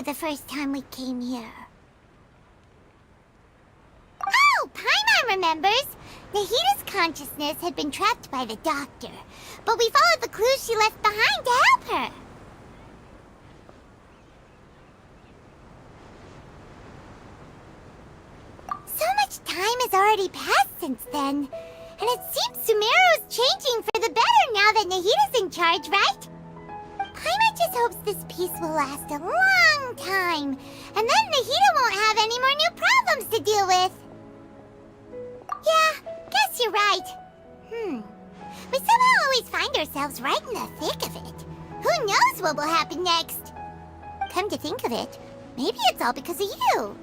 The first time we came here. Oh, Paimon remembers! Nahita's consciousness had been trapped by the doctor, but we followed the clues she left behind to help her. So much time has already passed since then, and it seems Sumeru's changing for the better now that Nahita's in charge, right? Paimon just hopes this peace will last a long time, and then Nahita won't have any more new problems to deal with. Yeah, guess you're right. We somehow always find ourselves right in the thick of it. Who knows what will happen next? Come to think of it, maybe it's all because of you.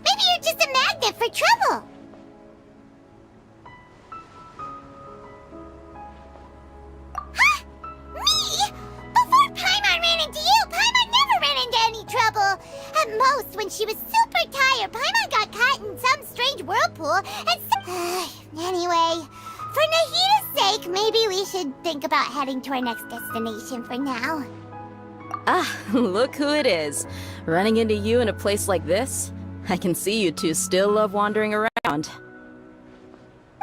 Maybe you're just a magnet for trouble. Huh? Me? Before Paimon ran into you, Paimon never ran into any trouble. At most, when she was super tired, Paimon got caught in some strange whirlpool and anyway, for Nahita's sake, maybe we should think about heading to our next destination for now. Ah, look who it is. Running into you in a place like this? I can see you two still love wandering around.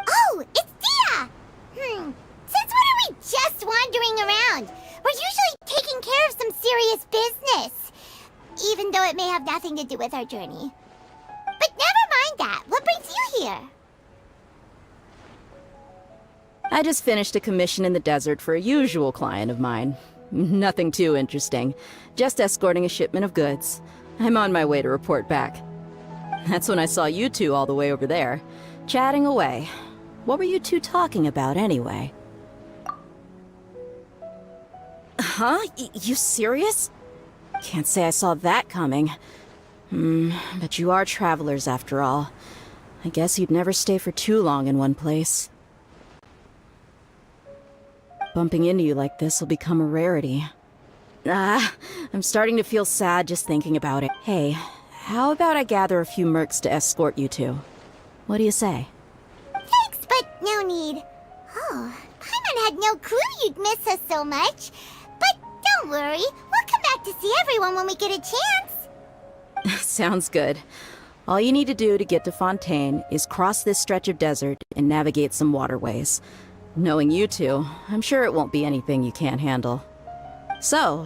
Oh, it's Dia! Since when are we just wandering around? We're usually taking care of some serious business, even though it may have nothing to do with our journey. But never mind that. What brings you here? I just finished a commission in the desert for a usual client of mine. Nothing too interesting. Just escorting a shipment of goods. I'm on my way to report back. That's when I saw you two all the way over there, chatting away. What were you two talking about anyway? Huh? You serious? Can't say I saw that coming. But you are travelers after all. I guess you'd never stay for too long in one place. Bumping into you like this will become a rarity. I'm starting to feel sad just thinking about it. Hey, how about I gather a few mercs to escort you two? What do you say? Thanks, but no need. Oh, Paimon had no clue you'd miss us so much. But don't worry, we'll come back to see everyone when we get a chance. Sounds good. All you need to do to get to Fontaine is cross this stretch of desert and navigate some waterways. Knowing you two, I'm sure it won't be anything you can't handle. So,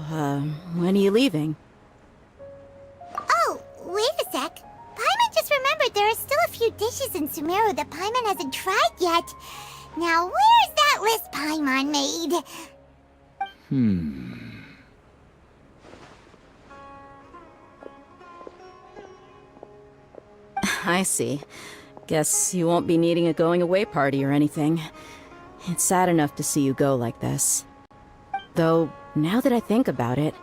when are you leaving? Oh, wait a sec. Paimon just remembered there are still a few dishes in Sumeru that Paimon hasn't tried yet. Now, where's that list Paimon made? I see. Guess you won't be needing a going-away party or anything. It's sad enough to see you go like this. Though, now that I think about it,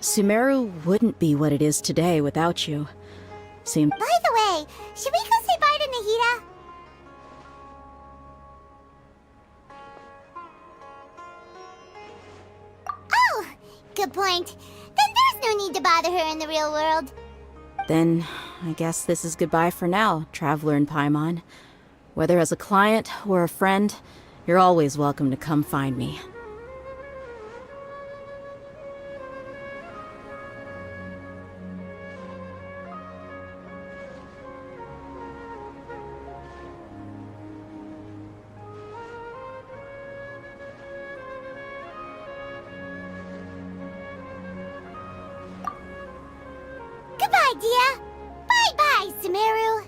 Sumeru wouldn't be what it is today without you. By the way, should we go say bye to Nahita? Oh, good point. Then there's no need to bother her in the real world. Then, I guess this is goodbye for now, Traveler in Paimon. Whether as a client or a friend, you're always welcome to come find me. Goodbye, Dia. Bye-bye, Sumeru.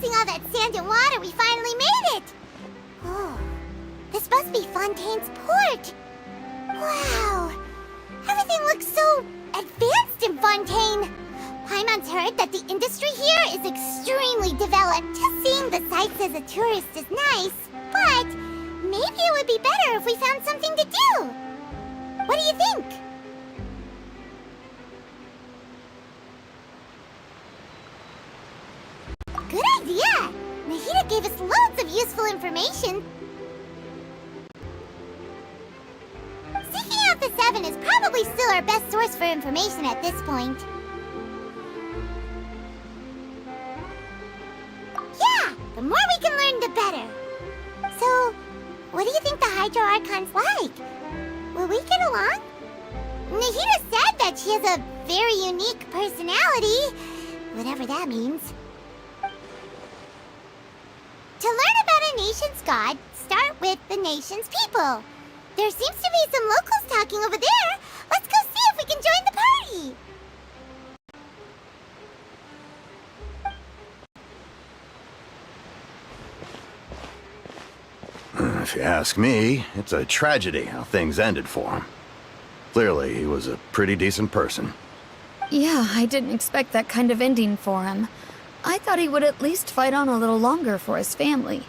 All that sand and water, we finally made it! Oh, this must be Fontaine's port. Wow, everything looks so advanced in Fontaine. Paimon's heard that the industry here is extremely developed. Seeing the sights as a tourist is nice, but maybe it would be better if we found something to do. What do you think? Good idea! Nahida gave us loads of useful information. Seeking out the Seven is probably still our best source for information at this point. Yeah! The more we can learn, the better. So, what do you think the Hydro Archon's like? Will we get along? Nahida said that she has a very unique personality, whatever that means. To learn about a nation's god, start with the nation's people. There seems to be some locals talking over there. Let's go see if we can join the party. If you ask me, it's a tragedy how things ended for him. Clearly, he was a pretty decent person. Yeah, I didn't expect that kind of ending for him. I thought he would at least fight on a little longer for his family.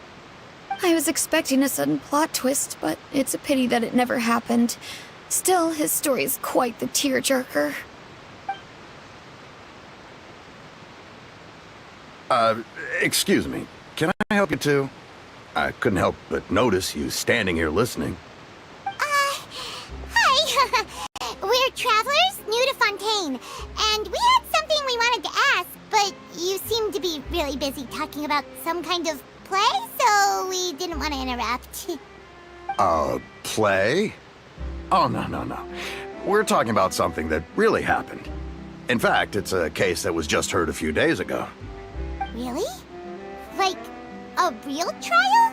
I was expecting a sudden plot twist, but it's a pity that it never happened. Still, his story is quite the tearjerker. Excuse me. Can I help you too? I couldn't help but notice you standing here listening. Hi! We're travelers new to Fontaine, and we had something we wanted to ask, but you seem to be really busy talking about some kind of play, so we didn't want to interrupt. Play? Oh, no. We're talking about something that really happened. In fact, it's a case that was just heard a few days ago. Really? Like, a real trial?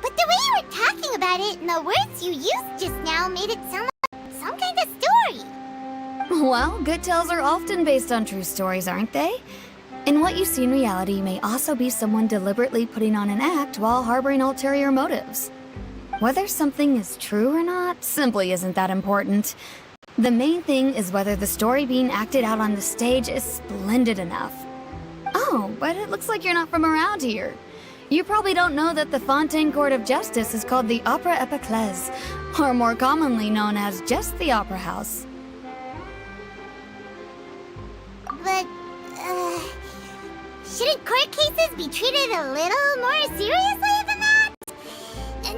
But the way you were talking about it and the words you used just now made it sound like some kind of story. Well, good tales are often based on true stories, aren't they? And what you see in reality may also be someone deliberately putting on an act while harboring ulterior motives. Whether something is true or not simply isn't that important. The main thing is whether the story being acted out on the stage is splendid enough. Oh, but it looks like you're not from around here. You probably don't know that the Fontaine Court of Justice is called the Opera Epiclese, or more commonly known as just the Opera House. But, shouldn't court cases be treated a little more seriously than that?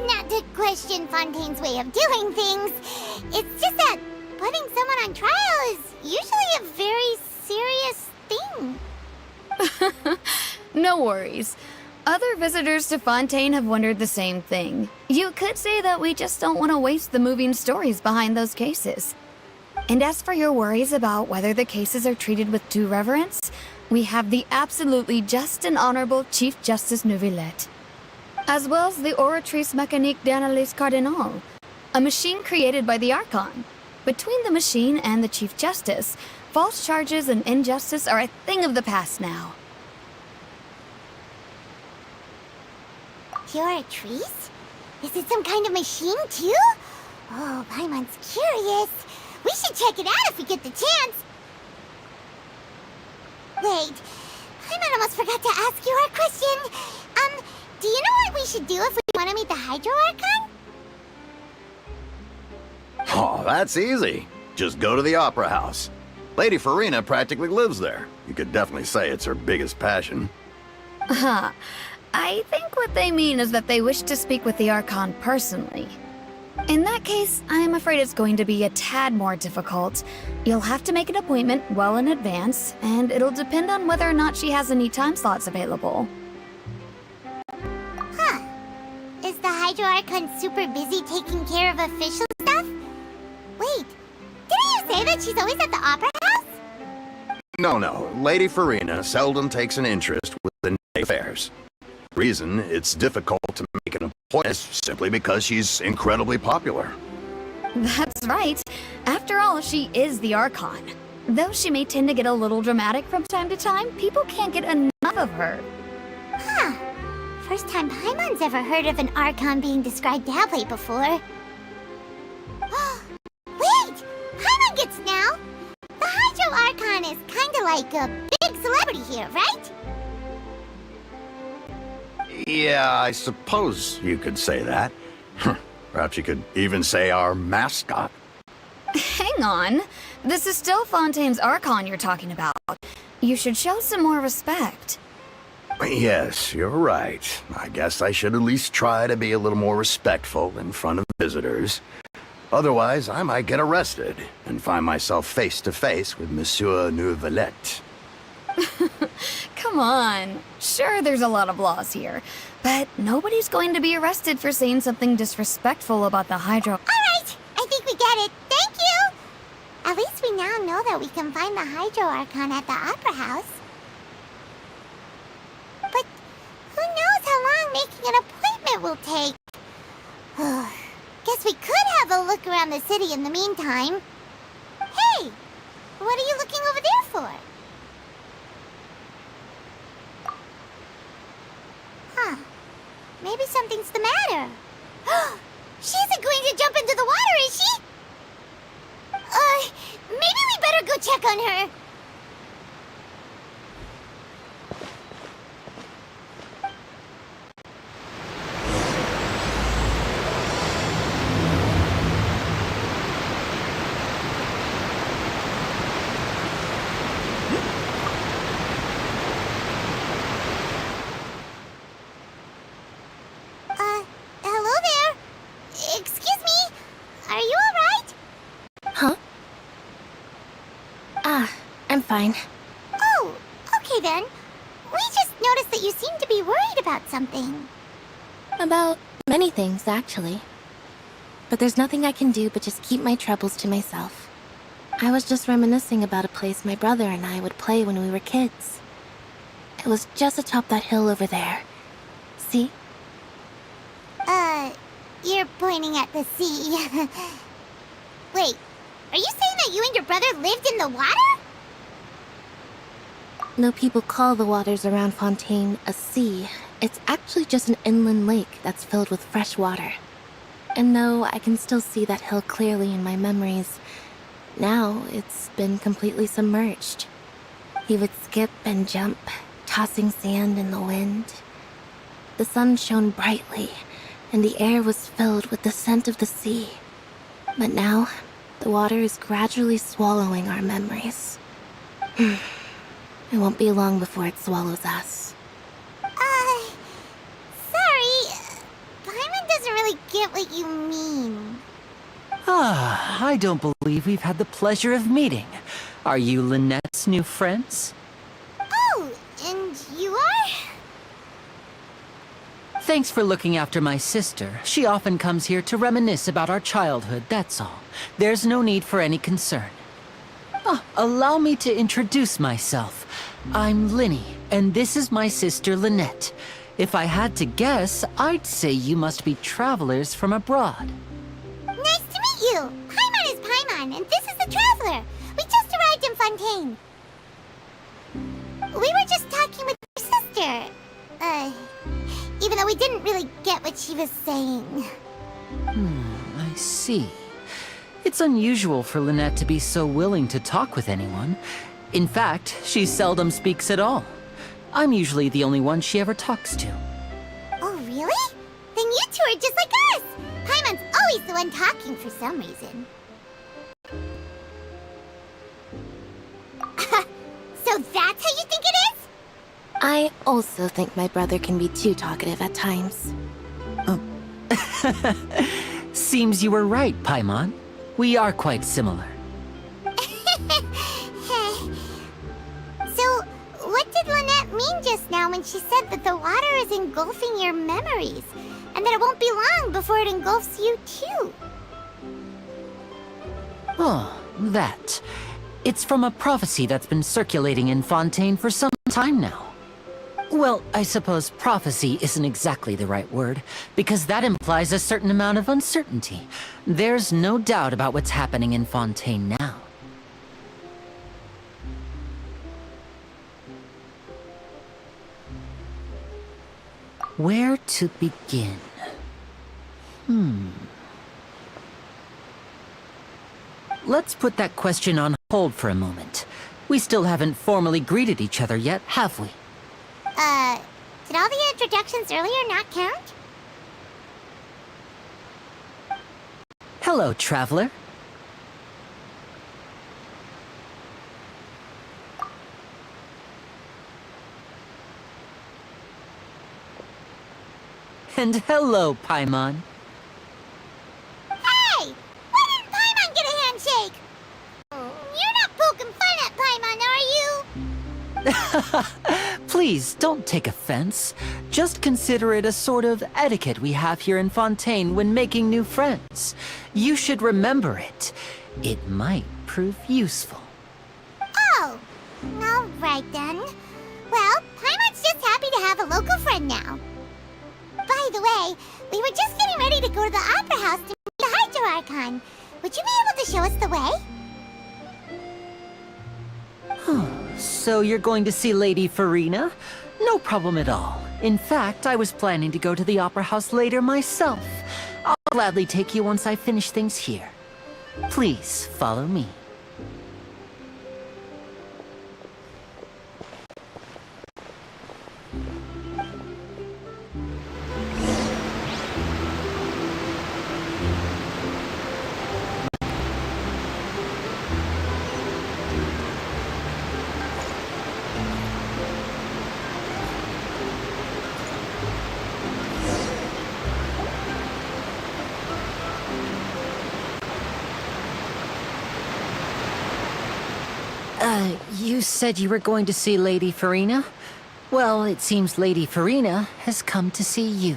Not to question Fontaine's way of doing things. It's just that putting someone on trial is usually a very serious thing. No worries. Other visitors to Fontaine have wondered the same thing. You could say that we just don't want to waste the moving stories behind those cases. And as for your worries about whether the cases are treated with due reverence, we have the absolutely just and honorable Chief Justice Neuvillette, as well as the Oratrice Mécanique d'Analyse Cardinal, a machine created by the Archon. Between the machine and the Chief Justice, false charges and injustice are a thing of the past now. Oratrice? Is it some kind of machine, too? Oh, Paimon's curious. We should check it out if we get the chance. Wait, Paimon almost forgot to ask you our question. Do you know what we should do if we want to meet the Hydro Archon? Oh, that's easy. Just go to the Opera House. Lady Farina practically lives there. You could definitely say it's her biggest passion. Huh. I think what they mean is that they wish to speak with the Archon personally. In that case, I'm afraid it's going to be a tad more difficult. You'll have to make an appointment well in advance, and it'll depend on whether or not she has any time slots available. Huh. Is the Hydro Archon super busy taking care of official stuff? Wait, didn't you say that she's always at the Opera House? No. Lady Farina seldom takes an interest within affairs. Reason it's difficult to make an appointment is simply because she's incredibly popular. That's right. After all, she is the Archon. Though she may tend to get a little dramatic from time to time, people can't get enough of her. Huh. First time Paimon's ever heard of an Archon being described that way before. Wait! Paimon gets now! The Hydro Archon is kinda like a big celebrity here, right? Yeah, I suppose you could say that. Perhaps you could even say our mascot. Hang on. This is still Fontaine's Archon you're talking about. You should show some more respect. Yes, you're right. I guess I should at least try to be a little more respectful in front of visitors. Otherwise, I might get arrested and find myself face to face with Monsieur Neuvillette. Come on. Sure, there's a lot of laws here, but nobody's going to be arrested for saying something disrespectful about the Hydro. Alright, I think we get it. Thank you! At least we now know that we can find the Hydro Archon at the Opera House. But who knows how long making an appointment will take? Guess we could have a look around the city in the meantime. Hey! What are you looking over there for? Huh. Maybe something's the matter. She isn't going to jump into the water, is she? Maybe we better go check on her. Hello there. Excuse me. Are you alright? Huh? I'm fine. Oh, okay then. We just noticed that you seem to be worried about something. About many things, actually. But there's nothing I can do but just keep my troubles to myself. I was just reminiscing about a place my brother and I would play when we were kids. It was just atop that hill over there. See? You're pointing at the sea. Wait, are you saying that you and your brother lived in the water? No, people call the waters around Fontaine a sea. It's actually just an inland lake that's filled with fresh water. And though I can still see that hill clearly in my memories, now it's been completely submerged. He would skip and jump, tossing sand in the wind. The sun shone brightly, and the air was filled with the scent of the sea. But now, the water is gradually swallowing our memories. It won't be long before it swallows us. Sorry. Paimon doesn't really get what you mean. I don't believe we've had the pleasure of meeting. Are you Lynette's new friends? Oh, and you are? Thanks for looking after my sister. She often comes here to reminisce about our childhood, that's all. There's no need for any concern. Allow me to introduce myself. I'm Linny, and this is my sister Lynette. If I had to guess, I'd say you must be travelers from abroad. Nice to meet you. Paimon is Paimon, and this is the Traveler. We just arrived in Fontaine. We were just talking with your sister. Even though we didn't really get what she was saying. I see. It's unusual for Lynette to be so willing to talk with anyone. In fact, she seldom speaks at all. I'm usually the only one she ever talks to. Oh, really? Then you two are just like us. Paimon's always the one talking for some reason. So that's how you think it is? I also think my brother can be too talkative at times. Seems you were right, Paimon. We are quite similar. So, what did Lynette mean just now when she said that the water is engulfing your memories, and that it won't be long before it engulfs you too? Oh, that. It's from a prophecy that's been circulating in Fontaine for some time now. Well, I suppose prophecy isn't exactly the right word, because that implies a certain amount of uncertainty. There's no doubt about what's happening in Fontaine now. Where to begin? Let's put that question on hold for a moment. We still haven't formally greeted each other yet, have we? Did all the introductions earlier not count? Hello, traveler. And hello, Paimon. Hey! Why didn't Paimon get a handshake? You're not poking fun at Paimon, are you? Please, don't take offense. Just consider it a sort of etiquette we have here in Fontaine when making new friends. You should remember it. It might prove useful. Oh, all right then. Well, Paimon's just happy to have a local friend now. By the way, we were just getting ready to go to the Opera House to meet the RApTOR Archon. Would you be able to show us the way? So you're going to see Lady Farina? No problem at all. In fact, I was planning to go to the Opera House later myself. I'll gladly take you once I finish things here. Please, follow me. You said you were going to see Lady Farina? Well, it seems Lady Farina has come to see you.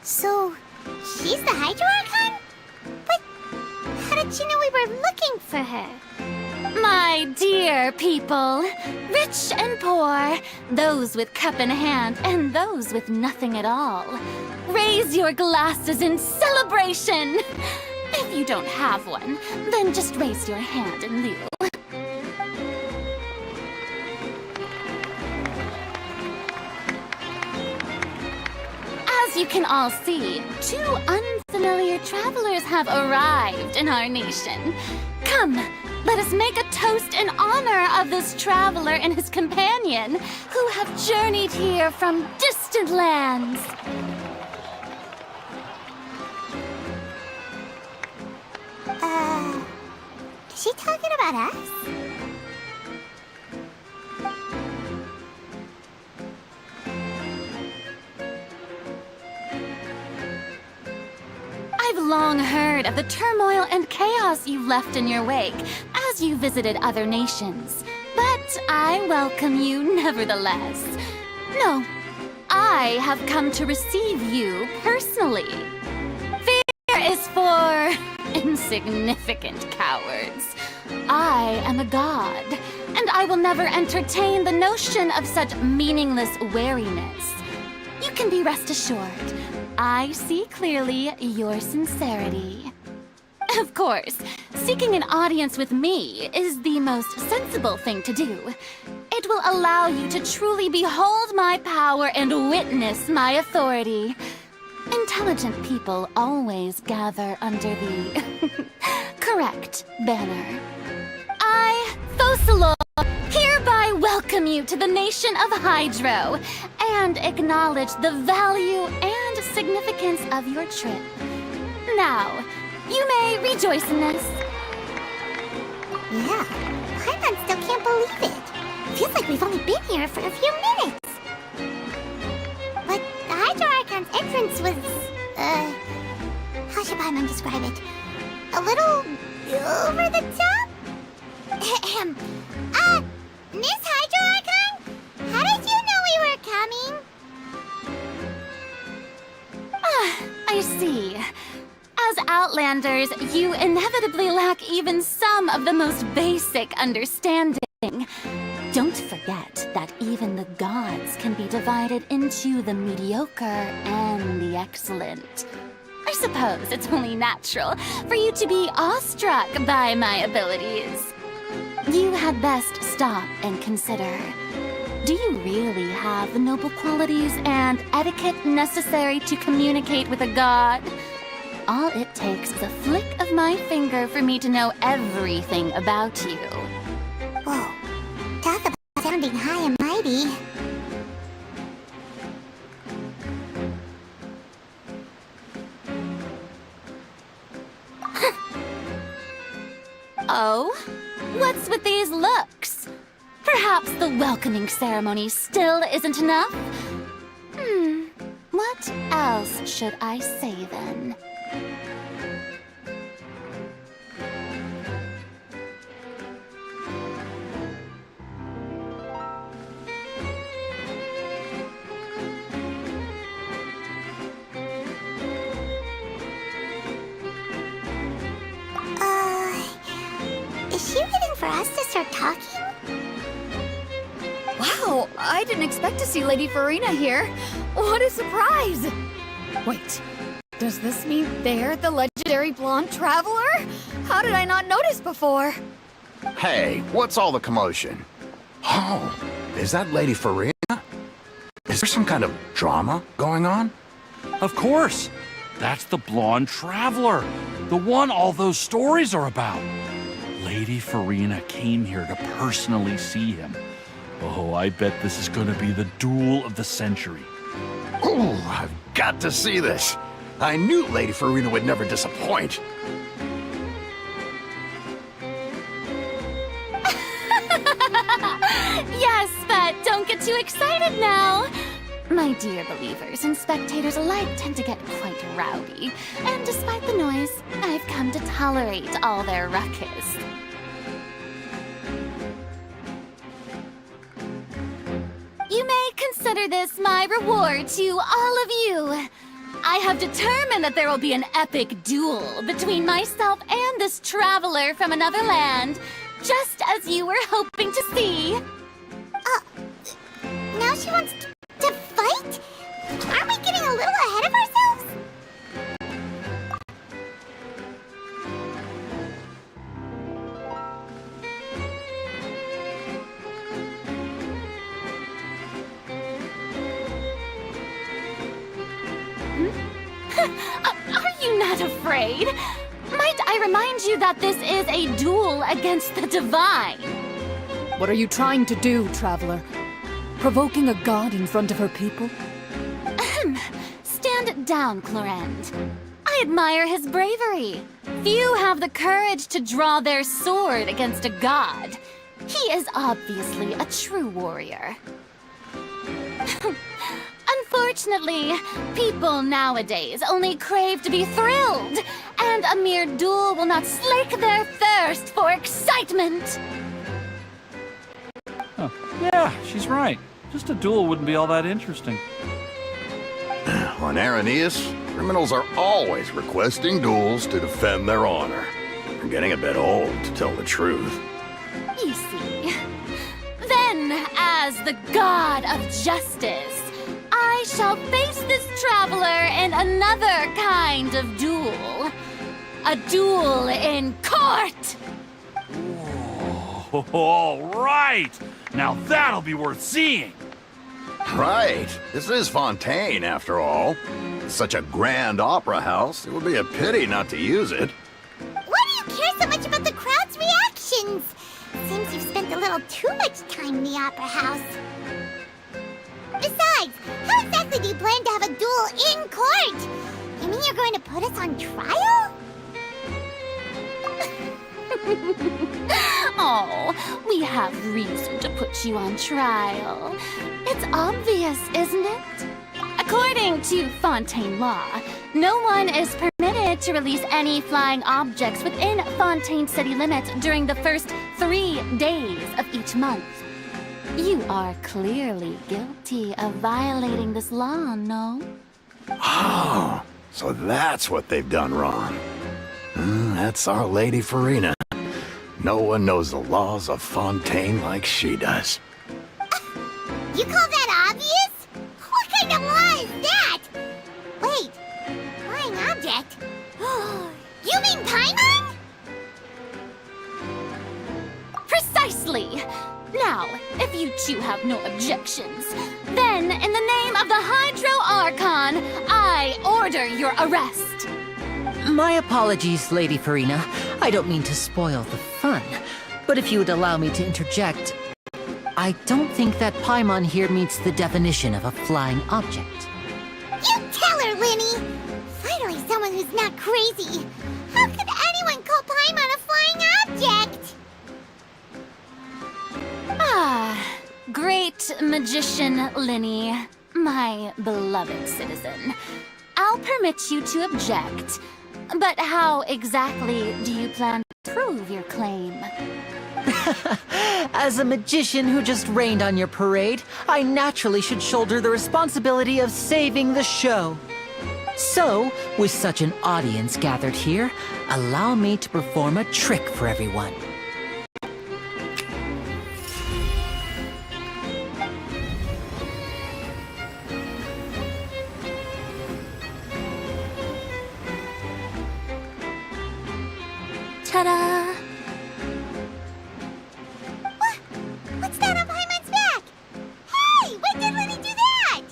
So, she's the Archon? But how did she know we were looking for her? My dear people, rich and poor, those with cup in hand and those with nothing at all, raise your glasses in celebration! If you don't have one, then just raise your hand in lieu. you can all see, two unfamiliar travelers have arrived in our nation. Come, let us make a toast in honor of this traveler and his companion, who have journeyed here from distant lands. Is she talking about us? I've long heard of the turmoil and chaos you left in your wake as you visited other nations. But I welcome you nevertheless. No, I have come to receive you personally. Fear is for insignificant cowards. I am a god, and I will never entertain the notion of such meaningless wariness. You can be rest assured. I see clearly your sincerity. Of course, seeking an audience with me is the most sensible thing to do. It will allow you to truly behold my power and witness my authority. Intelligent people always gather under the correct banner. I, Fosalor, hereby welcome you to the nation of Hydro and acknowledge the value and significance of your trip. Now, you may rejoice in this. Yeah, Paimon still can't believe it. Feels like we've only been here for a few minutes. But the Hydro Archon's entrance was, how should Paimon describe it? A little over the top? Ahem. Miss Hydro Archon? How did you know we were coming? I see. As Outlanders, you inevitably lack even some of the most basic understanding. Don't forget that even the gods can be divided into the mediocre and the excellent. I suppose it's only natural for you to be awestruck by my abilities. You had best stop and consider. Do you really have the noble qualities and etiquette necessary to communicate with a god? All it takes is a flick of my finger for me to know everything about you. Whoa, talk about sounding high and mighty. Oh? What's with these looks? Perhaps the welcoming ceremony still isn't enough? What else should I say then? Is she waiting for us to start talking? Wow, I didn't expect to see Lady Farina here. What a surprise! Wait, does this mean they're the legendary blonde traveler? How did I not notice before? Hey, what's all the commotion? Oh, is that Lady Farina? Is there some kind of drama going on? Of course! That's the blonde traveler, the one all those stories are about. Lady Farina came here to personally see him. Oh, I bet this is gonna be the duel of the century. Ooh, I've got to see this. I knew Lady Farina would never disappoint. Yes, but don't get too excited now. My dear believers and spectators alike tend to get quite rowdy, and despite the noise, I've come to tolerate all their ruckus. You may consider this my reward to all of you. I have determined that there will be an epic duel between myself and this traveler from another land, just as you were hoping to see. Now she wants to fight? Aren't we getting a little ahead of ourselves? afraid. Might I remind you that this is a duel against the divine? What are you trying to do, Traveler? Provoking a god in front of her people? Stand down, Clorend. I admire his bravery. Few have the courage to draw their sword against a god. He is obviously a true warrior. Unfortunately, people nowadays only crave to be thrilled, and a mere duel will not slake their thirst for excitement. Oh, yeah, she's right. Just a duel wouldn't be all that interesting. On Arrhenius, criminals are always requesting duels to defend their honor. I'm getting a bit old, to tell the truth. You see. Then, as the god of justice, I shall face this traveler in another kind of duel. A duel in court! Oh, all right! Now that'll be worth seeing! Right. This is Fontaine, after all. Such a grand opera house, it would be a pity not to use it. Why do you care so much about the crowd's reactions? Seems you've spent a little too much time in the opera house. Besides, how exactly do you plan to have a duel in court? You mean you're going to put us on trial? Oh, we have reason to put you on trial. It's obvious, isn't it? According to Fontaine law, no one is permitted to release any flying objects within Fontaine city limits during the first 3 days of each month. You are clearly guilty of violating this law, no? Oh, so that's what they've done wrong. That's our Lady Farina. No one knows the laws of Fontaine like she does. You call that obvious? What kind of law is that? Wait, flying object? You mean Paimon? Precisely! Now, if you two have no objections, then in the name of the Hydro Archon, I order your arrest. My apologies, Lady Farina. I don't mean to spoil the fun. But if you would allow me to interject, I don't think that Paimon here meets the definition of a flying object. You tell her, Linny! Finally someone who's not crazy. How could anyone call Paimon a flying object? Ah, great magician Linny, my beloved citizen. I'll permit you to object, but how exactly do you plan to prove your claim? As a magician who just rained on your parade, I naturally should shoulder the responsibility of saving the show. So, with such an audience gathered here, allow me to perform a trick for everyone. Ta-da! What's that on Paimon's back? Hey, when did Linny do that?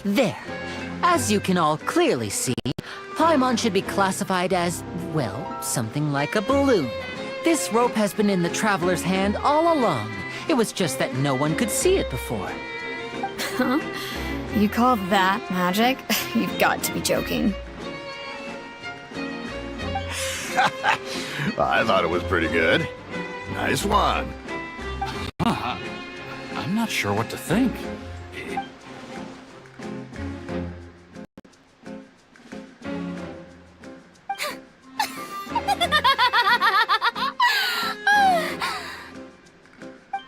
There. As you can all clearly see, Paimon should be classified as, well, something like a balloon. This rope has been in the Traveler's hand all along. It was just that no one could see it before. Huh? You call that magic? You've got to be joking. I thought it was pretty good. Nice one. I'm not sure what to think.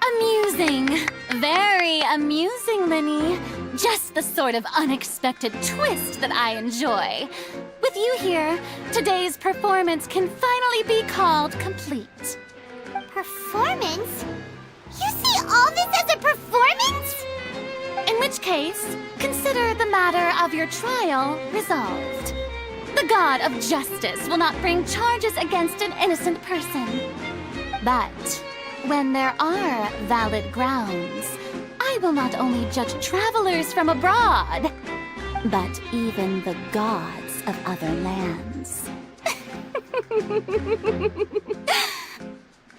Amusing. Very amusing, Linny. Just the sort of unexpected twist that I enjoy. With you here, today's performance can finally be called complete. Performance? You see all this as a performance? In which case, consider the matter of your trial resolved. The god of justice will not bring charges against an innocent person. But when there are valid grounds, I will not only judge travelers from abroad, but even the gods of other lands.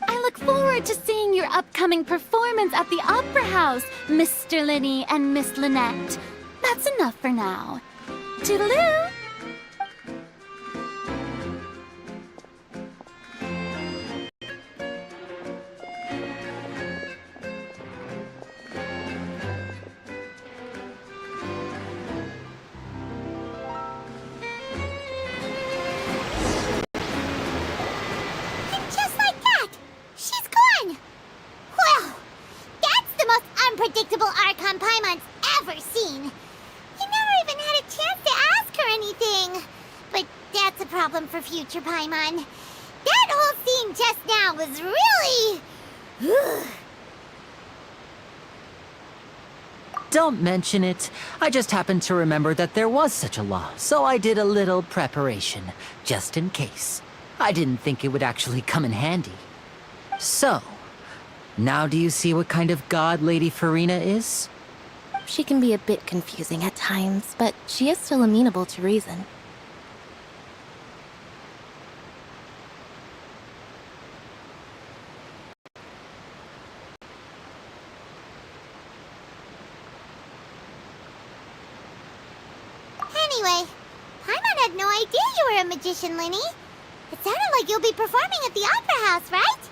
I look forward to seeing your upcoming performance at the Opera House, Mr. Linny and Miss Lynette. That's enough for now. Toodaloo! Just like that, she's gone. Well, that's the most unpredictable Archon Paimon's ever seen. You never even had a chance to ask her anything. But that's a problem for future Paimon. That whole scene just now was really... Don't mention it. I just happened to remember that there was such a law, so I did a little preparation, just in case. I didn't think it would actually come in handy. So, now do you see what kind of god Lady Farina is? She can be a bit confusing at times, but she is still amenable to reason. Anyway, Paimon had no idea you were a magician, Linny. It sounded like you'll be performing at the Opera House, right?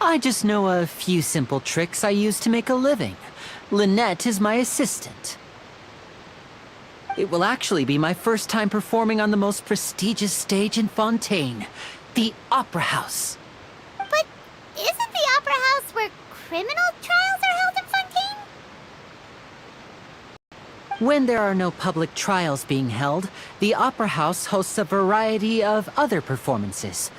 I just know a few simple tricks I use to make a living. Lynette is my assistant. It will actually be my first time performing on the most prestigious stage in Fontaine, the Opera House. But isn't the Opera House where criminal trials are held in Fontaine? When there are no public trials being held, the Opera House hosts a variety of other performances.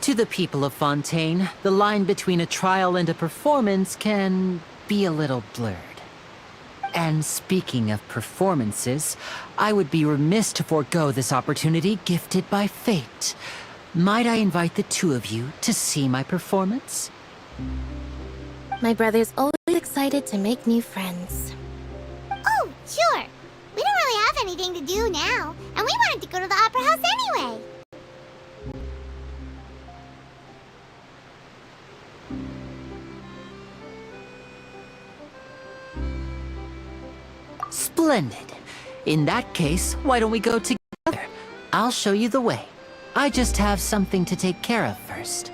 To the people of Fontaine, the line between a trial and a performance can be a little blurred. And speaking of performances, I would be remiss to forego this opportunity gifted by fate. Might I invite the two of you to see my performance? My brother's always excited to make new friends. Oh, sure. We don't really have anything to do now, and we wanted to go to the Opera House anyway. Splendid. In that case, why don't we go together? I'll show you the way. I just have something to take care of first.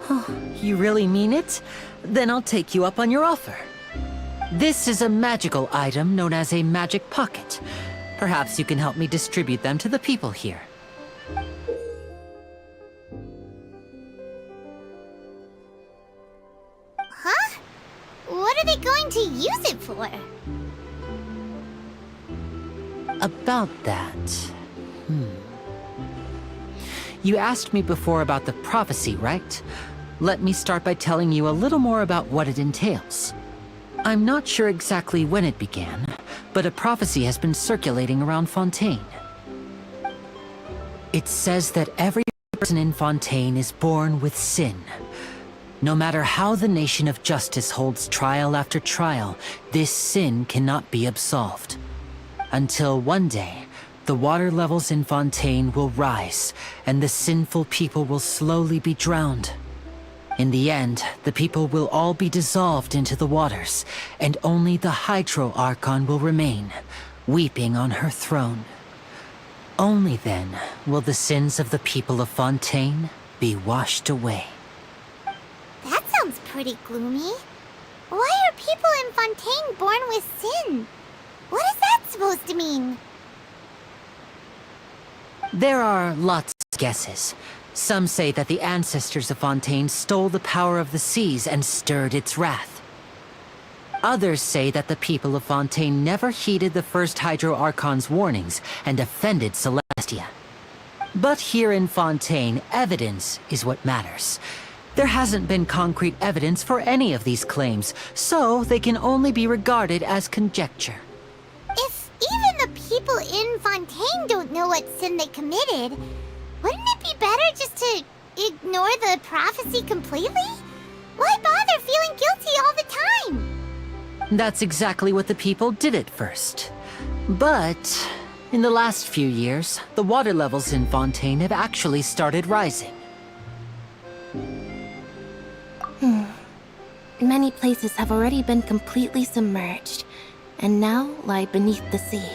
Oh, you really mean it? Then I'll take you up on your offer. This is a magical item known as a magic pocket. Perhaps you can help me distribute them to the people here. Huh? What are they going to use it for? About that... You asked me before about the prophecy, right? Let me start by telling you a little more about what it entails. I'm not sure exactly when it began, but a prophecy has been circulating around Fontaine. It says that every person in Fontaine is born with sin. No matter how the nation of justice holds trial after trial, this sin cannot be absolved. Until one day, the water levels in Fontaine will rise, and the sinful people will slowly be drowned. In the end, the people will all be dissolved into the waters, and only the Hydro Archon will remain, weeping on her throne. Only then will the sins of the people of Fontaine be washed away. That sounds pretty gloomy. Why are people in Fontaine born with sin? What is that supposed to mean? There are lots of guesses. Some say that the ancestors of Fontaine stole the power of the seas and stirred its wrath. Others say that the people of Fontaine never heeded the first Hydro Archon's warnings and offended Celestia. But here in Fontaine, evidence is what matters. There hasn't been concrete evidence for any of these claims, so they can only be regarded as conjecture. If even the people in in Fontaine don't know what sin they committed, wouldn't it be better just to ignore the prophecy completely? Why bother feeling guilty all the time? That's exactly what the people did at first. But in the last few years, the water levels in Fontaine have actually started rising. Many places have already been completely submerged, and now lie beneath the sea.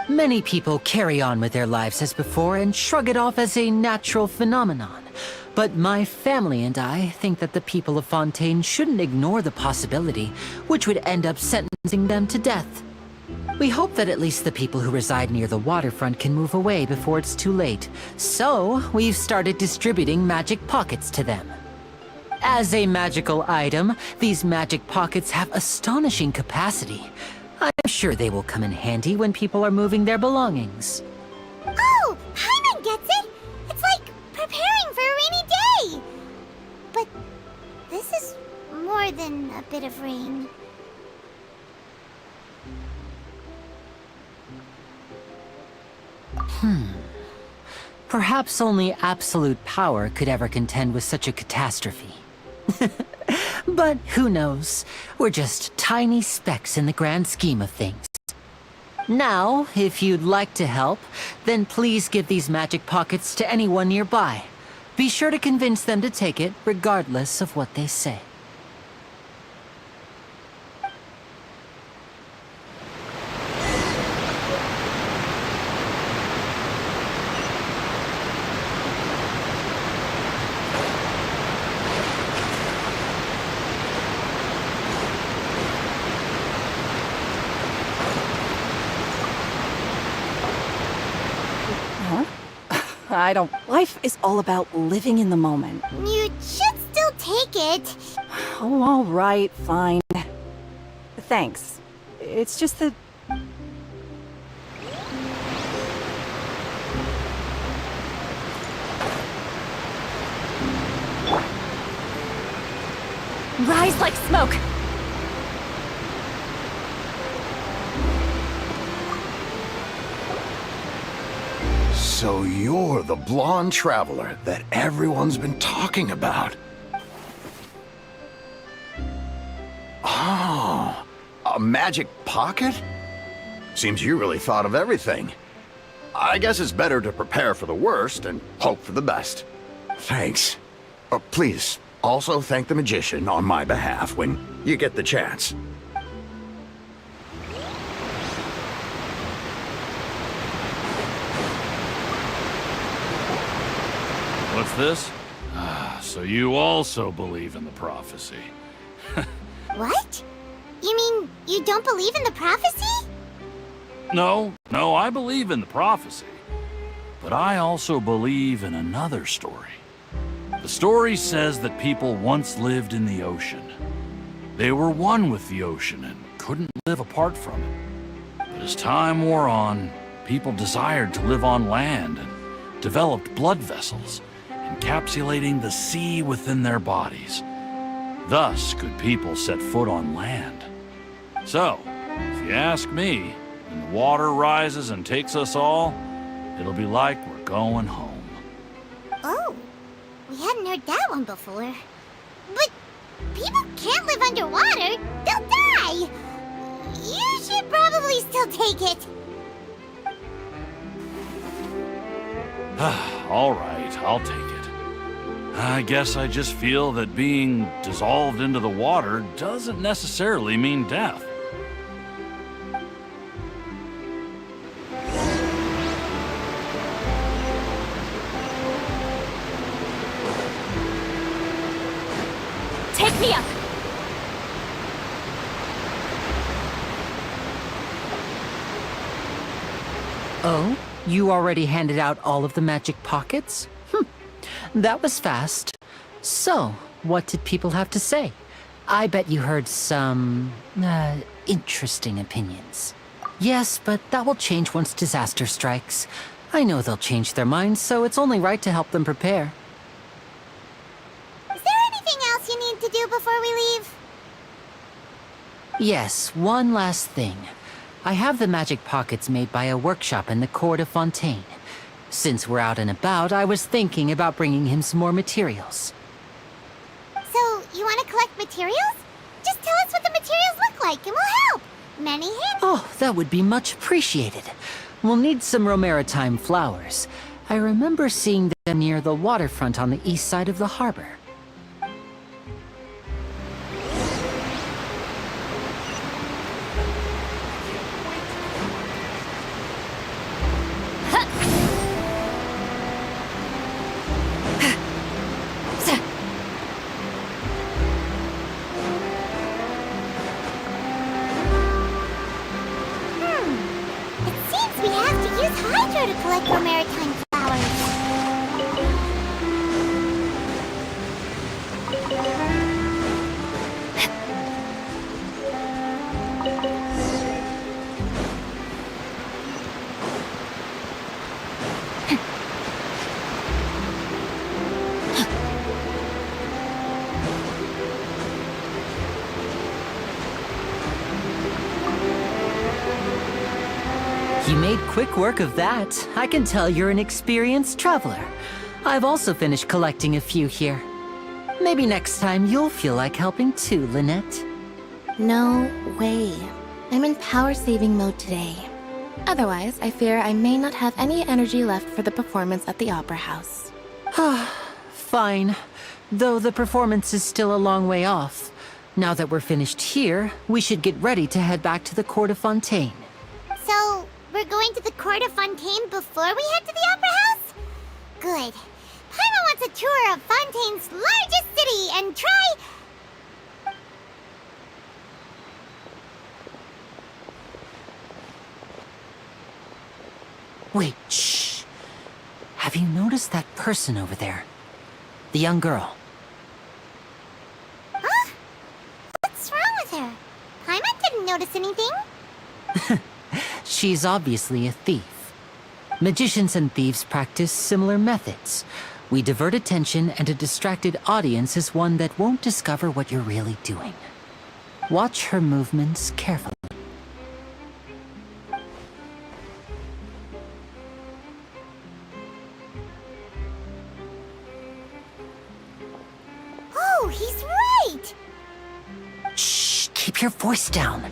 Many people carry on with their lives as before and shrug it off as a natural phenomenon. But my family and I think that the people of Fontaine shouldn't ignore the possibility, which would end up sentencing them to death. We hope that at least the people who reside near the waterfront can move away before it's too late. So, we've started distributing magic pockets to them. As a magical item, these magic pockets have astonishing capacity. I'm sure they will come in handy when people are moving their belongings. Oh, Paimon gets it! It's like preparing for a rainy day! But this is more than a bit of rain. Perhaps only absolute power could ever contend with such a catastrophe. But who knows? We're just tiny specks in the grand scheme of things. Now, if you'd like to help, then please give these magic pockets to anyone nearby. Be sure to convince them to take it, regardless of what they say. Life is all about living in the moment. You should still take it. Oh, all right, fine. Thanks. It's just that... Rise like smoke! So you're the blonde traveler that everyone's been talking about. Oh, a magic pocket? Seems you really thought of everything. I guess it's better to prepare for the worst and hope for the best. Thanks. Please, also thank the magician on my behalf when you get the chance. What's this? So you also believe in the prophecy. What? You mean you don't believe in the prophecy? No, I believe in the prophecy. But I also believe in another story. The story says that people once lived in the ocean. They were one with the ocean and couldn't live apart from it. But as time wore on, people desired to live on land and developed blood vessels, encapsulating the sea within their bodies. Thus could people set foot on land. So, if you ask me, when the water rises and takes us all, it'll be like we're going home. Oh, we hadn't heard that one before. But people can't live underwater. They'll die. You should probably still take it. All right, I'll take it. I guess I just feel that being dissolved into the water doesn't necessarily mean death. Take me up! Oh? You already handed out all of the magic pockets? That was fast. So, what did people have to say? I bet you heard some... interesting opinions. Yes, but that will change once disaster strikes. I know they'll change their minds, so it's only right to help them prepare. Is there anything else you need to do before we leave? Yes, one last thing. I have the magic pockets made by a workshop in the court of Fontaine. Since we're out and about, I was thinking about bringing him some more materials. So, you want to collect materials? Just tell us what the materials look like and we'll help. Many hints? Oh, that would be much appreciated. We'll need some Romaritime flowers. I remember seeing them near the waterfront on the east side of the harbor. It seems we have to use Hydro to collect our maritime flowers. You made quick work of that. I can tell you're an experienced traveler. I've also finished collecting a few here. Maybe next time you'll feel like helping too, Lynette. No way. I'm in power-saving mode today. Otherwise, I fear I may not have any energy left for the performance at the Opera House. Fine. Though the performance is still a long way off. Now that we're finished here, we should get ready to head back to the court of Fontaine. So, we're going to the court of Fontaine before we head to the Opera House? Good. Paimon wants a tour of Fontaine's largest city and try... Wait, shh. Have you noticed that person over there? The young girl. Huh? What's wrong with her? Paimon didn't notice anything. She's obviously a thief. Magicians and thieves practice similar methods. We divert attention, and a distracted audience is one that won't discover what you're really doing. Watch her movements carefully. Oh, he's right! Shh! Keep your voice down.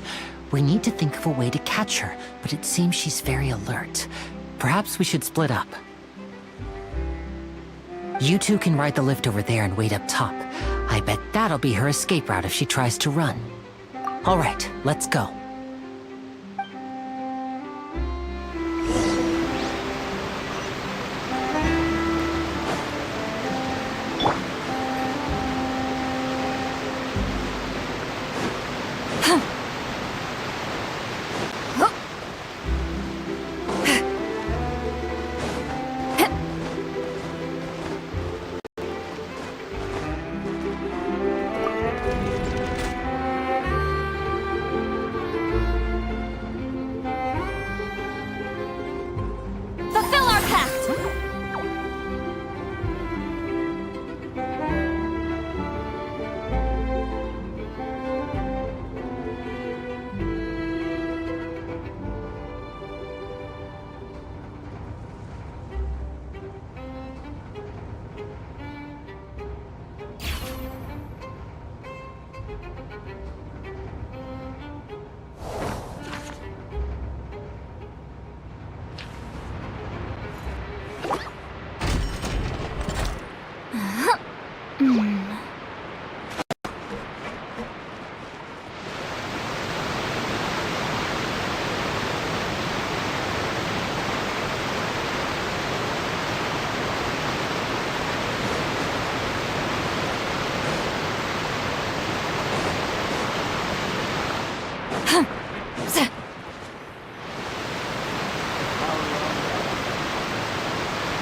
We need to think of a way to catch her, but it seems she's very alert. Perhaps we should split up. You two can ride the lift over there and wait up top. I bet that'll be her escape route if she tries to run. All right, let's go. Fulfill our pact!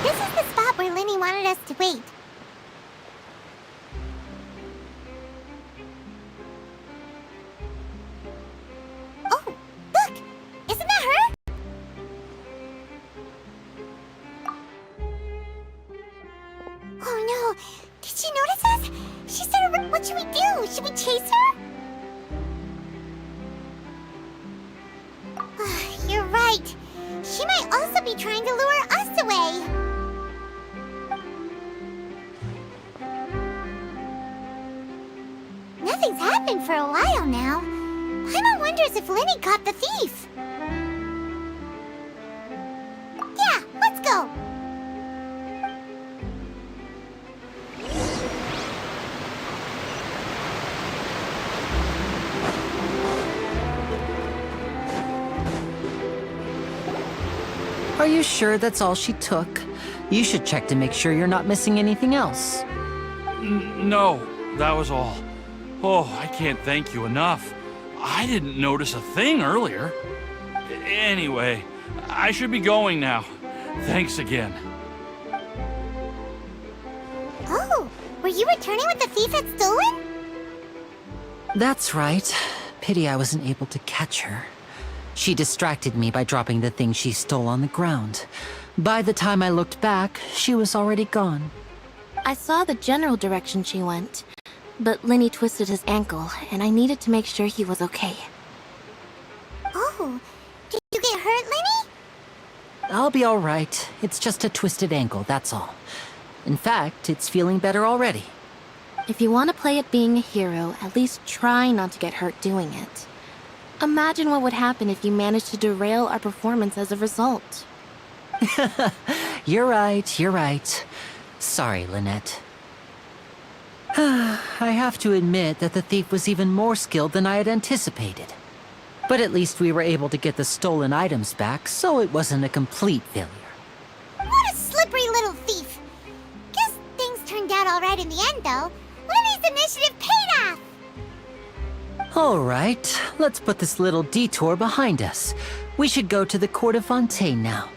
This is the spot where Linny wanted us to wait. Oh, look! Isn't that her? Oh no! Did she notice us? She started... What should we do? Should we chase her? be trying to lure us away. Nothing's happened for a while now. Paimon wonders if Lenny caught the thief. Yeah, let's go. Are you sure that's all she took? You should check to make sure you're not missing anything else. No, that was all. Oh, I can't thank you enough. I didn't notice a thing earlier. Anyway, I should be going now. Thanks again. Oh, were you returning what the thief had stolen? That's right. Pity I wasn't able to catch her. She distracted me by dropping the thing she stole on the ground. By the time I looked back, she was already gone. I saw the general direction she went, but Lenny twisted his ankle, and I needed to make sure he was okay. Oh, did you get hurt, Lenny? I'll be all right. It's just a twisted ankle, that's all. In fact, it's feeling better already. If you want to play at being a hero, at least try not to get hurt doing it. Imagine what would happen if you managed to derail our performance as a result. You're right. Sorry, Lynette. I have to admit that the thief was even more skilled than I had anticipated. But at least we were able to get the stolen items back, so it wasn't a complete failure. What a slippery little thief. Guess things turned out all right in the end, though. Lenny's initiative paid off. All right, let's put this little detour behind us. We should go to the court of Fontaine now.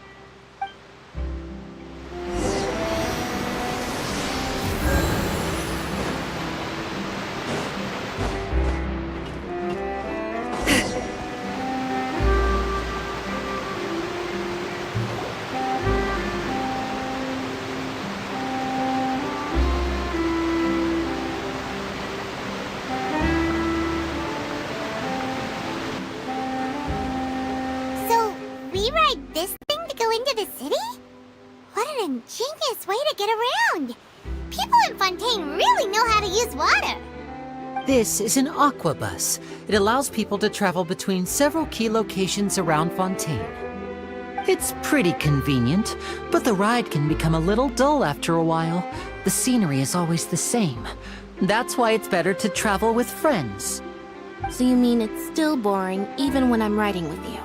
This thing to go into the city? What an ingenious way to get around! People in Fontaine really know how to use water! This is an aqua bus. It allows people to travel between several key locations around Fontaine. It's pretty convenient, but the ride can become a little dull after a while. The scenery is always the same. That's why it's better to travel with friends. So you mean it's still boring even when I'm riding with you?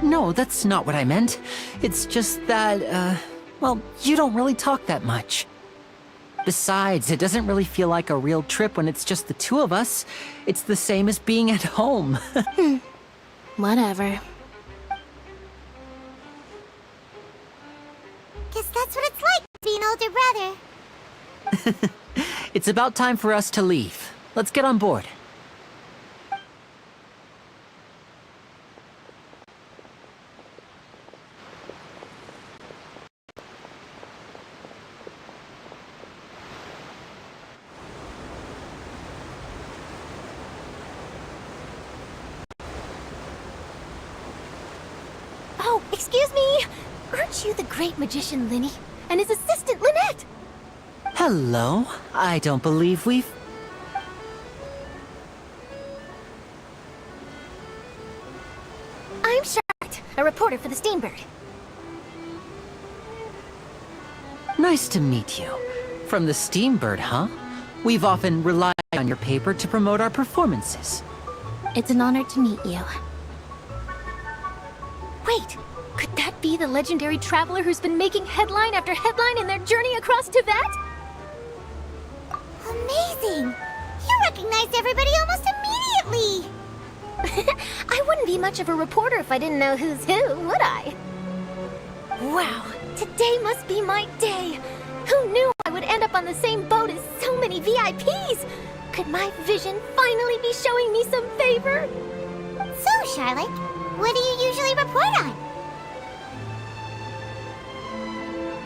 No, that's not what I meant. It's just that, well, you don't really talk that much. Besides, it doesn't really feel like a real trip when it's just the two of us. It's the same as being at home. Whatever. Guess that's what it's like to be an older brother. It's about time for us to leave. Let's get on board. Oh, excuse me! Aren't you the great magician Linny? And his assistant Lynette? Hello. I don't believe we've... I'm Charlotte, a reporter for the Steambird. Nice to meet you. From the Steambird, huh? We've often relied on your paper to promote our performances. It's an honor to meet you. Wait, could that be the legendary traveler who's been making headline after headline in their journey across Tibet? Amazing! You recognized everybody almost immediately! I wouldn't be much of a reporter if I didn't know who's who, would I? Wow, today must be my day! Who knew I would end up on the same boat as so many VIPs? Could my vision finally be showing me some favor? So, Charlotte, what do you usually report on?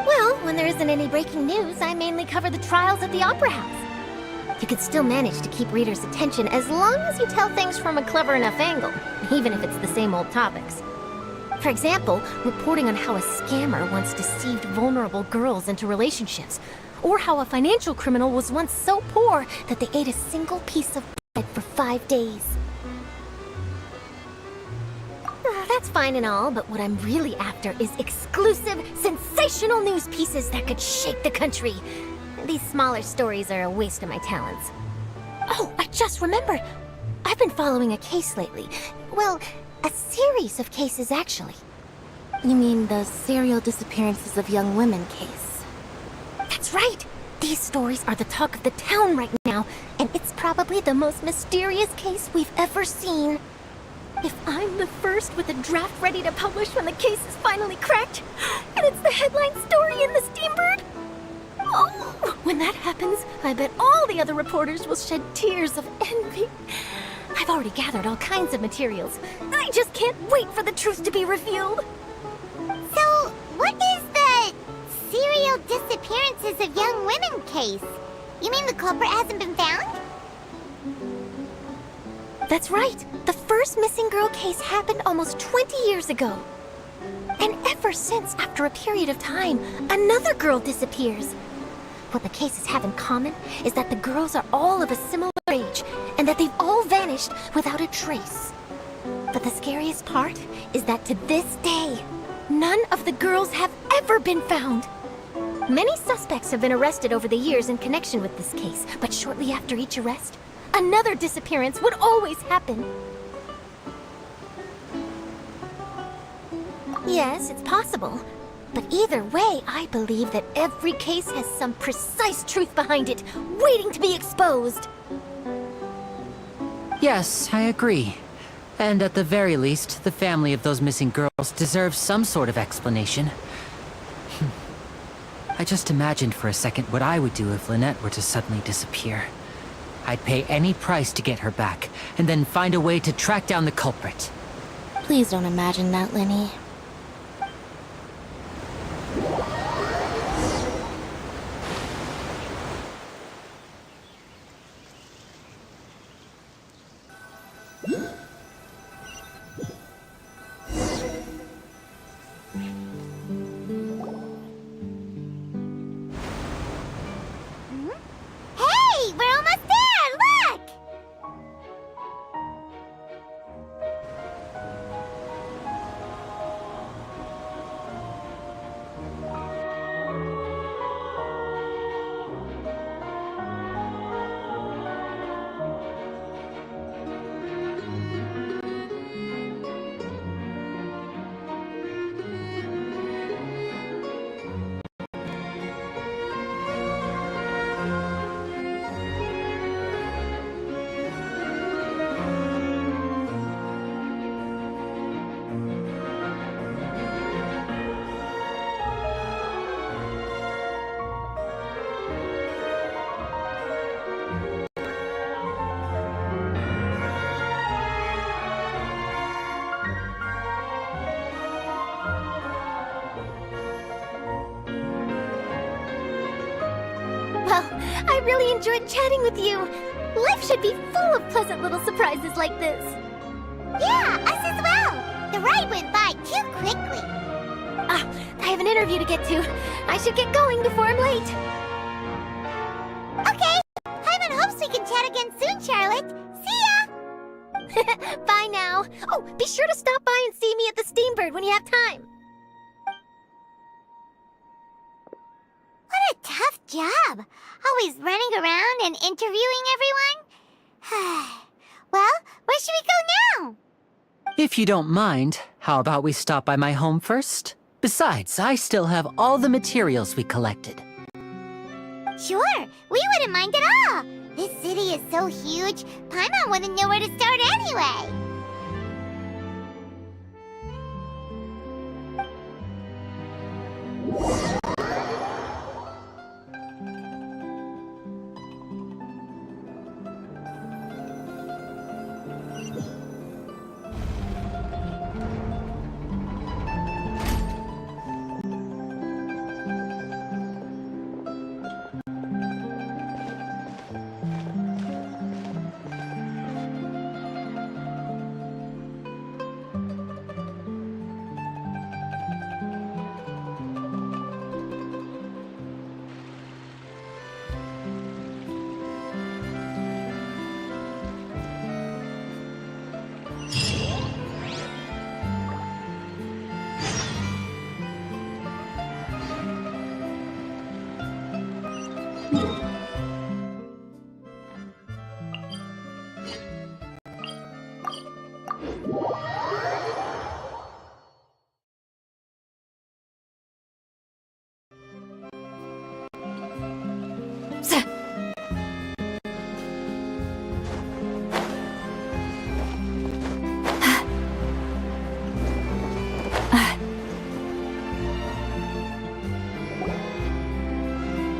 Well, when there isn't any breaking news, I mainly cover the trials at the Opera House. You could still manage to keep readers' attention as long as you tell things from a clever enough angle, even if it's the same old topics. For example, reporting on how a scammer once deceived vulnerable girls into relationships, or how a financial criminal was once so poor that they ate a single piece of bread for 5 days. That's fine and all, but what I'm really after is exclusive, sensational news pieces that could shake the country. These smaller stories are a waste of my talents. Oh, I just remembered. I've been following a case lately. Well, a series of cases, actually. You mean the serial disappearances of young women case? That's right! These stories are the talk of the town right now, and it's probably the most mysterious case we've ever seen. If I'm the first with a draft ready to publish when the case is finally cracked, and it's the headline story in the Steambird, oh, when that happens, I bet all the other reporters will shed tears of envy. I've already gathered all kinds of materials. I just can't wait for the truth to be revealed. So, what is the serial disappearances of young women case? You mean the culprit hasn't been found? That's right. The first missing girl case happened almost 20 years ago. And ever since, after a period of time, another girl disappears. What the cases have in common is that the girls are all of a similar age, and that they've all vanished without a trace. But the scariest part is that to this day, none of the girls have ever been found. Many suspects have been arrested over the years in connection with this case, but shortly after each arrest, another disappearance would always happen. Yes, it's possible. But either way, I believe that every case has some precise truth behind it, waiting to be exposed. Yes, I agree. And at the very least, the family of those missing girls deserves some sort of explanation. I just imagined for a second what I would do if Lynette were to suddenly disappear. I'd pay any price to get her back, and then find a way to track down the culprit. Please don't imagine that, Lenny. Hey, we're almost there! Look! Well, I really enjoyed chatting with you. Life should be full of pleasant little surprises like this. Yeah, us as well! The ride went by too quickly. Ah, I have an interview to get to. I should get going before I'm late. Okay, Hyman hopes we can chat again soon, Charlotte. See ya! Bye now. Oh, be sure to stop by and see me at the Steambird when you have time. What a tough job. Always running around and interviewing everyone. Well, where should we go now? If you don't mind, how about we stop by my home first? Besides, I still have all the materials we collected. Sure, we wouldn't mind at all. This city is so huge, Paimon wouldn't know where to start anyway.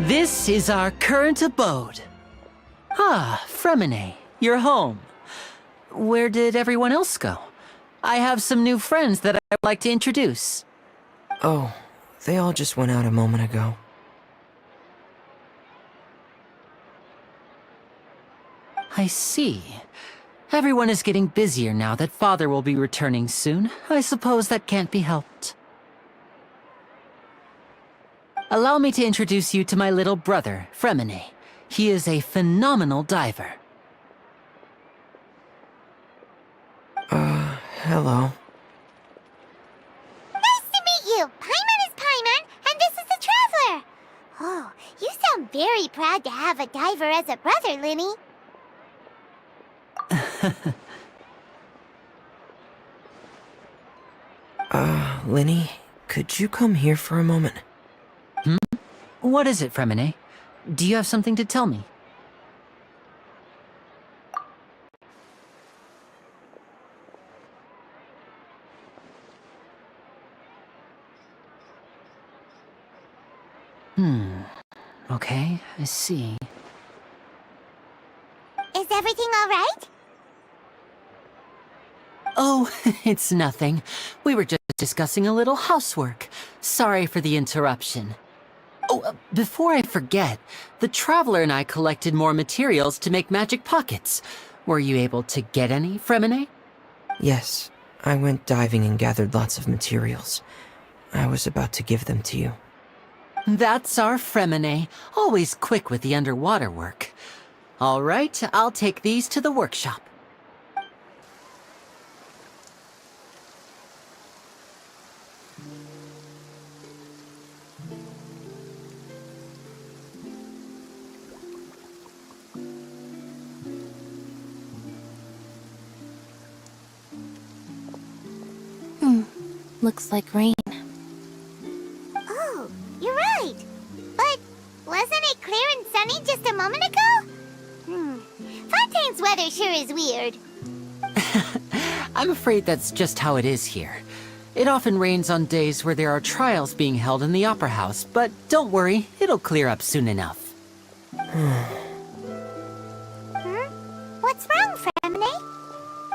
This is our current abode. Ah, Fremine, you're home. Where did everyone else go? I have some new friends that I'd like to introduce. Oh, they all just went out a moment ago. I see. Everyone is getting busier now that Father will be returning soon. I suppose that can't be helped. Allow me to introduce you to my little brother, Fremine. He is a phenomenal diver. Hello. Nice to meet you! Paimon is Paimon, and this is the Traveler! Oh, you sound very proud to have a diver as a brother, Linny. Linny, could you come here for a moment? What is it, Fremine? Do you have something to tell me? Okay, I see. Is everything all right? Oh, it's nothing. We were just discussing a little housework. Sorry for the interruption. Oh, before I forget, the Traveler and I collected more materials to make magic pockets. Were you able to get any, Fremine? Yes, I went diving and gathered lots of materials. I was about to give them to you. That's our Fremine, always quick with the underwater work. All right, I'll take these to the workshop. Looks like rain. Oh, you're right. But wasn't it clear and sunny just a moment ago? Fontaine's weather sure is weird. I'm afraid that's just how it is here. It often rains on days where there are trials being held in the Opera House, but don't worry, it'll clear up soon enough. What's wrong, Fremine?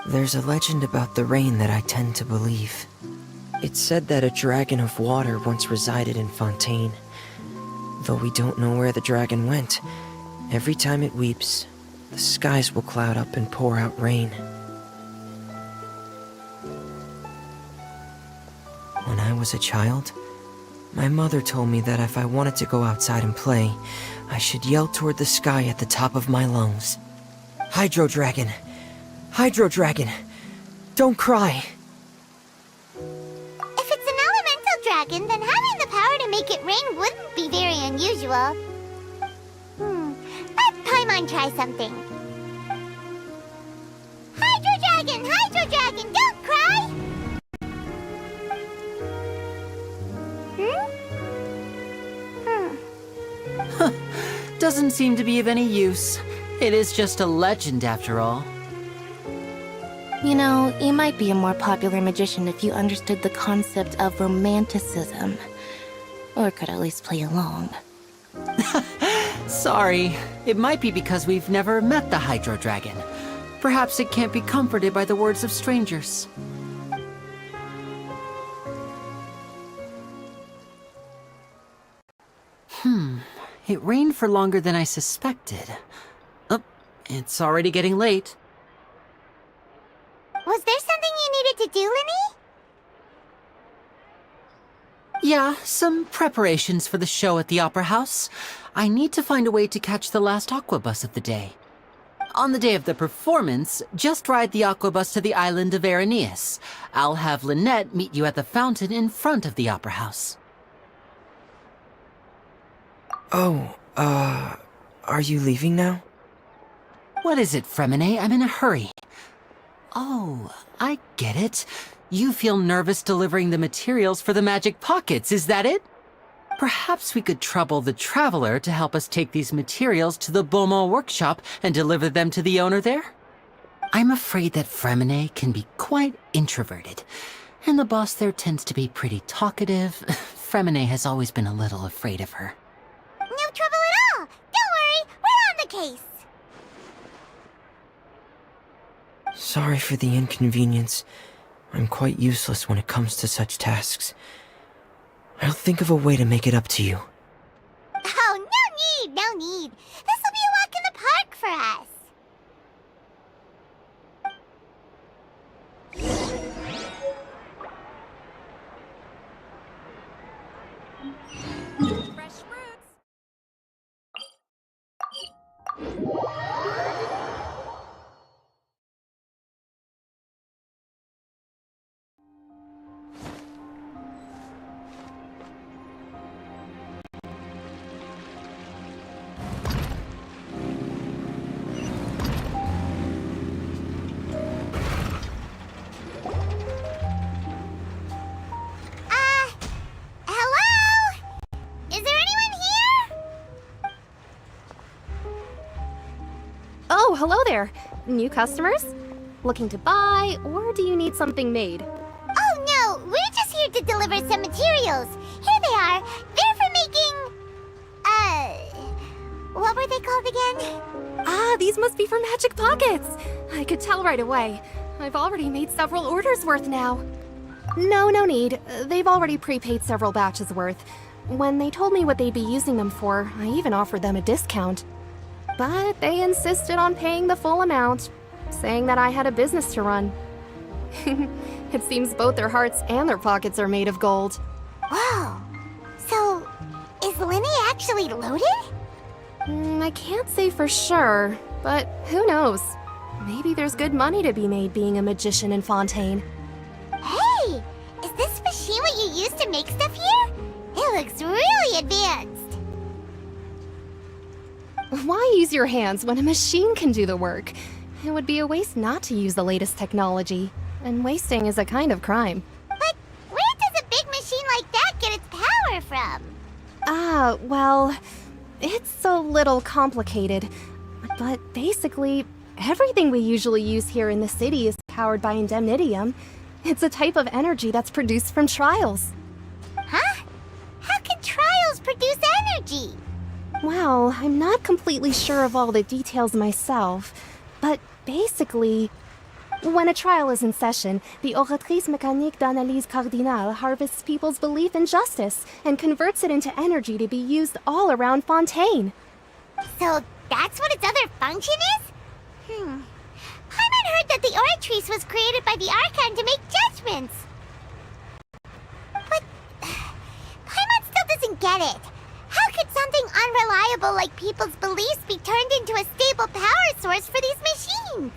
There's a legend about the rain that I tend to believe. It's said that a dragon of water once resided in Fontaine. Though we don't know where the dragon went, every time it weeps, the skies will cloud up and pour out rain. When I was a child, my mother told me that if I wanted to go outside and play, I should yell toward the sky at the top of my lungs. Hydro Dragon! Hydro Dragon! Don't cry! If it's an elemental dragon, then having the power to make it rain wouldn't be very unusual. Let Paimon try something. Hydro Dragon, don't cry! Doesn't seem to be of any use. It is just a legend after all. You know, you might be a more popular magician if you understood the concept of romanticism. Or could at least play along. Sorry. It might be because we've never met the Hydro Dragon. Perhaps it can't be comforted by the words of strangers. It rained for longer than I suspected. Oh, it's already getting late. Was there something you needed to do, Linny? Yeah, some preparations for the show at the Opera House. I need to find a way to catch the last aqua bus of the day. On the day of the performance, just ride the aqua bus to the island of Araneus. I'll have Lynette meet you at the fountain in front of the Opera House. Oh, are you leaving now? What is it, Fremine? I'm in a hurry. Oh, I get it. You feel nervous delivering the materials for the magic pockets, is that it? Perhaps we could trouble the Traveler to help us take these materials to the Beaumont workshop and deliver them to the owner there? I'm afraid that Fremine can be quite introverted, and the boss there tends to be pretty talkative. Fremine has always been a little afraid of her. No trouble case. Sorry for the inconvenience. I'm quite useless when it comes to such tasks. I'll think of a way to make it up to you. Oh, no need. This will be a walk in the park for us. Hello? Is there anyone here? Oh, hello there. New customers? Looking to buy, or do you need something made? Oh, no. We're just here to deliver some materials. Here they are. They're for making... what were they called again? Ah, these must be for magic pockets. I could tell right away. I've already made several orders worth now. No need. They've already prepaid several batches worth. When they told me what they'd be using them for, I even offered them a discount. But they insisted on paying the full amount, saying that I had a business to run. It seems both their hearts and their pockets are made of gold. Whoa. So, is Linny actually loaded? I can't say for sure, but who knows? Maybe there's good money to be made being a magician in Fontaine. Hey! Is this machine what you use to make stuff here? It looks really advanced. Why use your hands when a machine can do the work? It would be a waste not to use the latest technology, and wasting is a kind of crime. But where does a big machine like that get its power from? Well, it's a little complicated. But basically, everything we usually use here in the city is powered by indemnitium. It's a type of energy that's produced from trials. Huh? How can trials produce energy? Well, I'm not completely sure of all the details myself, but basically, when a trial is in session, the Oratrice Mécanique d'Analyse Cardinale harvests people's belief in justice and converts it into energy to be used all around Fontaine. So that's what its other function is? Paimon heard that the Oratrice was created by the Archon to make judgments. But Paimon still doesn't get it. How could something unreliable like people's beliefs be turned into a stable power source for these machines?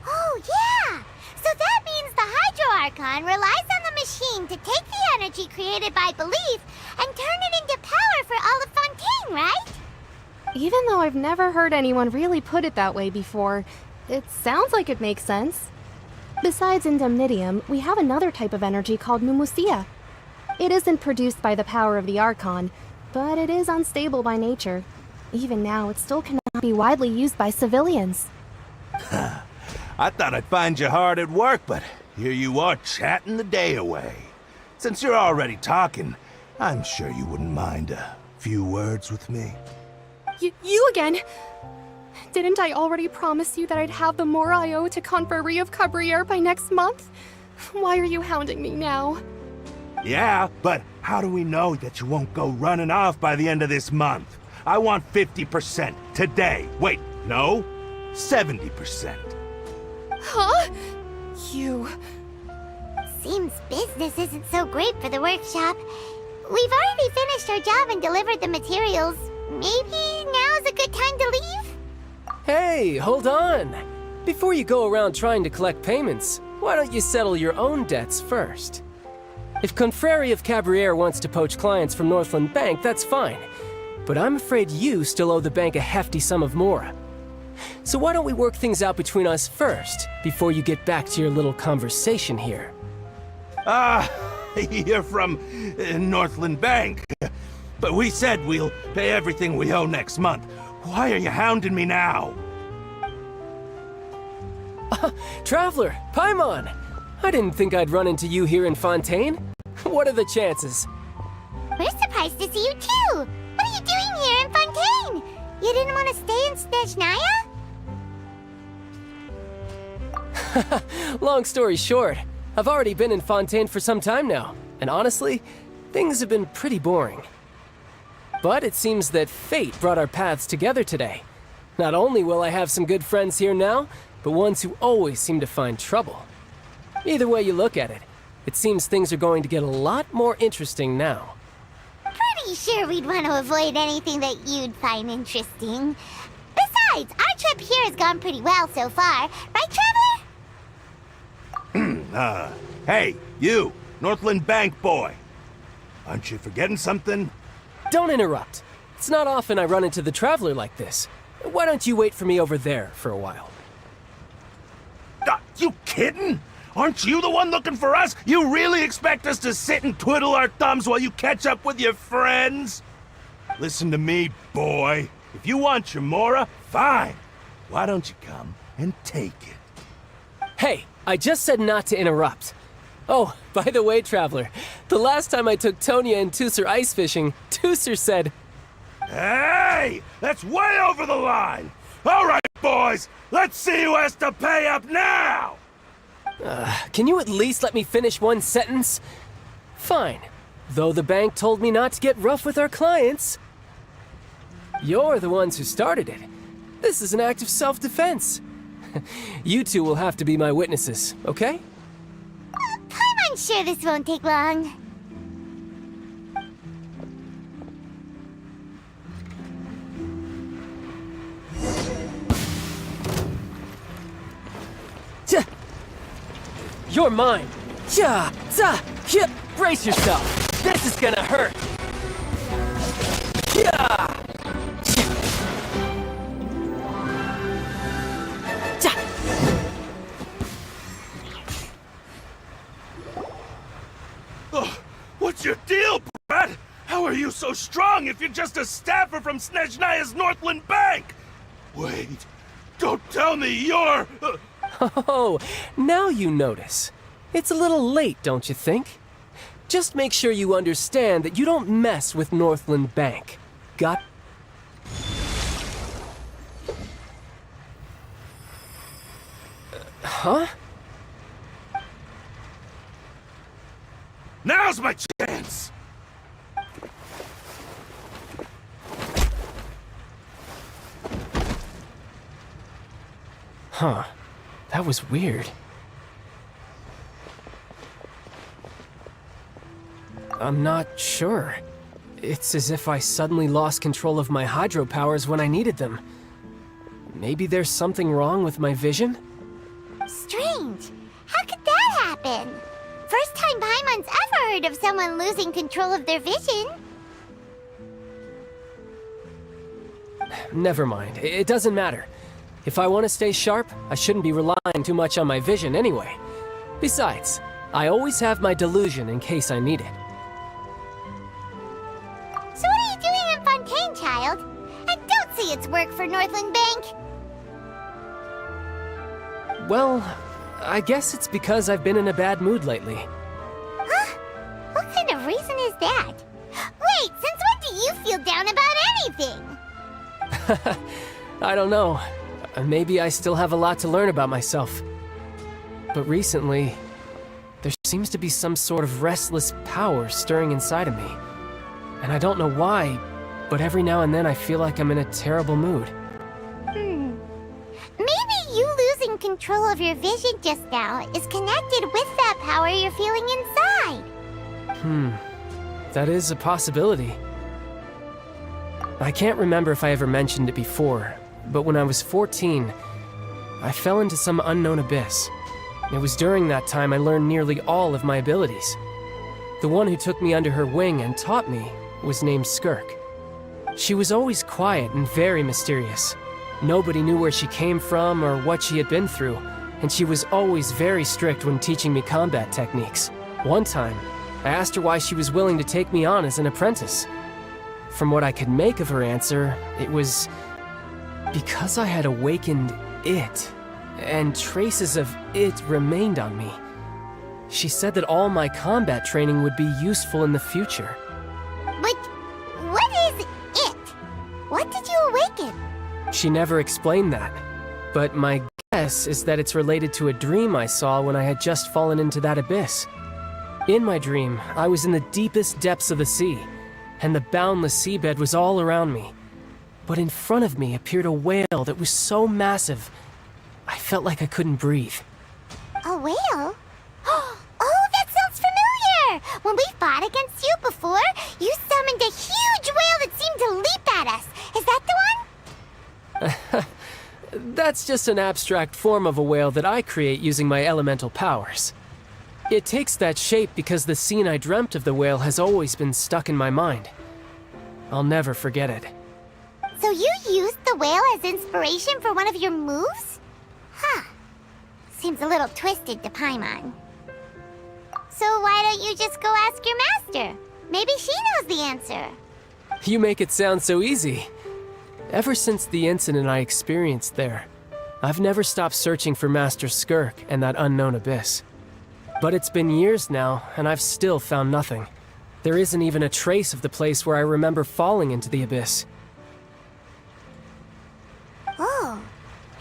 Oh, yeah! So that means the Hydro Archon relies on the machine to take the energy created by belief and turn it into power for all of Fontaine, right? Even though I've never heard anyone really put it that way before, it sounds like it makes sense. Besides indemnitium, we have another type of energy called Mumusia. It isn't produced by the power of the Archon, but it is unstable by nature. Even now, it still cannot be widely used by civilians. I thought I'd find you hard at work, but here you are chatting the day away. Since you're already talking, I'm sure you wouldn't mind a few words with me. You again? Didn't I already promise you that I'd have the more I owe to Confrérie of Cabriere by next month? Why are you hounding me now? Yeah, but how do we know that you won't go running off by the end of this month? I want 50% today. Wait, no, 70%. Huh? You... Seems business isn't so great for the workshop. We've already finished our job and delivered the materials. Maybe now's a good time to leave? Hey, hold on! Before you go around trying to collect payments, why don't you settle your own debts first? If Confrérie of Cabriere wants to poach clients from Northland Bank, that's fine. But I'm afraid you still owe the bank a hefty sum of mora. So why don't we work things out between us first, before you get back to your little conversation here? You're from Northland Bank. But we said we'll pay everything we owe next month. Why are you hounding me now? Traveler, Paimon! I didn't think I'd run into you here in Fontaine. What are the chances? We're surprised to see you too! What are you doing here in Fontaine? You didn't want to stay in Snezhnaya? Long story short, I've already been in Fontaine for some time now, and honestly, things have been pretty boring. But it seems that fate brought our paths together today. Not only will I have some good friends here now, but ones who always seem to find trouble. Either way you look at it, it seems things are going to get a lot more interesting now. Pretty sure we'd want to avoid anything that you'd find interesting. Besides, our trip here has gone pretty well so far. Right, Traveler? Hey, you, Northland Bank boy. Aren't you forgetting something? Don't interrupt. It's not often I run into the Traveler like this. Why don't you wait for me over there for a while? You kidding? Aren't you the one looking for us? You really expect us to sit and twiddle our thumbs while you catch up with your friends? Listen to me, boy. If you want your Mora, fine. Why don't you come and take it? Hey, I just said not to interrupt. Oh, by the way, Traveler, the last time I took Tonya and Tusser ice fishing, Tusser said... Hey! That's way over the line! All right, boys, let's see who has to pay up now! Can you at least let me finish one sentence? Fine. Though the bank told me not to get rough with our clients. You're the ones who started it. This is an act of self-defense. You two will have to be my witnesses, okay? I'm sure this won't take long. You're mine. Brace yourself. This is gonna hurt. What's your deal, Brad? How are you so strong if you're just a staffer from Snezhnaya's Northland Bank? Wait, don't tell me you're... Oh, now you notice. It's a little late, don't you think? Just make sure you understand that you don't mess with Northland Bank. Got... Huh? Now's my chance! Huh. That was weird. I'm not sure. It's as if I suddenly lost control of my hydro powers when I needed them. Maybe there's something wrong with my vision? Strange. How could that happen? First time Paimon's ever heard of someone losing control of their vision. Never mind. It doesn't matter. If I want to stay sharp, I shouldn't be relying too much on my vision anyway. Besides, I always have my delusion in case I need it. So what are you doing in Fontaine, child? I don't see its work for Northland Bank. Well, I guess it's because I've been in a bad mood lately. Huh? What kind of reason is that? Wait, since when do you feel down about anything? I don't know. Maybe I still have a lot to learn about myself. But recently, there seems to be some sort of restless power stirring inside of me. And I don't know why, but every now and then I feel like I'm in a terrible mood. Maybe you losing control of your vision just now is connected with that power you're feeling inside. That is a possibility. I can't remember if I ever mentioned it before, but when I was 14, I fell into some unknown abyss. It was during that time I learned nearly all of my abilities. The one who took me under her wing and taught me was named Skirk. She was always quiet and very mysterious. Nobody knew where she came from or what she had been through, and she was always very strict when teaching me combat techniques. One time, I asked her why she was willing to take me on as an apprentice. From what I could make of her answer, it was because I had awakened it, and traces of it remained on me. She said that all my combat training would be useful in the future. But what is it? What did you awaken? She never explained that. But my guess is that it's related to a dream I saw when I had just fallen into that abyss. In my dream, I was in the deepest depths of the sea, and the boundless seabed was all around me. But in front of me appeared a whale that was so massive, I felt like I couldn't breathe. A whale? Oh, that sounds familiar! When we fought against you before, you summoned a huge whale that seemed to leap at us. Is that the one? That's just an abstract form of a whale that I create using my elemental powers. It takes that shape because the scene I dreamt of the whale has always been stuck in my mind. I'll never forget it. So you used the whale as inspiration for one of your moves? Huh. Seems a little twisted to Paimon. So why don't you just go ask your master? Maybe she knows the answer. You make it sound so easy. Ever since the incident I experienced there, I've never stopped searching for Master Skirk and that unknown abyss. But it's been years now, and I've still found nothing. There isn't even a trace of the place where I remember falling into the abyss. Oh,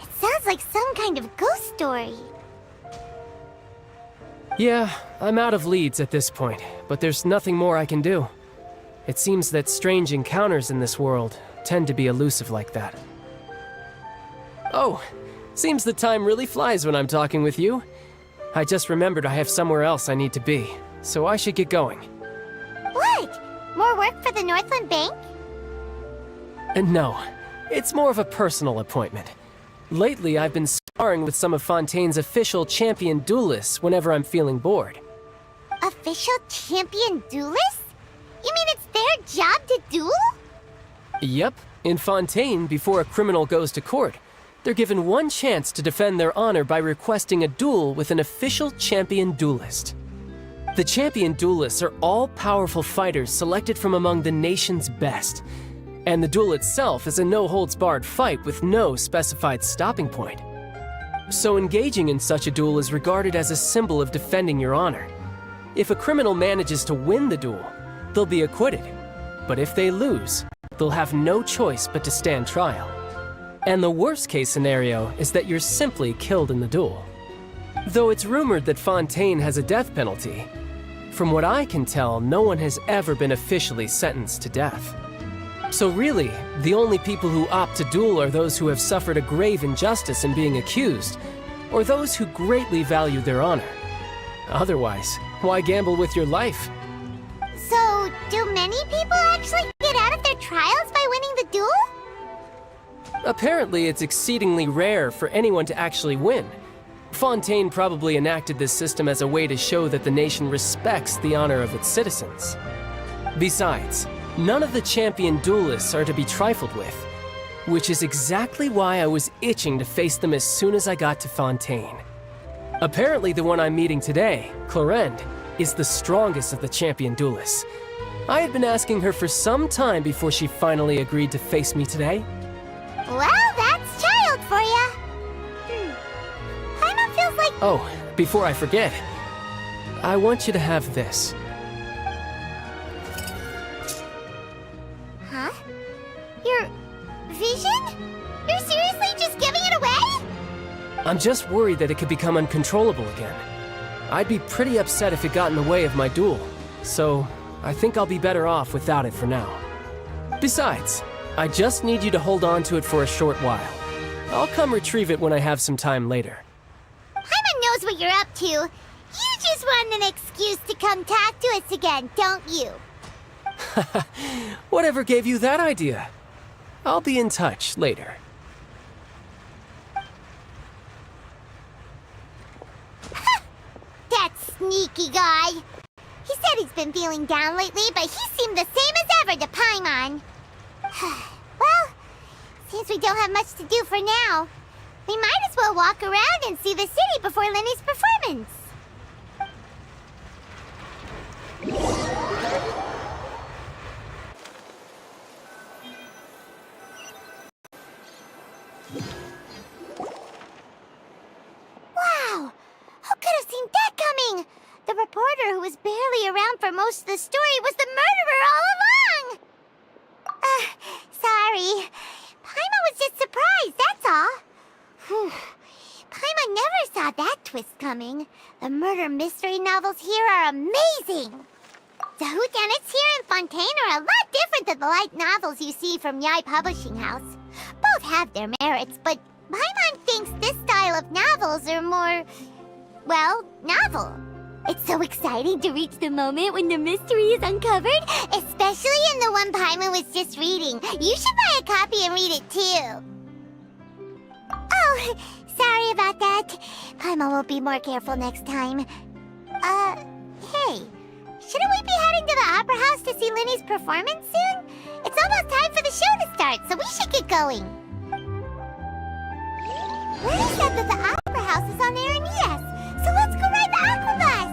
it sounds like some kind of ghost story. Yeah, I'm out of leads at this point, but there's nothing more I can do. It seems that strange encounters in this world tend to be elusive like that. Oh, seems the time really flies when I'm talking with you. I just remembered I have somewhere else I need to be, so I should get going. What? More work for the Northland Bank? No, it's more of a personal appointment. Lately, I've been sparring with some of Fontaine's official champion duelists whenever I'm feeling bored. Official champion duelists? You mean it's their job to duel? Yep. In Fontaine, before a criminal goes to court, they're given one chance to defend their honor by requesting a duel with an official champion duelist. The champion duelists are all-powerful fighters selected from among the nation's best, and the duel itself is a no-holds-barred fight with no specified stopping point. So engaging in such a duel is regarded as a symbol of defending your honor. If a criminal manages to win the duel, they'll be acquitted. But if they lose, they'll have no choice but to stand trial. And the worst-case scenario is that you're simply killed in the duel. Though it's rumored that Fontaine has a death penalty, from what I can tell, no one has ever been officially sentenced to death. So really, the only people who opt to duel are those who have suffered a grave injustice in being accused, or those who greatly value their honor. Otherwise, why gamble with your life? So, do many people actually get out of their trials by winning the duel? Apparently, it's exceedingly rare for anyone to actually win. Fontaine probably enacted this system as a way to show that the nation respects the honor of its citizens. Besides, none of the champion duelists are to be trifled with, which is exactly why I was itching to face them as soon as I got to Fontaine. Apparently, the one I'm meeting today, Clorinde, is the strongest of the champion duelists. I had been asking her for some time before she finally agreed to face me today. Well, that's child for ya. Paimon feels like... Oh, before I forget, I want you to have this. Huh? Your vision? You're seriously just giving it away? I'm just worried that it could become uncontrollable again. I'd be pretty upset if it got in the way of my duel, so I think I'll be better off without it for now. Besides, I just need you to hold on to it for a short while. I'll come retrieve it when I have some time later. Paimon knows what you're up to. You just want an excuse to come talk to us again, don't you? Whatever gave you that idea? I'll be in touch later. That sneaky guy. He said he's been feeling down lately, but he seemed the same as ever to Paimon. Well, since we don't have much to do for now, we might as well walk around and see the city before Lenny's performance. Wow! Who could have seen that coming? The reporter who was barely around for most of the story was the murderer all along! Sorry. Paimon was just surprised, that's all. Whew. Paimon never saw that twist coming. The murder mystery novels here are amazing. The whodunits here in Fontaine are a lot different than the light novels you see from Yai Publishing House. Both have their merits, but Paimon thinks this style of novels are more, well, novel. It's so exciting to reach the moment when the mystery is uncovered, especially in the one Paimon was just reading. You should buy a copy and read it too. Oh, sorry about that. Paimon will be more careful next time. Hey, shouldn't we be heading to the Opera House to see Linny's performance soon? It's almost time for the show to start, so we should get going. Linny said that the Opera House is on Aranias, so let's go ride the Aqua Bus.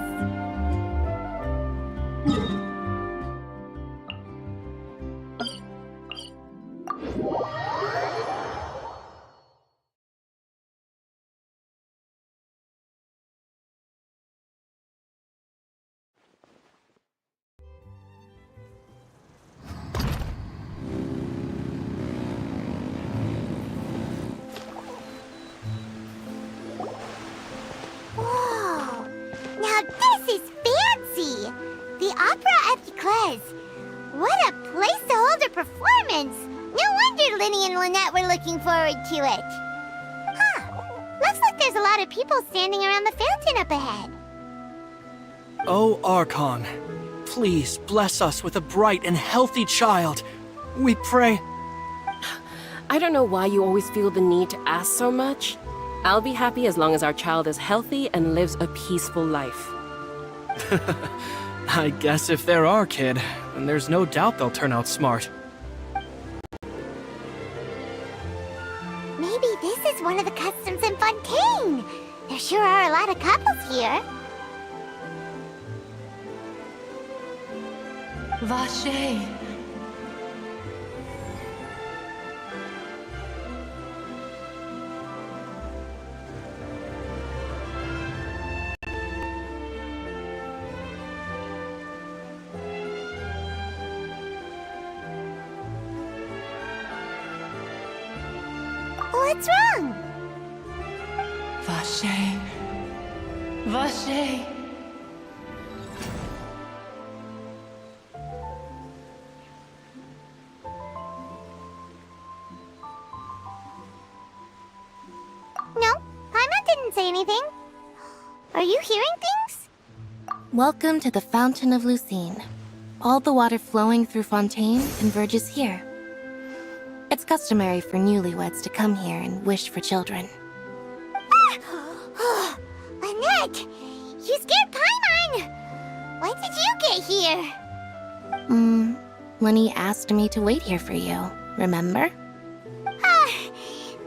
Whoa! Now this is fancy! The Opera Epiclese. What a place to hold a performance! No wonder Linny and Lynette were looking forward to it. Huh. Looks like there's a lot of people standing around the fountain up ahead. Oh, Archon, please bless us with a bright and healthy child. We pray. I don't know why you always feel the need to ask so much. I'll be happy as long as our child is healthy and lives a peaceful life. I guess if they're our kid, then there's no doubt they'll turn out smart. Maybe this is one of the customs in Fontaine. There sure are a lot of couples here. Vache. What's wrong? Vache. Vache. No, Paimon didn't say anything. Are you hearing things? Welcome to the Fountain of Lucine. All the water flowing through Fontaine converges here. It's customary for newlyweds to come here and wish for children. Ah! Lynette! You scared Paimon! When did you get here? Lenny asked me to wait here for you, remember?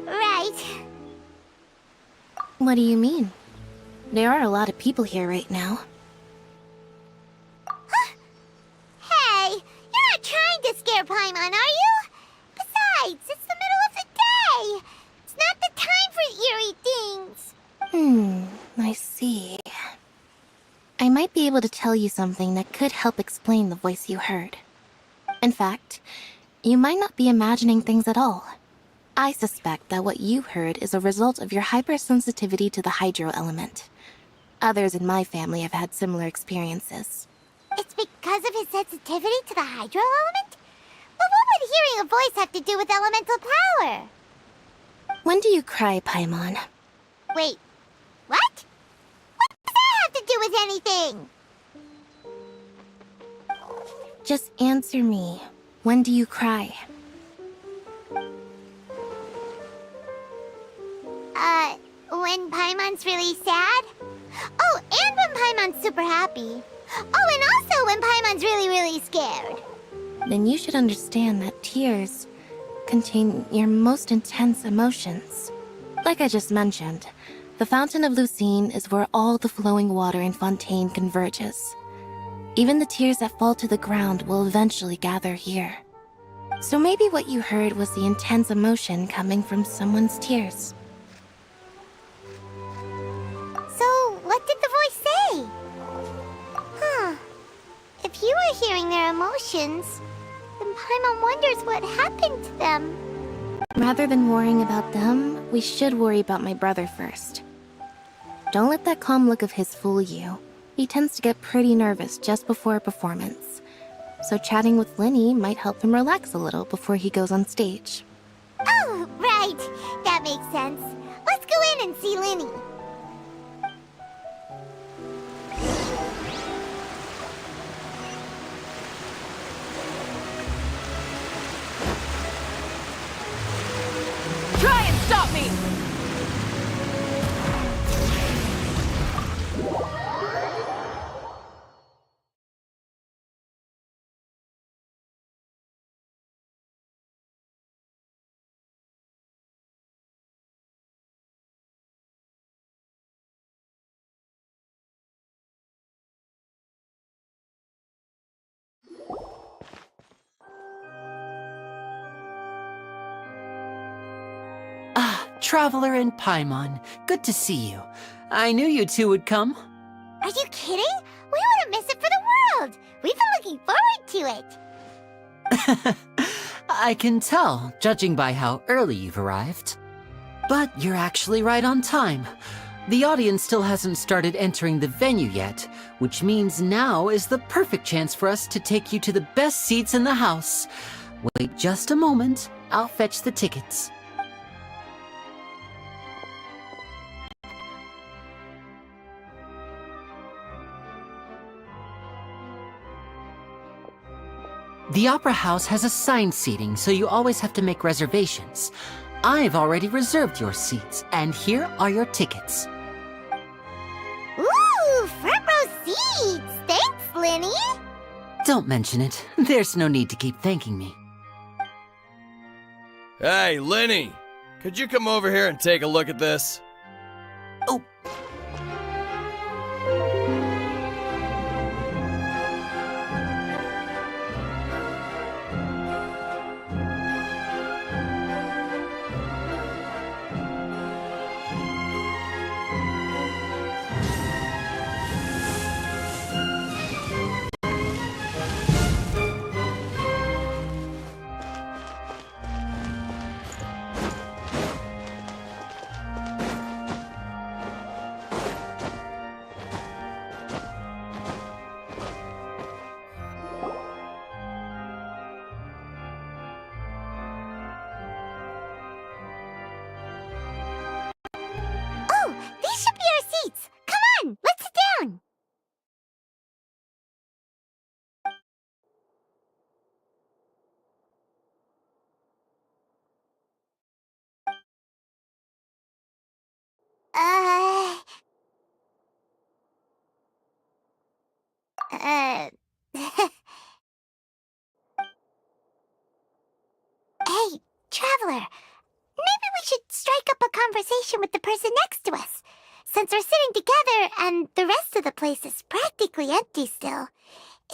Right. What do you mean? There are a lot of people here right now. Hey, you're not trying to scare Paimon, are you? Besides, it's the middle of the day. It's not the time for eerie things. I see. I might be able to tell you something that could help explain the voice you heard. In fact, you might not be imagining things at all. I suspect that what you heard is a result of your hypersensitivity to the hydro element. Others in my family have had similar experiences. It's because of his sensitivity to the hydro element? But what would hearing a voice have to do with elemental power? When do you cry, Paimon? Wait, what? What does that have to do with anything? Just answer me. When do you cry? When Paimon's really sad? Oh, and when Paimon's super happy. Oh, and also when Paimon's really, really scared. Then you should understand that tears contain your most intense emotions. Like I just mentioned, the Fountain of Lucine is where all the flowing water in Fontaine converges. Even the tears that fall to the ground will eventually gather here. So maybe what you heard was the intense emotion coming from someone's tears. So, what did the voice say? If you were hearing their emotions, then Paimon wonders what happened to them. Rather than worrying about them, we should worry about my brother first. Don't let that calm look of his fool you. He tends to get pretty nervous just before a performance. So chatting with Linny might help him relax a little before he goes on stage. Oh, right. That makes sense. Let's go in and see Linny. Try and stop me! Traveler and Paimon, good to see you. I knew you two would come. Are you kidding? We wouldn't miss it for the world. We've been looking forward to it. I can tell, judging by how early you've arrived. But you're actually right on time. The audience still hasn't started entering the venue yet, which means now is the perfect chance for us to take you to the best seats in the house. Wait just a moment, I'll fetch the tickets. The Opera House has assigned seating, so you always have to make reservations. I've already reserved your seats, and here are your tickets. Ooh, front row seats! Thanks, Linny! Don't mention it. There's no need to keep thanking me. Hey, Linny! Could you come over here and take a look at this? Oh. Hey, Traveler. Maybe we should strike up a conversation with the person next to us. Since we're sitting together and the rest of the place is practically empty still,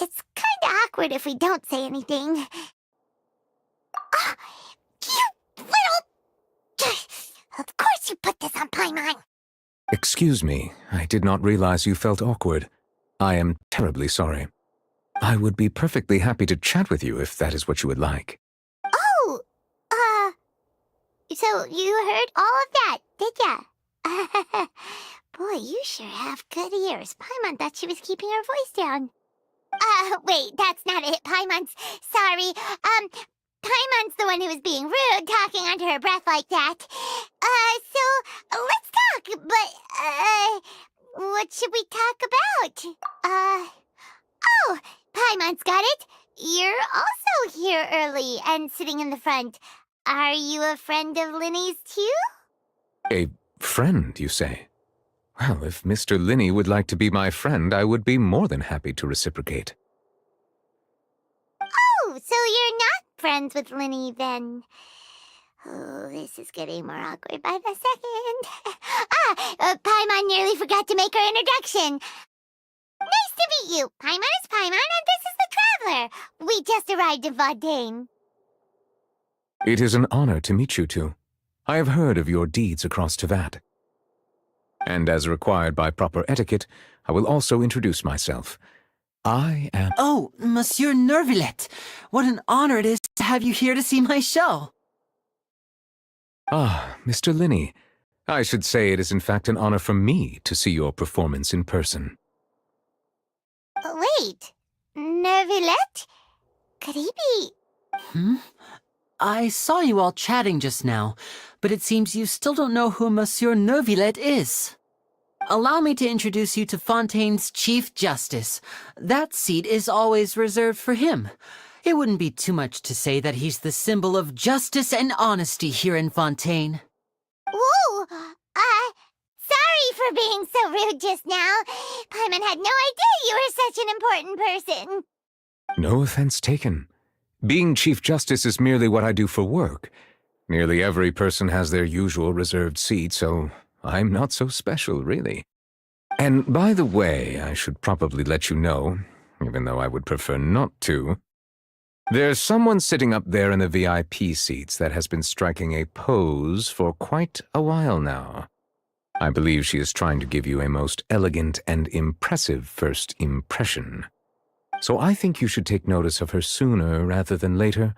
it's kinda awkward if we don't say anything. Oh, you little... Of course you put this on Paimon! Excuse me, I did not realize you felt awkward. I am terribly sorry. I would be perfectly happy to chat with you if that is what you would like. Oh! So you heard all of that, did ya? Boy, you sure have good ears. Paimon thought she was keeping her voice down. Wait, that's not it. Paimon's... Sorry. Paimon's the one who was being rude, talking under her breath like that. So, let's talk, but, what should we talk about? Oh, Paimon's got it. You're also here early and sitting in the front. Are you a friend of Linny's, too? A friend, you say? Well, if Mr. Linny would like to be my friend, I would be more than happy to reciprocate. Oh, so you're not friends with Linny, then? Oh, this is getting more awkward by the second. Paimon nearly forgot to make her introduction. Nice to meet you. Paimon is Paimon, and this is the Traveler. We just arrived in Fontaine. It is an honor to meet you two. I have heard of your deeds across Tevat. And as required by proper etiquette, I will also introduce myself. I am... Oh, Monsieur Nervillet. What an honor it is to have you here to see my show. Ah, Mr. Linney. I should say it is in fact an honor for me to see your performance in person. Wait, Neuvillette? Could he be... I saw you all chatting just now, but it seems you still don't know who Monsieur Neuvillette is. Allow me to introduce you to Fontaine's Chief Justice. That seat is always reserved for him. It wouldn't be too much to say that he's the symbol of justice and honesty here in Fontaine. Whoa! Sorry for being so rude just now. Paimon had no idea you were such an important person. No offense taken. Being Chief Justice is merely what I do for work. Nearly every person has their usual reserved seat, so I'm not so special, really. And by the way, I should probably let you know, even though I would prefer not to, there's someone sitting up there in the VIP seats that has been striking a pose for quite a while now. I believe she is trying to give you a most elegant and impressive first impression. So I think you should take notice of her sooner rather than later,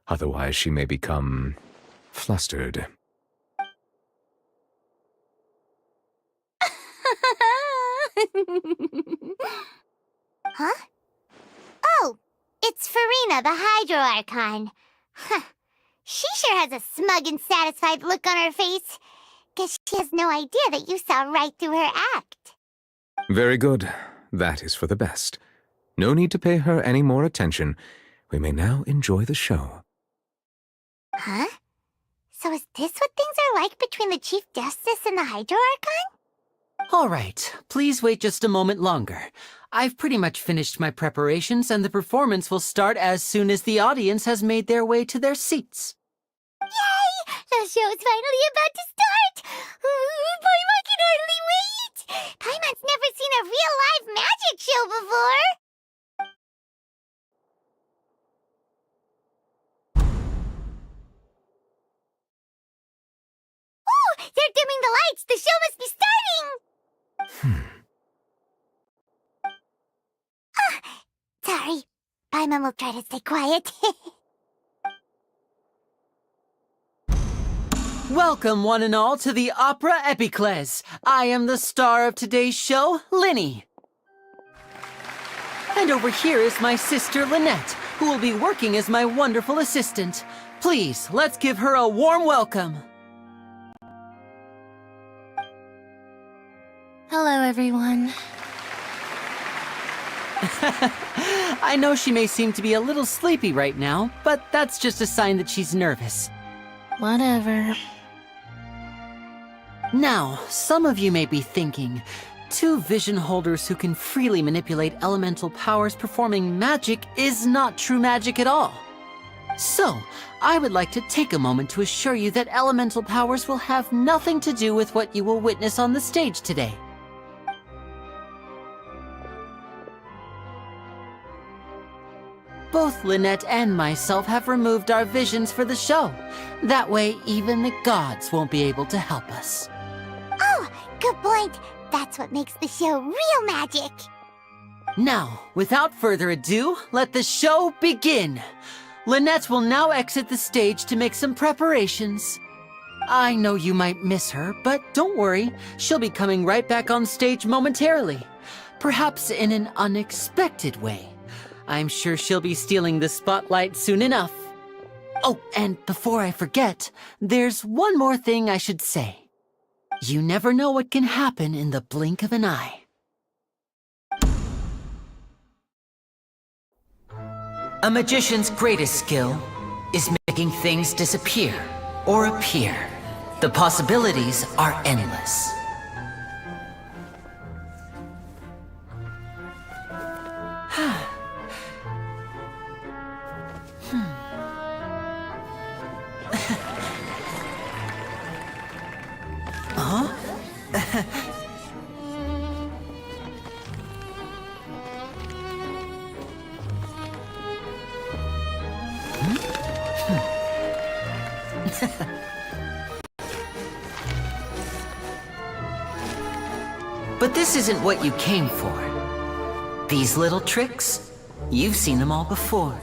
otherwise she may become flustered. Huh? Oh, it's Farina, the Hydro Archon. Huh. She sure has a smug and satisfied look on her face. Guess she has no idea that you saw right through her act. Very good. That is for the best. No need to pay her any more attention. We may now enjoy the show. Huh? So is this what things are like between the Chief Justice and the Hydro Archon? All right, please wait just a moment longer. I've pretty much finished my preparations, and the performance will start as soon as the audience has made their way to their seats. Yay! The show's finally about to start! Paimon can hardly wait! Paimon's never seen a real live magic show before! Oh! They're dimming the lights! The show must be starting! Sorry. Paimon will try to stay quiet. Welcome, one and all, to the Opera Epiclese. I am the star of today's show, Linny. And over here is my sister, Lynette, who will be working as my wonderful assistant. Please, let's give her a warm welcome. Hello, everyone. I know she may seem to be a little sleepy right now, but that's just a sign that she's nervous. Whatever. Now, some of you may be thinking, two vision holders who can freely manipulate elemental powers performing magic is not true magic at all. So, I would like to take a moment to assure you that elemental powers will have nothing to do with what you will witness on the stage today. Both Lynette and myself have removed our visions for the show. That way, even the gods won't be able to help us. Oh, good point. That's what makes the show real magic. Now, without further ado, let the show begin. Lynette will now exit the stage to make some preparations. I know you might miss her, but don't worry. She'll be coming right back on stage momentarily. Perhaps in an unexpected way. I'm sure she'll be stealing the spotlight soon enough. Oh, and before I forget, there's one more thing I should say. You never know what can happen in the blink of an eye. A magician's greatest skill is making things disappear or appear. The possibilities are endless. But this isn't what you came for. These little tricks, you've seen them all before.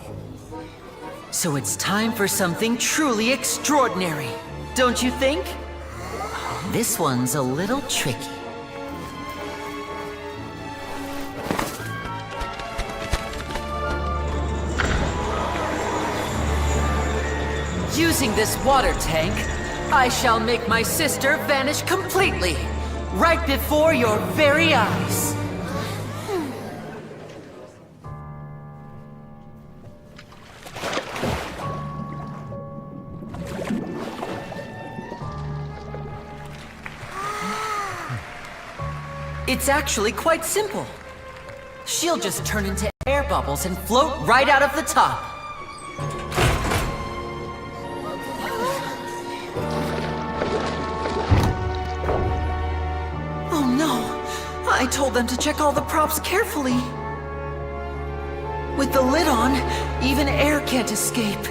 So it's time for something truly extraordinary, don't you think? This one's a little tricky. Using this water tank, I shall make my sister vanish completely, right before your very eyes. It's actually quite simple. She'll just turn into air bubbles and float right out of the top. Oh no! I told them to check all the props carefully. With the lid on, even air can't escape.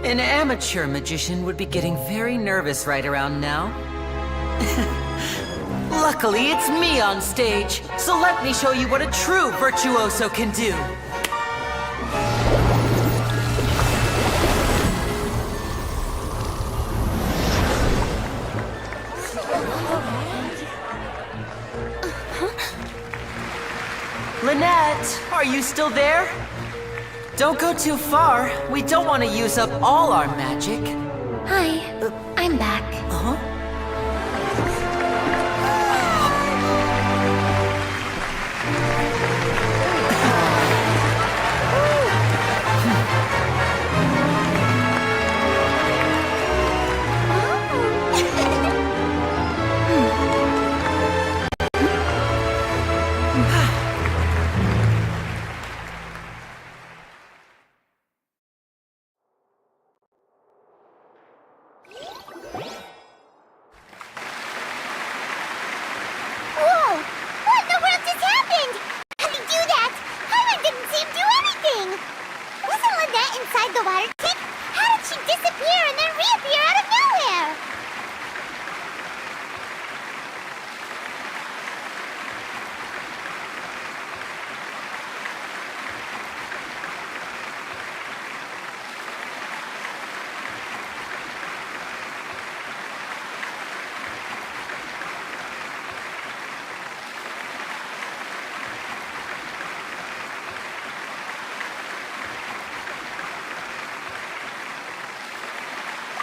An amateur magician would be getting very nervous right around now. Luckily, it's me on stage, so let me show you what a true virtuoso can do. Lynette, are you still there? Don't go too far. We don't want to use up all our magic. Hi, I'm back. Uh-huh. Whoa! What in the world just happened? How did he do that? Paimon didn't see him do anything! Wasn't Lynette inside the water tank? How did she disappear and then reappear out of nowhere?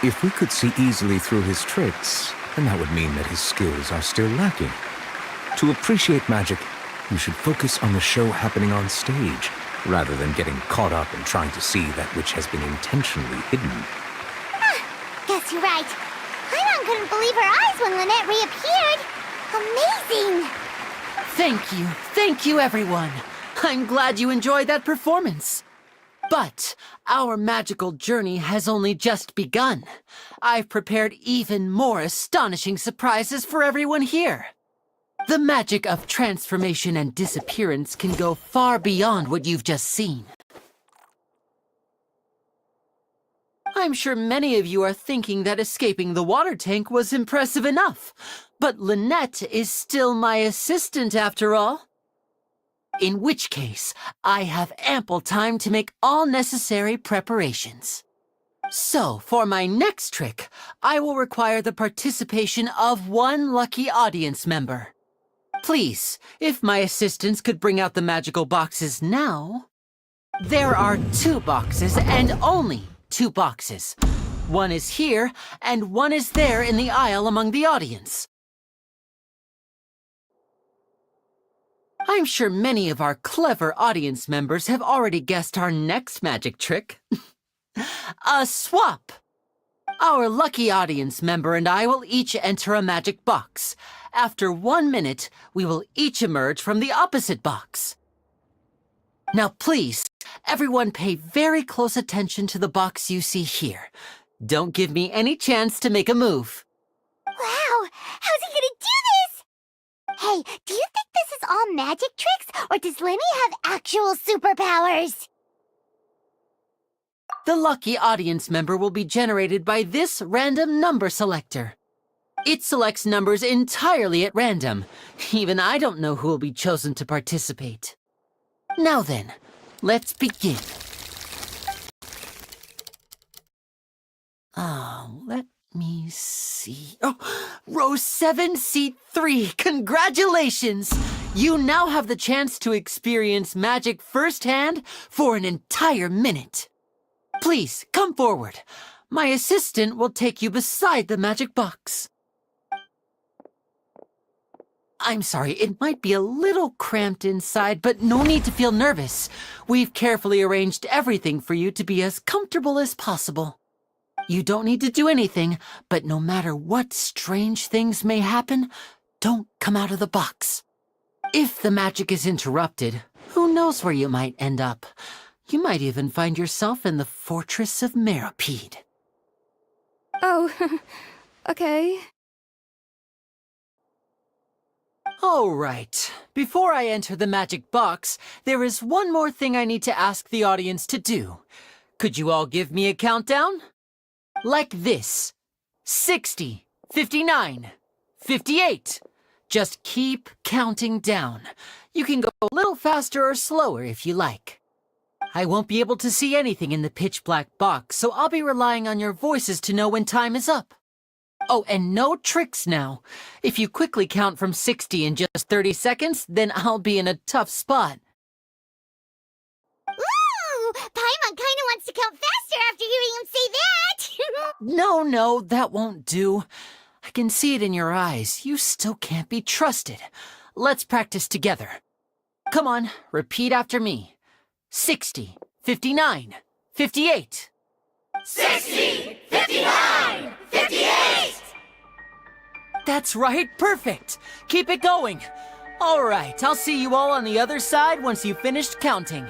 If we could see easily through his tricks, then that would mean that his skills are still lacking. To appreciate magic, you should focus on the show happening on stage, rather than getting caught up in trying to see that which has been intentionally hidden. Guess you're right. Paimon couldn't believe her eyes when Lynette reappeared. Amazing! Thank you everyone. I'm glad you enjoyed that performance. But our magical journey has only just begun. I've prepared even more astonishing surprises for everyone here. The magic of transformation and disappearance can go far beyond what you've just seen. I'm sure many of you are thinking that escaping the water tank was impressive enough, but Lynette is still my assistant after all. In which case, I have ample time to make all necessary preparations. So, for my next trick, I will require the participation of one lucky audience member. Please, if my assistants could bring out the magical boxes now. There are 2 boxes and only 2 boxes. One is here and one is there in the aisle among the audience. I'm sure many of our clever audience members have already guessed our next magic trick. A swap! Our lucky audience member and I will each enter a magic box. After 1 minute, we will each emerge from the opposite box. Now please, everyone pay very close attention to the box you see here. Don't give me any chance to make a move. Wow! How's he gonna do this? Hey, do you think this is all magic tricks, or does Lenny have actual superpowers? The lucky audience member will be generated by this random number selector. It selects numbers entirely at random. Even I don't know who will be chosen to participate. Now then, let's begin. me see. Oh, row 7, seat 3. Congratulations! You now have the chance to experience magic firsthand for an entire minute. Please, come forward. My assistant will take you beside the magic box. I'm sorry, it might be a little cramped inside, but no need to feel nervous. We've carefully arranged everything for you to be as comfortable as possible. You don't need to do anything, but no matter what strange things may happen, don't come out of the box. If the magic is interrupted, who knows where you might end up? You might even find yourself in the Fortress of Meripede. Oh, okay. All right. Before I enter the magic box, there is one more thing I need to ask the audience to do. Could you all give me a countdown? Like this. 60, 59, 58. Just keep counting down. You can go a little faster or slower if you like. I won't be able to see anything in the pitch-black box, so I'll be relying on your voices to know when time is up. Oh, and no tricks now. If you quickly count from 60 in just 30 seconds, then I'll be in a tough spot. Ooh! Paimon kinda wants to count faster after hearing him say that! No, that won't do. I can see it in your eyes. You still can't be trusted. Let's practice together. Come on, repeat after me. 60, 59, 58. 60, 59, 58! That's right, perfect. Keep it going. All right, I'll see you all on the other side once you've finished counting.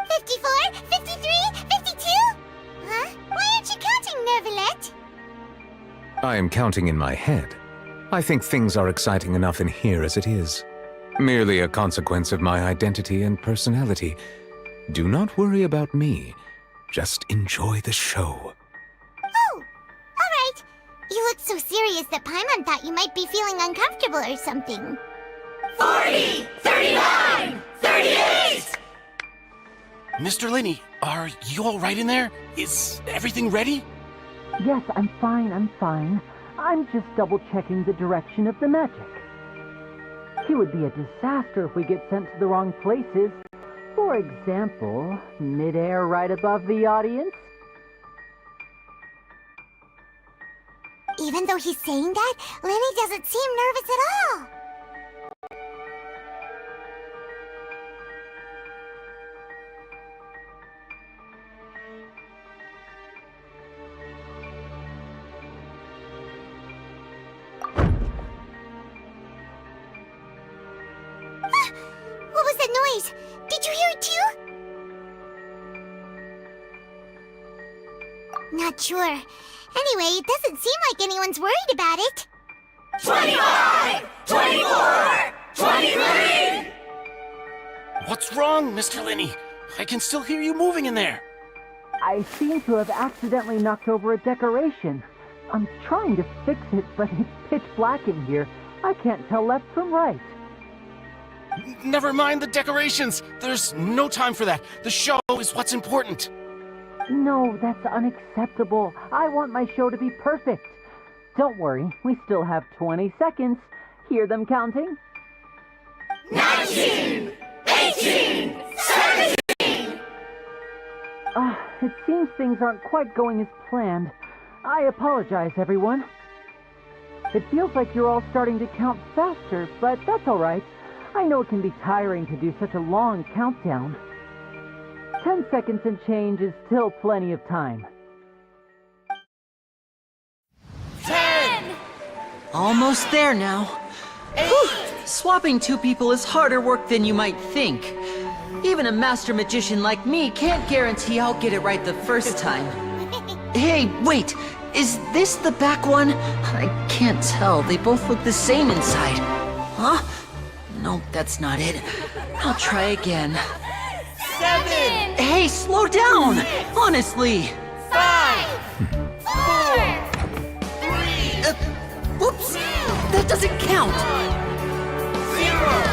54, 53, 52? Huh? Why aren't you counting, Nervalet? I am counting in my head. I think things are exciting enough in here as it is. Merely a consequence of my identity and personality. Do not worry about me. Just enjoy the show. Oh, all right. You look so serious that Paimon thought you might be feeling uncomfortable or something. 40, 39, 38! Mr. Linney, are you all right in there? Is everything ready? Yes, I'm fine. I'm just double-checking the direction of the magic. It would be a disaster if we get sent to the wrong places. For example, mid-air right above the audience. Even though he's saying that, Lenny doesn't seem nervous at all. What was that noise? Did you hear it too? Not sure. Anyway, it doesn't seem like anyone's worried about it. 25, 24, 23! What's wrong, Mr. Linney? I can still hear you moving in there. I seem to have accidentally knocked over a decoration. I'm trying to fix it, but it's pitch black in here. I can't tell left from right. Never mind the decorations. There's no time for that. The show is what's important. No, that's unacceptable. I want my show to be perfect. Don't worry, we still have 20 seconds. Hear them counting? 19, 18, 17! It seems things aren't quite going as planned. I apologize, everyone. It feels like you're all starting to count faster, but that's all right. I know it can be tiring to do such a long countdown. 10 seconds and change is still plenty of time. 10! Almost there now. Whew. Swapping two people is harder work than you might think. Even a master magician like me can't guarantee I'll get it right the first time. Hey, wait! Is this the back one? I can't tell. They both look the same inside. Huh? No, that's not it. I'll try again. 7! Hey, slow down! Honestly! 5! 4! 3! Whoops! That doesn't count! 0!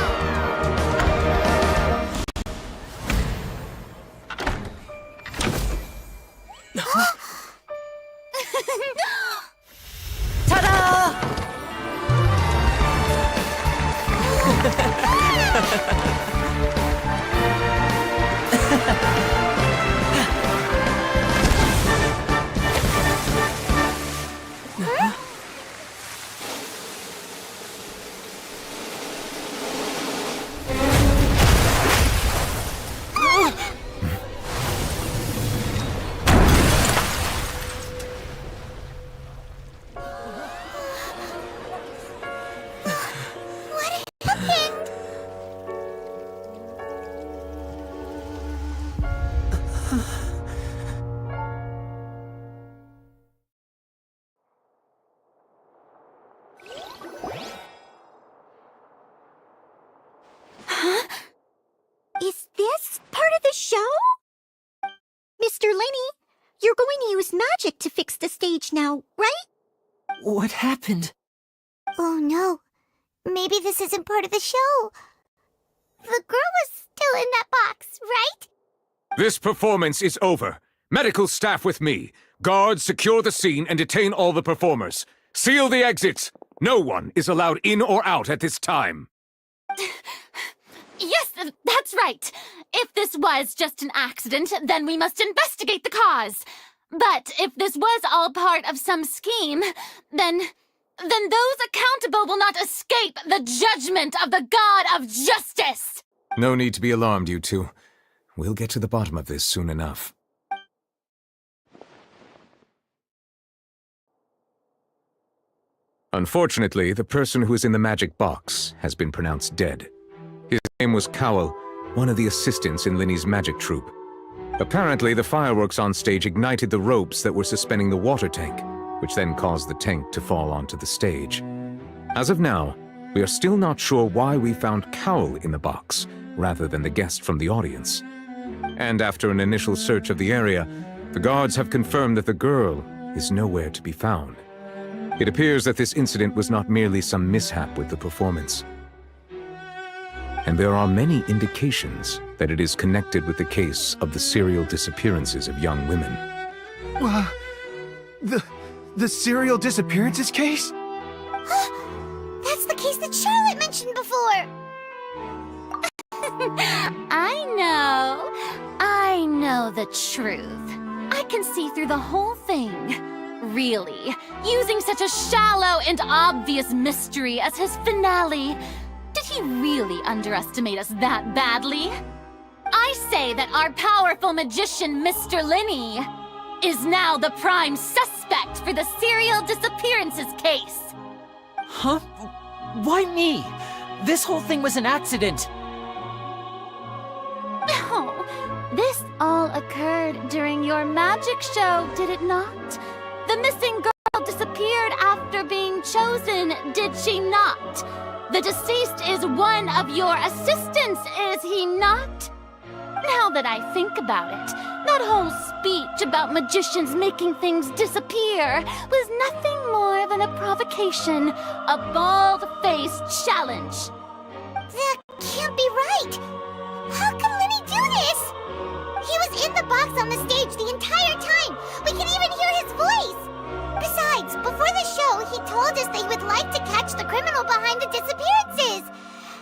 Is this part of the show? Mr. Lenny, you're going to use magic to fix the stage now, right? What happened? Oh no. Maybe this isn't part of the show. The girl was still in that box, right? This performance is over. Medical staff with me. Guards, secure the scene and detain all the performers. Seal the exits. No one is allowed in or out at this time. Yes, that's right. If this was just an accident, then we must investigate the cause. But if this was all part of some scheme, then those accountable will not escape the judgment of the God of Justice! No need to be alarmed, you two. We'll get to the bottom of this soon enough. Unfortunately, the person who is in the magic box has been pronounced dead. His name was Cowell, one of the assistants in Linny's magic troupe. Apparently, the fireworks on stage ignited the ropes that were suspending the water tank, which then caused the tank to fall onto the stage. As of now, we are still not sure why we found Cowell in the box, rather than the guest from the audience. And after an initial search of the area, the guards have confirmed that the girl is nowhere to be found. It appears that this incident was not merely some mishap with the performance. And there are many indications that it is connected with the case of the serial disappearances of young women. The serial disappearances case? That's the case that Charlotte mentioned before! I know the truth. I can see through the whole thing. Really, using such a shallow and obvious mystery as his finale. Did he really underestimate us that badly? I say that our powerful magician, Mr. Lenny, is now the prime suspect for the serial disappearances case. Huh? Why me? This whole thing was an accident. No, this all occurred during your magic show, did it not? The missing girl disappeared after being chosen, did she not? The deceased is one of your assistants, is he not? Now that I think about it, that whole speech about magicians making things disappear was nothing more than a provocation, a bald-faced challenge. That can't be right! How could Lenny do this? He was in the box on the stage the entire time! We can even hear his voice! Besides, before the show, he told us that he would like to catch the criminal behind the disappearances!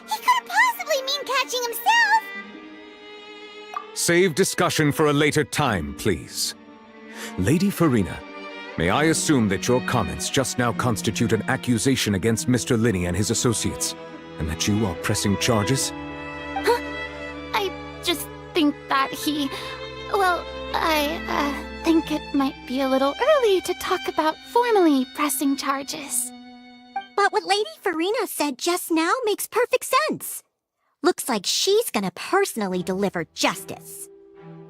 He couldn't possibly mean catching himself! Save discussion for a later time, please. Lady Farina, may I assume that your comments just now constitute an accusation against Mr. Lenny and his associates, and that you are pressing charges? I just think that I think it might be a little early to talk about formally pressing charges. But what Lady Farina said just now makes perfect sense. Looks like she's gonna personally deliver justice.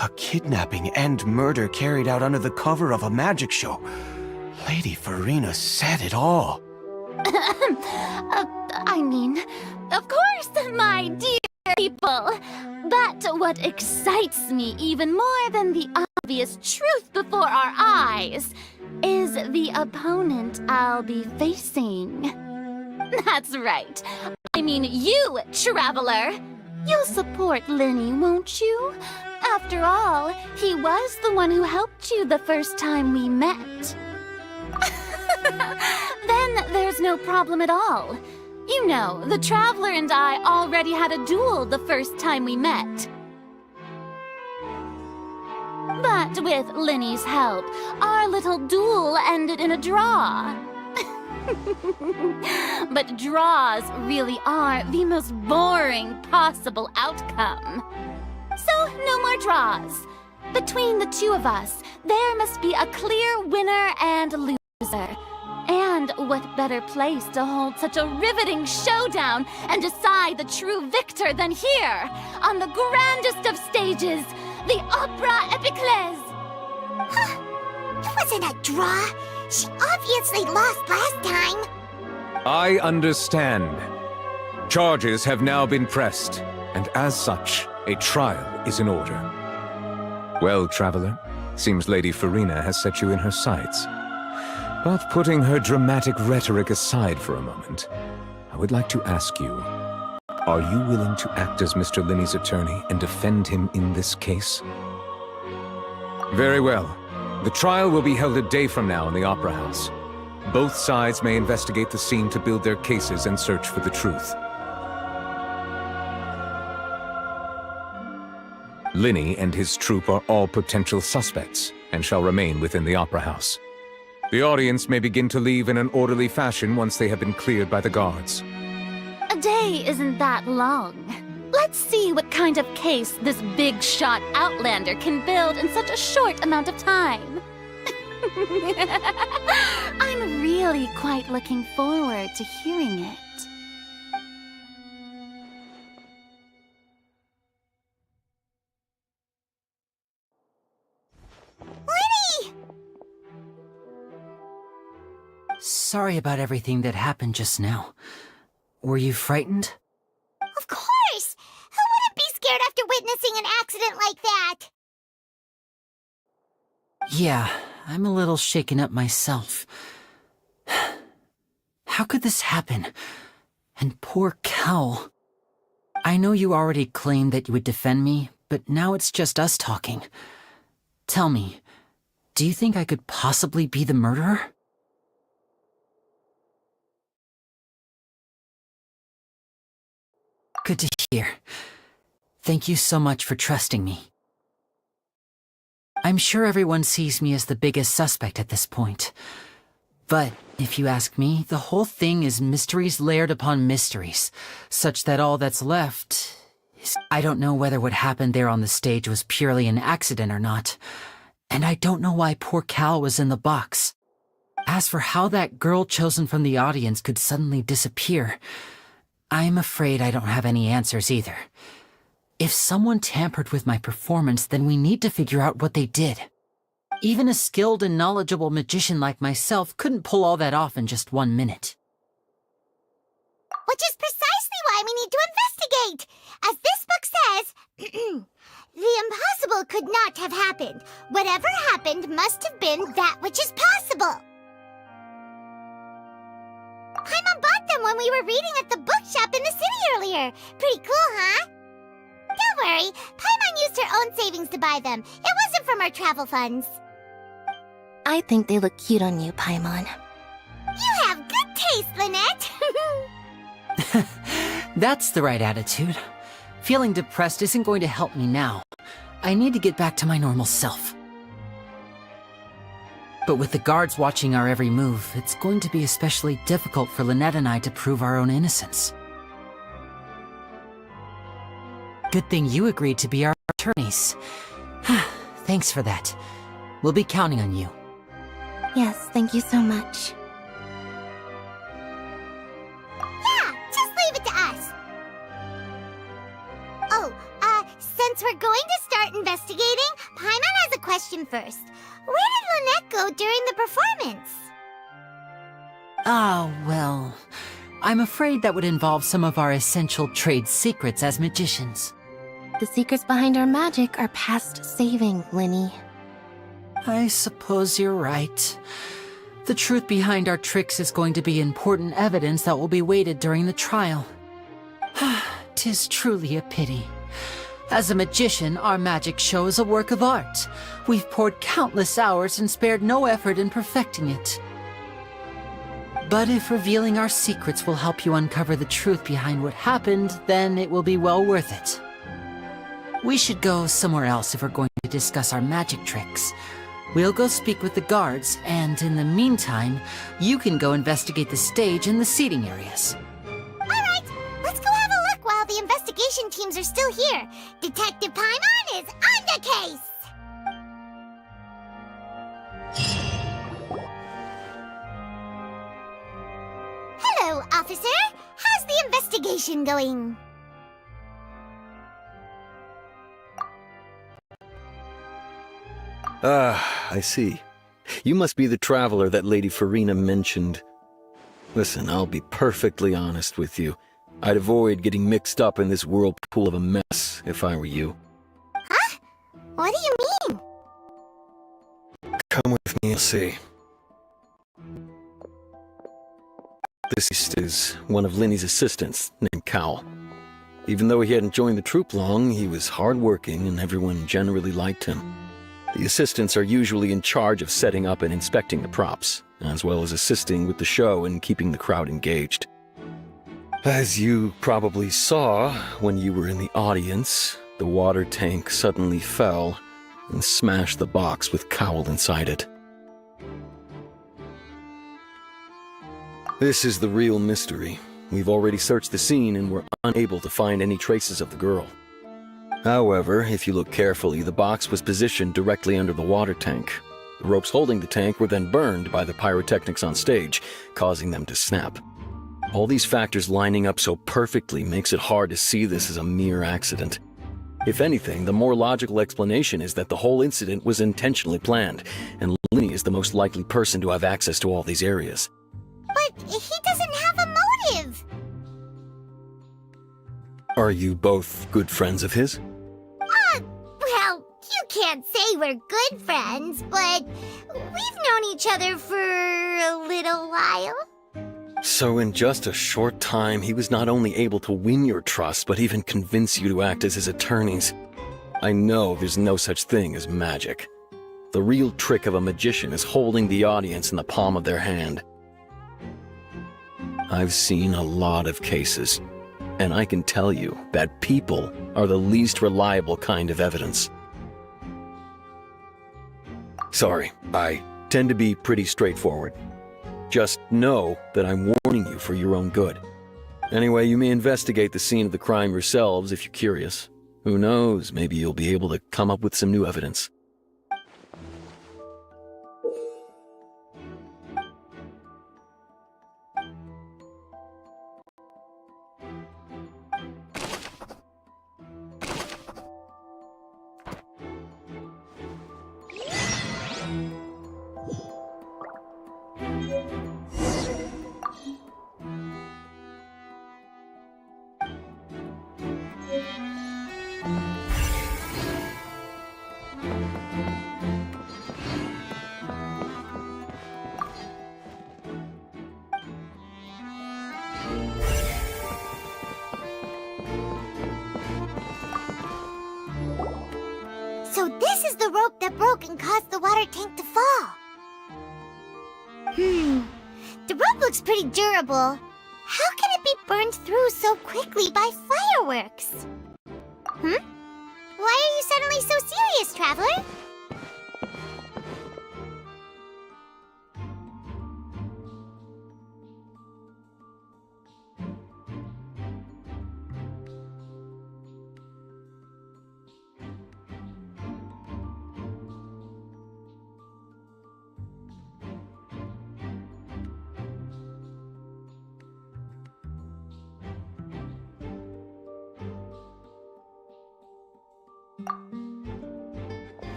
A kidnapping and murder carried out under the cover of a magic show. Lady Farina said it all. I mean, of course, my dear people. But what excites me even more than the obvious truth before our eyes is the opponent I'll be facing. That's right. I mean you, Traveler. You'll support Lenny, won't you? After all, he was the one who helped you the first time we met. Then there's no problem at all. You know, the Traveler and I already had a duel the first time we met. But with Lenny's help, our little duel ended in a draw. But draws really are the most boring possible outcome. So, no more draws. Between the two of us, there must be a clear winner and loser. And what better place to hold such a riveting showdown and decide the true victor than here, on the grandest of stages, the opera epiclese! It wasn't a draw. She obviously lost last time. I understand. Charges have now been pressed, and as such, a trial is in order. Well, Traveler, seems Lady Farina has set you in her sights. But putting her dramatic rhetoric aside for a moment, I would like to ask you, are you willing to act as Mr. Linney's attorney and defend him in this case? Very well. The trial will be held a day from now in the Opera House. Both sides may investigate the scene to build their cases and search for the truth. Linney and his troupe are all potential suspects and shall remain within the Opera House. The audience may begin to leave in an orderly fashion once they have been cleared by the guards. A day isn't that long. Let's see what kind of case this big-shot outlander can build in such a short amount of time. I'm really quite looking forward to hearing it. Linny! Sorry about everything that happened just now. Were you frightened? Of course! Who wouldn't be scared after witnessing an accident like that? Yeah, I'm a little shaken up myself. How could this happen? And poor Cal. I know you already claimed that you would defend me, but now it's just us talking. Tell me, do you think I could possibly be the murderer? Good to hear. Thank you so much for trusting me. I'm sure everyone sees me as the biggest suspect at this point. But, if you ask me, the whole thing is mysteries layered upon mysteries, such that all that's left is... I don't know whether what happened there on the stage was purely an accident or not, and I don't know why poor Cal was in the box. As for how that girl chosen from the audience could suddenly disappear, I'm afraid I don't have any answers either. If someone tampered with my performance, then we need to figure out what they did. Even a skilled and knowledgeable magician like myself couldn't pull all that off in just 1 minute. Which is precisely why we need to investigate! As this book says, the impossible could not have happened. Whatever happened must have been that which is possible. Paimon bought them when we were reading at the bookshop in the city earlier. Pretty cool, huh? Don't worry, Paimon used her own savings to buy them. It wasn't from our travel funds. I think they look cute on you, Paimon. You have good taste, Lynette! That's the right attitude. Feeling depressed isn't going to help me now. I need to get back to my normal self. But with the guards watching our every move, it's going to be especially difficult for Lynette and I to prove our own innocence. Good thing you agreed to be our attorneys. Thanks for that. We'll be counting on you. Yes, thank you so much. Yeah, just leave it to us. Oh, since we're going to start investigating, Paimon has a question first. Where did Lynette go during the performance? Ah, well, I'm afraid that would involve some of our essential trade secrets as magicians. The secrets behind our magic are past saving, Linny. I suppose you're right. The truth behind our tricks is going to be important evidence that will be weighted during the trial. 'Tis truly a pity. As a magician, our magic show is a work of art. We've poured countless hours and spared no effort in perfecting it. But if revealing our secrets will help you uncover the truth behind what happened, then it will be well worth it. We should go somewhere else if we're going to discuss our magic tricks. We'll go speak with the guards, and in the meantime, you can go investigate the stage and the seating areas. Alright, let's go have a look while the investigation teams are still here. Detective Paimon is on the case! Hello, officer. How's the investigation going? Ah, I see. You must be the traveler that Lady Farina mentioned. Listen, I'll be perfectly honest with you. I'd avoid getting mixed up in this whirlpool of a mess if I were you. Huh? What do you mean? Come with me and see. This is one of Linny's assistants, named Cowell. Even though he hadn't joined the troupe long, he was hardworking and everyone generally liked him. The assistants are usually in charge of setting up and inspecting the props, as well as assisting with the show and keeping the crowd engaged. As you probably saw when you were in the audience, the water tank suddenly fell and smashed the box with Cowell inside it. This is the real mystery. We've already searched the scene and were unable to find any traces of the girl. However, if you look carefully, the box was positioned directly under the water tank. The ropes holding the tank were then burned by the pyrotechnics on stage, causing them to snap. All these factors lining up so perfectly makes it hard to see this as a mere accident. If anything, the more logical explanation is that the whole incident was intentionally planned, and Linny is the most likely person to have access to all these areas. But he doesn't have a motive! Are you both good friends of his? Well, you can't say we're good friends, but we've known each other for a little while. So in just a short time, he was not only able to win your trust, but even convince you to act as his attorneys. I know there's no such thing as magic. The real trick of a magician is holding the audience in the palm of their hand. I've seen a lot of cases, and I can tell you that people are the least reliable kind of evidence. Sorry, I tend to be pretty straightforward. Just know that I'm warning you for your own good. Anyway, you may investigate the scene of the crime yourselves if you're curious. Who knows, maybe you'll be able to come up with some new evidence. So this is the rope that broke and caused the water tank to fall. The rope looks pretty durable. How can it be burned through so quickly by fireworks? Why are you suddenly so serious, Traveler?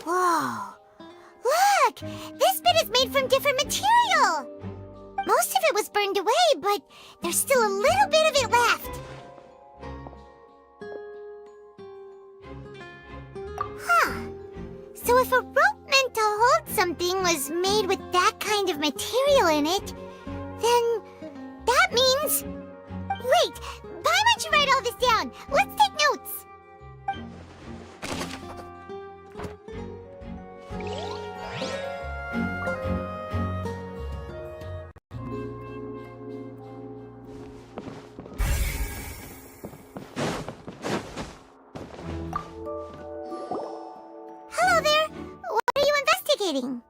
Whoa! Look! This bit is made from different material! Most of it was burned away, but there's still a little bit of it left. So if a rope meant to hold something was made with that kind of material in it, then that means... Wait! Why don't you write all this down? Let's take notes! Hello there! What are you investigating?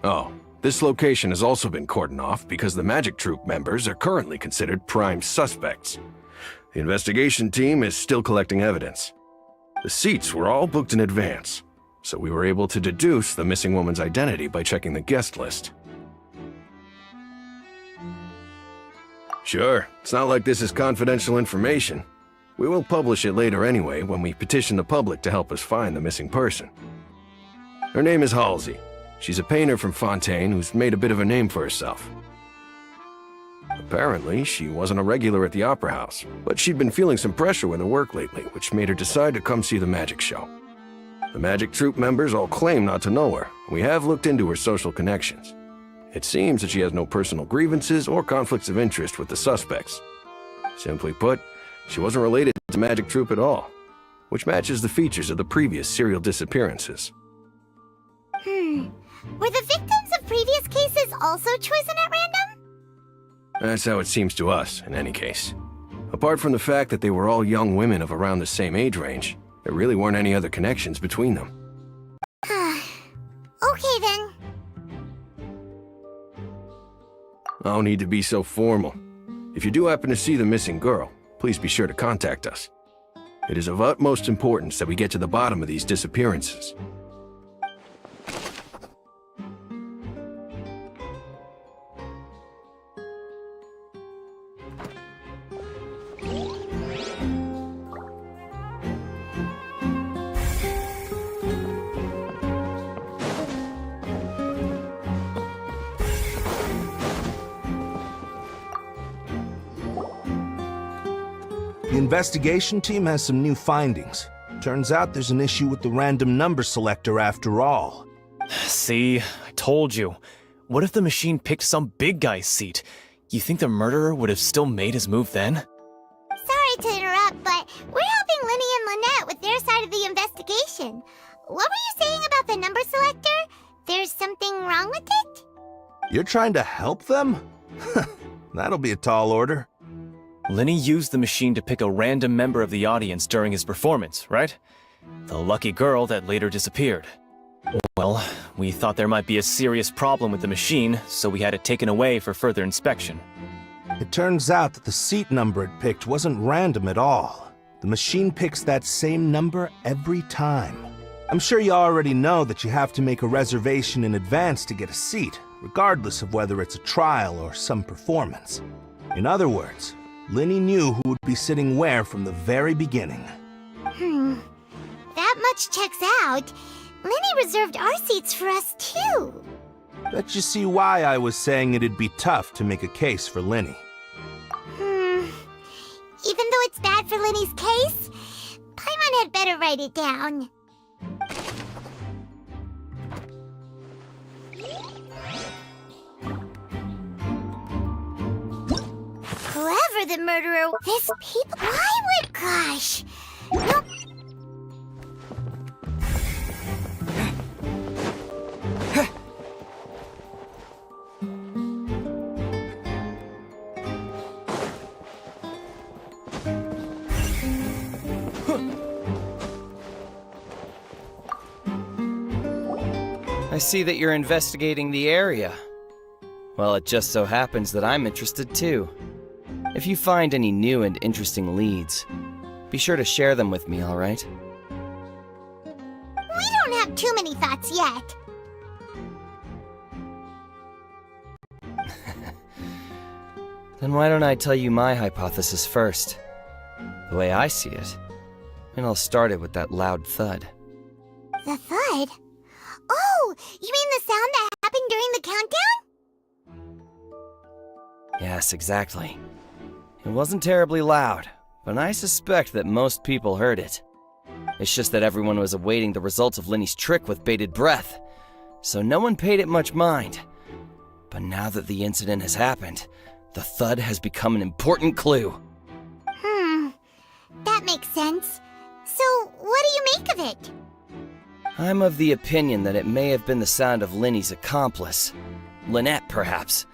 Oh, this location has also been cordoned off because the Magic Troupe members are currently considered prime suspects. The investigation team is still collecting evidence. The seats were all booked in advance, so we were able to deduce the missing woman's identity by checking the guest list. Sure, it's not like this is confidential information. We will publish it later anyway when we petition the public to help us find the missing person. Her name is Halsey. She's a painter from Fontaine who's made a bit of a name for herself. Apparently, she wasn't a regular at the Opera House, but she'd been feeling some pressure with her work lately, which made her decide to come see the magic show. The magic troupe members all claim not to know her, and we have looked into her social connections. It seems that she has no personal grievances or conflicts of interest with the suspects. Simply put, she wasn't related to the magic troupe at all, which matches the features of the previous serial disappearances. Were the victims of previous cases also chosen at random? That's how it seems to us, in any case. Apart from the fact that they were all young women of around the same age range, there really weren't any other connections between them. Okay then. No need to be so formal. If you do happen to see the missing girl, please be sure to contact us. It is of utmost importance that we get to the bottom of these disappearances. The investigation team has some new findings. Turns out there's an issue with the random number selector after all. See, I told you. What if the machine picked some big guy's seat? You think the murderer would have still made his move then? Sorry to interrupt, but we're helping Linny and Lynette with their side of the investigation. What were you saying about the number selector? There's something wrong with it? You're trying to help them? That'll be a tall order. Linny used the machine to pick a random member of the audience during his performance, right? The lucky girl that later disappeared. Well, we thought there might be a serious problem with the machine, so we had it taken away for further inspection. It turns out that the seat number it picked wasn't random at all. The machine picks that same number every time. I'm sure you already know that you have to make a reservation in advance to get a seat, regardless of whether it's a trial or some performance. In other words, Linny knew who would be sitting where from the very beginning. That much checks out. Linny reserved our seats for us too. Bet you see why I was saying it'd be tough to make a case for Linny. Even though it's bad for Linny's case, Paimon had better write it down. Whoever the murderer, this people, why would, gosh. Nope. I see that you're investigating the area. Well, it just so happens that I'm interested too. If you find any new and interesting leads, be sure to share them with me, alright? We don't have too many thoughts yet. Then why don't I tell you my hypothesis first? The way I see it. And I'll start it with that loud thud. The thud? Oh, you mean the sound that happened during the countdown? Yes, exactly. It wasn't terribly loud, but I suspect that most people heard it. It's just that everyone was awaiting the results of Linny's trick with bated breath, so no one paid it much mind. But now that the incident has happened, the thud has become an important clue. That makes sense. So, what do you make of it? I'm of the opinion that it may have been the sound of Linny's accomplice. Lynette, perhaps.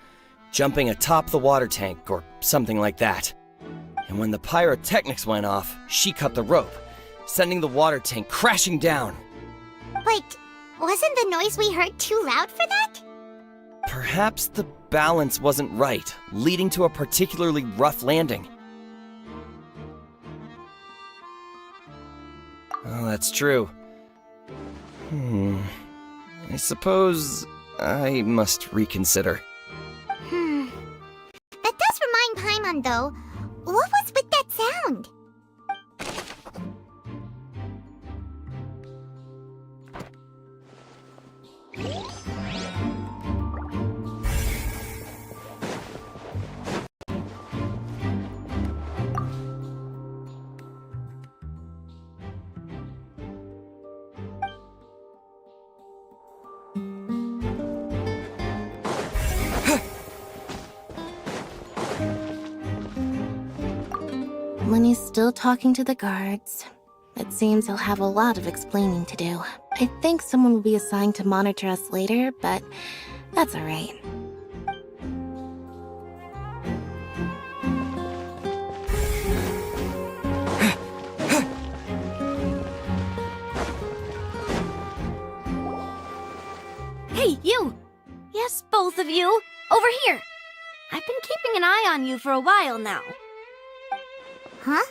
Jumping atop the water tank, or something like that. And when the pyrotechnics went off, she cut the rope, sending the water tank crashing down. But wasn't the noise we heard too loud for that? Perhaps the balance wasn't right, leading to a particularly rough landing. Oh, that's true. I suppose I must reconsider. That does remind Paimon, though. What was with that sound? Lenny's still talking to the guards. It seems he'll have a lot of explaining to do. I think someone will be assigned to monitor us later, but that's alright. Hey, you! Yes, both of you! Over here! I've been keeping an eye on you for a while now. Huh?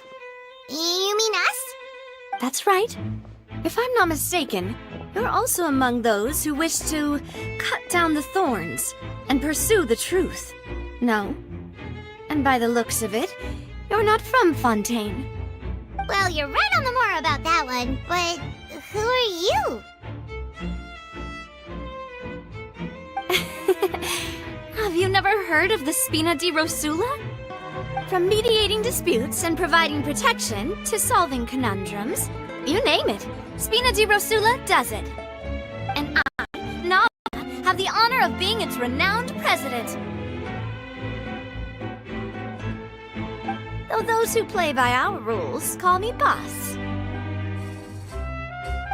You mean us? That's right. If I'm not mistaken, you're also among those who wish to cut down the thorns and pursue the truth. No? And by the looks of it, you're not from Fontaine. Well, you're right on the more about that one, but who are you? Have you never heard of the Spina di Rosula? From mediating disputes and providing protection to solving conundrums, you name it, Spina di Rosula does it. And I, Nava, have the honor of being its renowned president. Though those who play by our rules call me boss.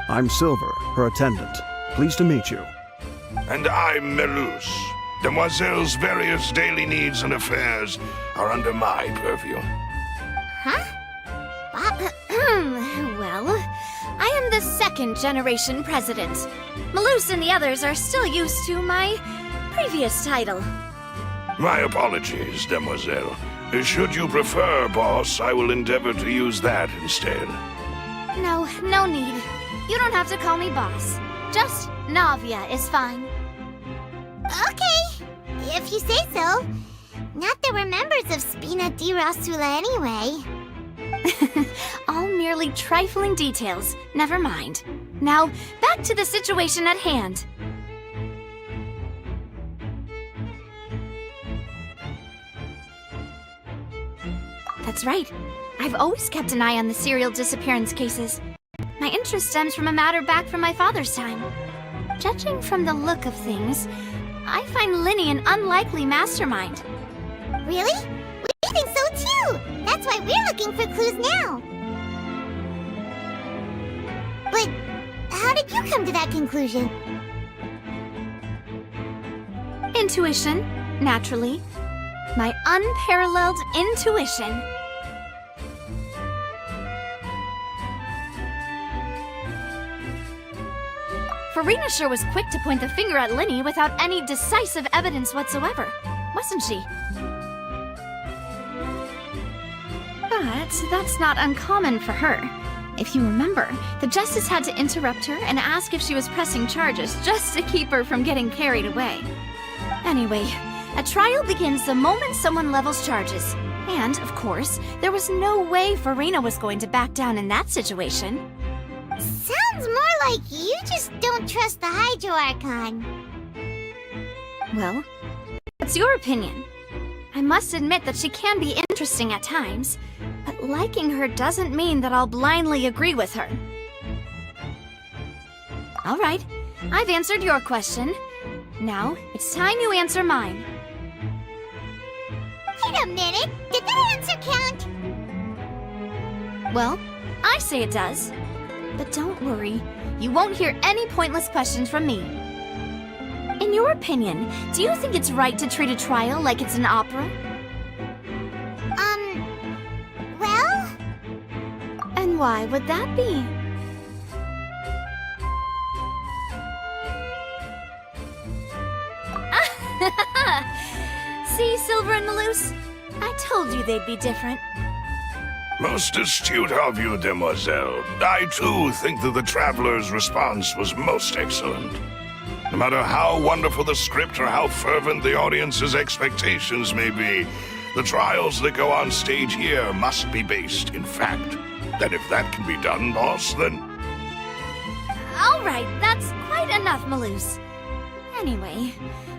I'm Silver, her attendant. Pleased to meet you. And I'm Melus. Demoiselle's various daily needs and affairs are under my purview. Huh? Well, I am the second generation president. Melus and the others are still used to my previous title. My apologies, Demoiselle. Should you prefer, boss, I will endeavor to use that instead. No need. You don't have to call me boss. Just Navia is fine. Okay, if you say so. Not that we're members of Spina di Rosula anyway. All merely trifling details. Never mind. Now, back to the situation at hand. That's right. I've always kept an eye on the serial disappearance cases. My interest stems from a matter back from my father's time. Judging from the look of things, I find Linny an unlikely mastermind. Really? We think so too! That's why we're looking for clues now! But how did you come to that conclusion? Intuition, naturally. My unparalleled intuition. Farina sure was quick to point the finger at Linny without any decisive evidence whatsoever, wasn't she? But that's not uncommon for her. If you remember, the Justice had to interrupt her and ask if she was pressing charges just to keep her from getting carried away. Anyway, a trial begins the moment someone levels charges. And, of course, there was no way Farina was going to back down in that situation. Sounds more like you just don't trust the Hydro Archon. Well, what's your opinion? I must admit that she can be interesting at times, but liking her doesn't mean that I'll blindly agree with her. All right, I've answered your question. Now, it's time you answer mine. Wait a minute! Did that answer count? Well, I say it does. But don't worry, you won't hear any pointless questions from me. In your opinion, do you think it's right to treat a trial like it's an opera? Well? And why would that be? See, Silver and Melus? I told you they'd be different. Most astute of you, Demoiselle. I, too, think that the Traveler's response was most excellent. No matter how wonderful the script or how fervent the audience's expectations may be, the trials that go on stage here must be based in fact. And if that can be done, boss, then... All right, that's quite enough, Melus. Anyway,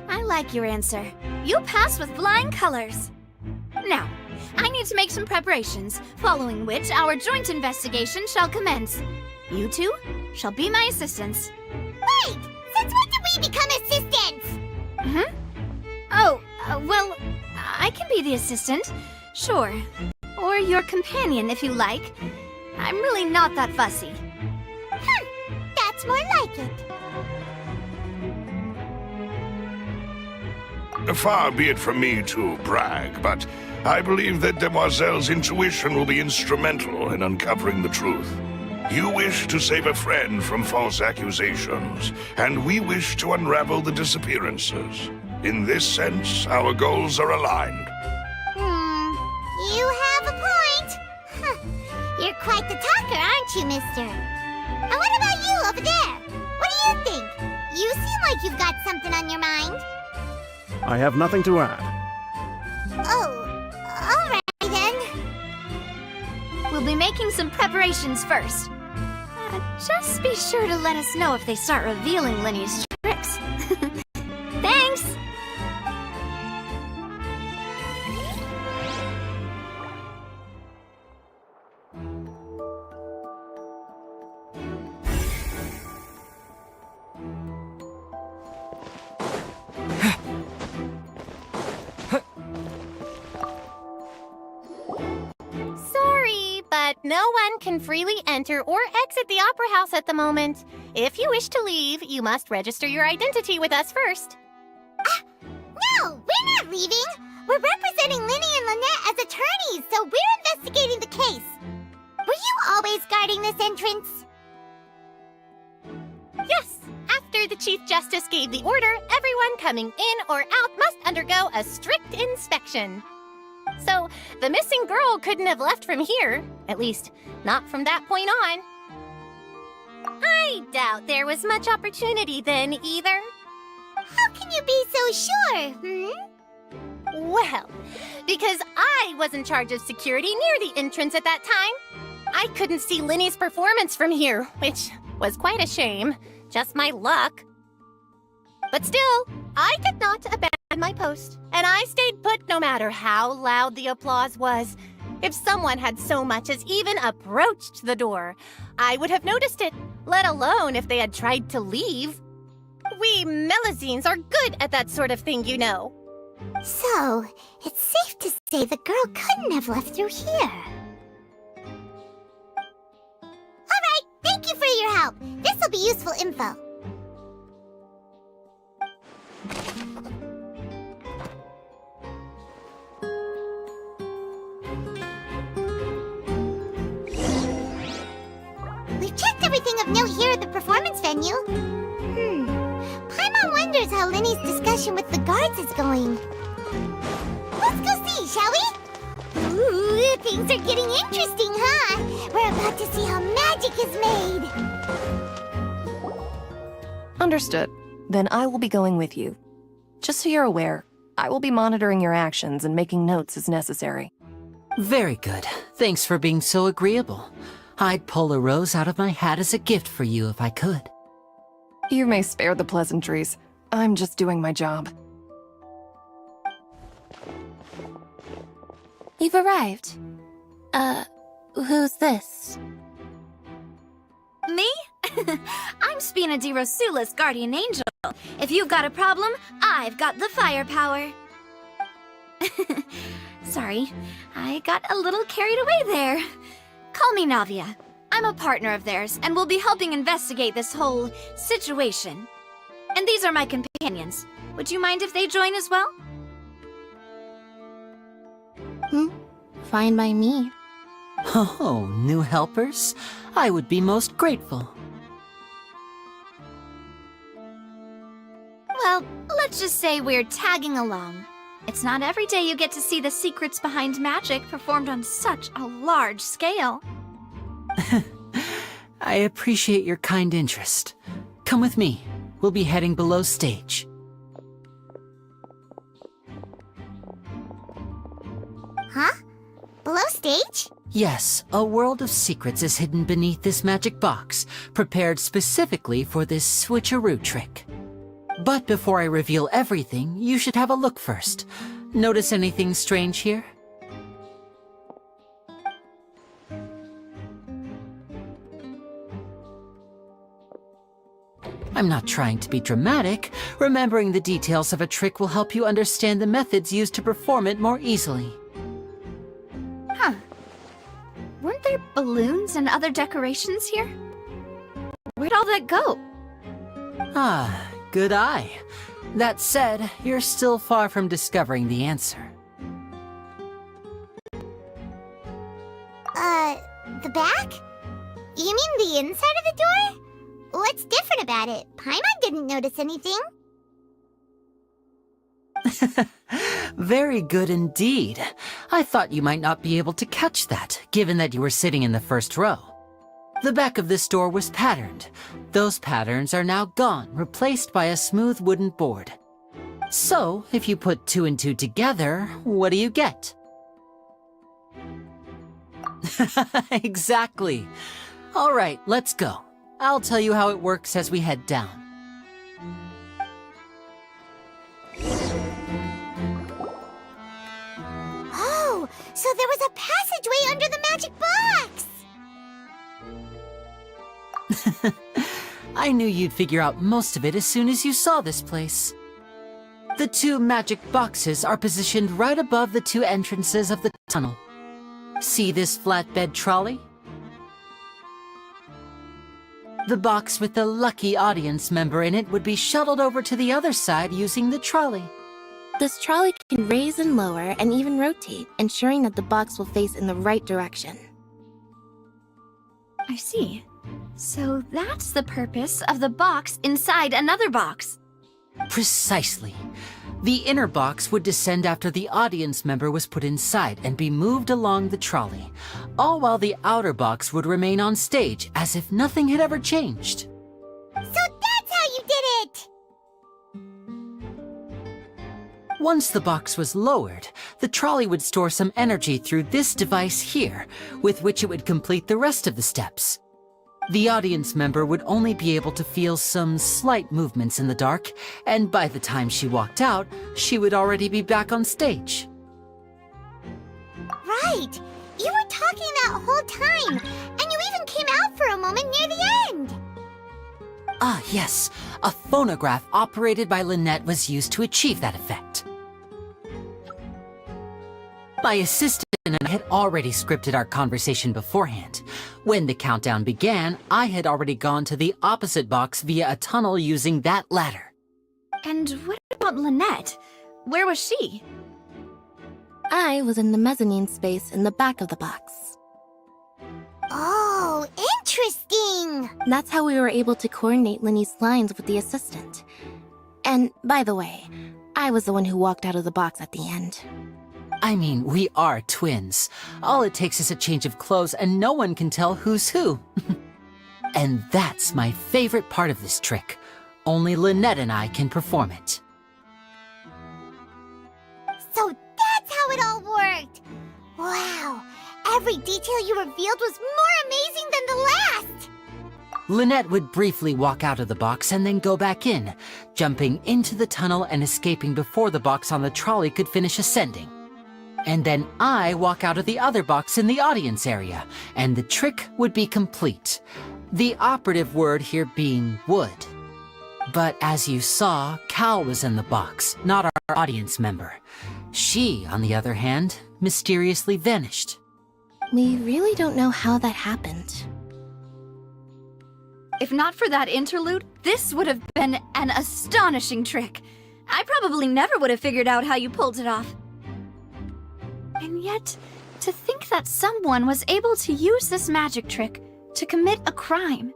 I like your answer. You pass with flying colors. Now, I need to make some preparations, following which our joint investigation shall commence. You two shall be my assistants. Wait! Since when did we become assistants? Oh, well, I can be the assistant, sure. Or or your companion if you like. I'm really not that fussy. That's more like it. Far be it from me to brag, but I believe that Demoiselle's intuition will be instrumental in uncovering the truth. You wish to save a friend from false accusations, and we wish to unravel the disappearances. In this sense, our goals are aligned. You have a point. You're quite the talker, aren't you, mister? And what about you over there? What do you think? You seem like you've got something on your mind. I have nothing to add. Oh, all right then. We'll be making some preparations first. Just be sure to let us know if they start revealing Linny's tricks. Thanks! Sorry, but no one can freely enter or exit the Opera House at the moment. If you wish to leave, you must register your identity with us first. No, we're not leaving. We're representing Linny and Lynette as attorneys, so we're investigating the case. Were you always guarding this entrance? Yes, after the Chief Justice gave the order, everyone coming in or out must undergo a strict inspection. So, the missing girl couldn't have left from here. At least, not from that point on. I doubt there was much opportunity then, either. How can you be so sure, Well, because I was in charge of security near the entrance at that time. I couldn't see Linny's performance from here, which was quite a shame. Just my luck. But still, I did not abandon my post, and I stayed put no matter how loud the applause was. If someone had so much as even approached the door, I would have noticed it, let alone if they had tried to leave. We Melusines are good at that sort of thing, you know. So, it's safe to say the girl couldn't have left through here. Alright, thank you for your help. This'll be useful info. We've checked everything of note here at the performance venue. Paimon wonders how Linny's discussion with the guards is going. Let's go see, shall we? Ooh, things are getting interesting, huh? We're about to see how magic is made. Understood. Then I will be going with you. Just so you're aware, I will be monitoring your actions and making notes as necessary. Very good. Thanks for being so agreeable. I'd pull a rose out of my hat as a gift for you if I could. You may spare the pleasantries. I'm just doing my job. You've arrived. Who's this? Me? I'm Spina di Rosula's guardian angel. If you've got a problem, I've got the firepower. Sorry, I got a little carried away there. Call me Navia. I'm a partner of theirs, and will be helping investigate this whole situation. And these are my companions. Would you mind if they join as well? Fine by me. Oh, new helpers? I would be most grateful. Well, let's just say we're tagging along. It's not every day you get to see the secrets behind magic performed on such a large scale. I appreciate your kind interest. Come with me. We'll be heading below stage. Huh? Below stage? Yes, a world of secrets is hidden beneath this magic box, prepared specifically for this switcheroo trick. But before I reveal everything, you should have a look first. Notice anything strange here? I'm not trying to be dramatic. Remembering the details of a trick will help you understand the methods used to perform it more easily. Huh. there balloons and other decorations here? Where'd all that go? Ah, good eye. That said, you're still far from discovering the answer. The back? You mean the inside of the door? What's different about it? Paimon didn't notice anything. Very good indeed. I thought you might not be able to catch that, given that you were sitting in the first row. The back of this door was patterned. Those patterns are now gone, replaced by a smooth wooden board. So, if you put 2 and 2 together, what do you get? Exactly. All right, let's go. I'll tell you how it works as we head down. Oh, so there was a passageway under the magic box! I knew you'd figure out most of it as soon as you saw this place. The 2 magic boxes are positioned right above the 2 entrances of the tunnel. See this flatbed trolley? The box with the lucky audience member in it would be shuttled over to the other side using the trolley. This trolley can raise and lower and even rotate, ensuring that the box will face in the right direction. I see. So that's the purpose of the box inside another box. Precisely. The inner box would descend after the audience member was put inside and be moved along the trolley, all while the outer box would remain on stage as if nothing had ever changed. So that's how you did it! Once the box was lowered, the trolley would store some energy through this device here, with which it would complete the rest of the steps. The audience member would only be able to feel some slight movements in the dark, and by the time she walked out, she would already be back on stage. Right! You were talking that whole time, and you even came out for a moment near the end! Ah, yes. A phonograph operated by Lynette was used to achieve that effect. My assistant and I had already scripted our conversation beforehand. When the countdown began, I had already gone to the opposite box via a tunnel using that ladder. And what about Lynette? Where was she? I was in the mezzanine space in the back of the box. Oh, interesting! That's how we were able to coordinate Linny's lines with the assistant. And, by the way, I was the one who walked out of the box at the end. I mean, we are twins. All it takes is a change of clothes and no one can tell who's who. And that's my favorite part of this trick. Only Lynette and I can perform it. So that's how it all worked! Wow! Every detail you revealed was more amazing than the last! Lynette would briefly walk out of the box and then go back in, jumping into the tunnel and escaping before the box on the trolley could finish ascending. And then I walk out of the other box in the audience area, and the trick would be complete. The operative word here being would. But as you saw, Cal was in the box, not our audience member. She, on the other hand, mysteriously vanished. We really don't know how that happened. If not for that interlude, this would have been an astonishing trick. I probably never would have figured out how you pulled it off. And yet, to think that someone was able to use this magic trick to commit a crime.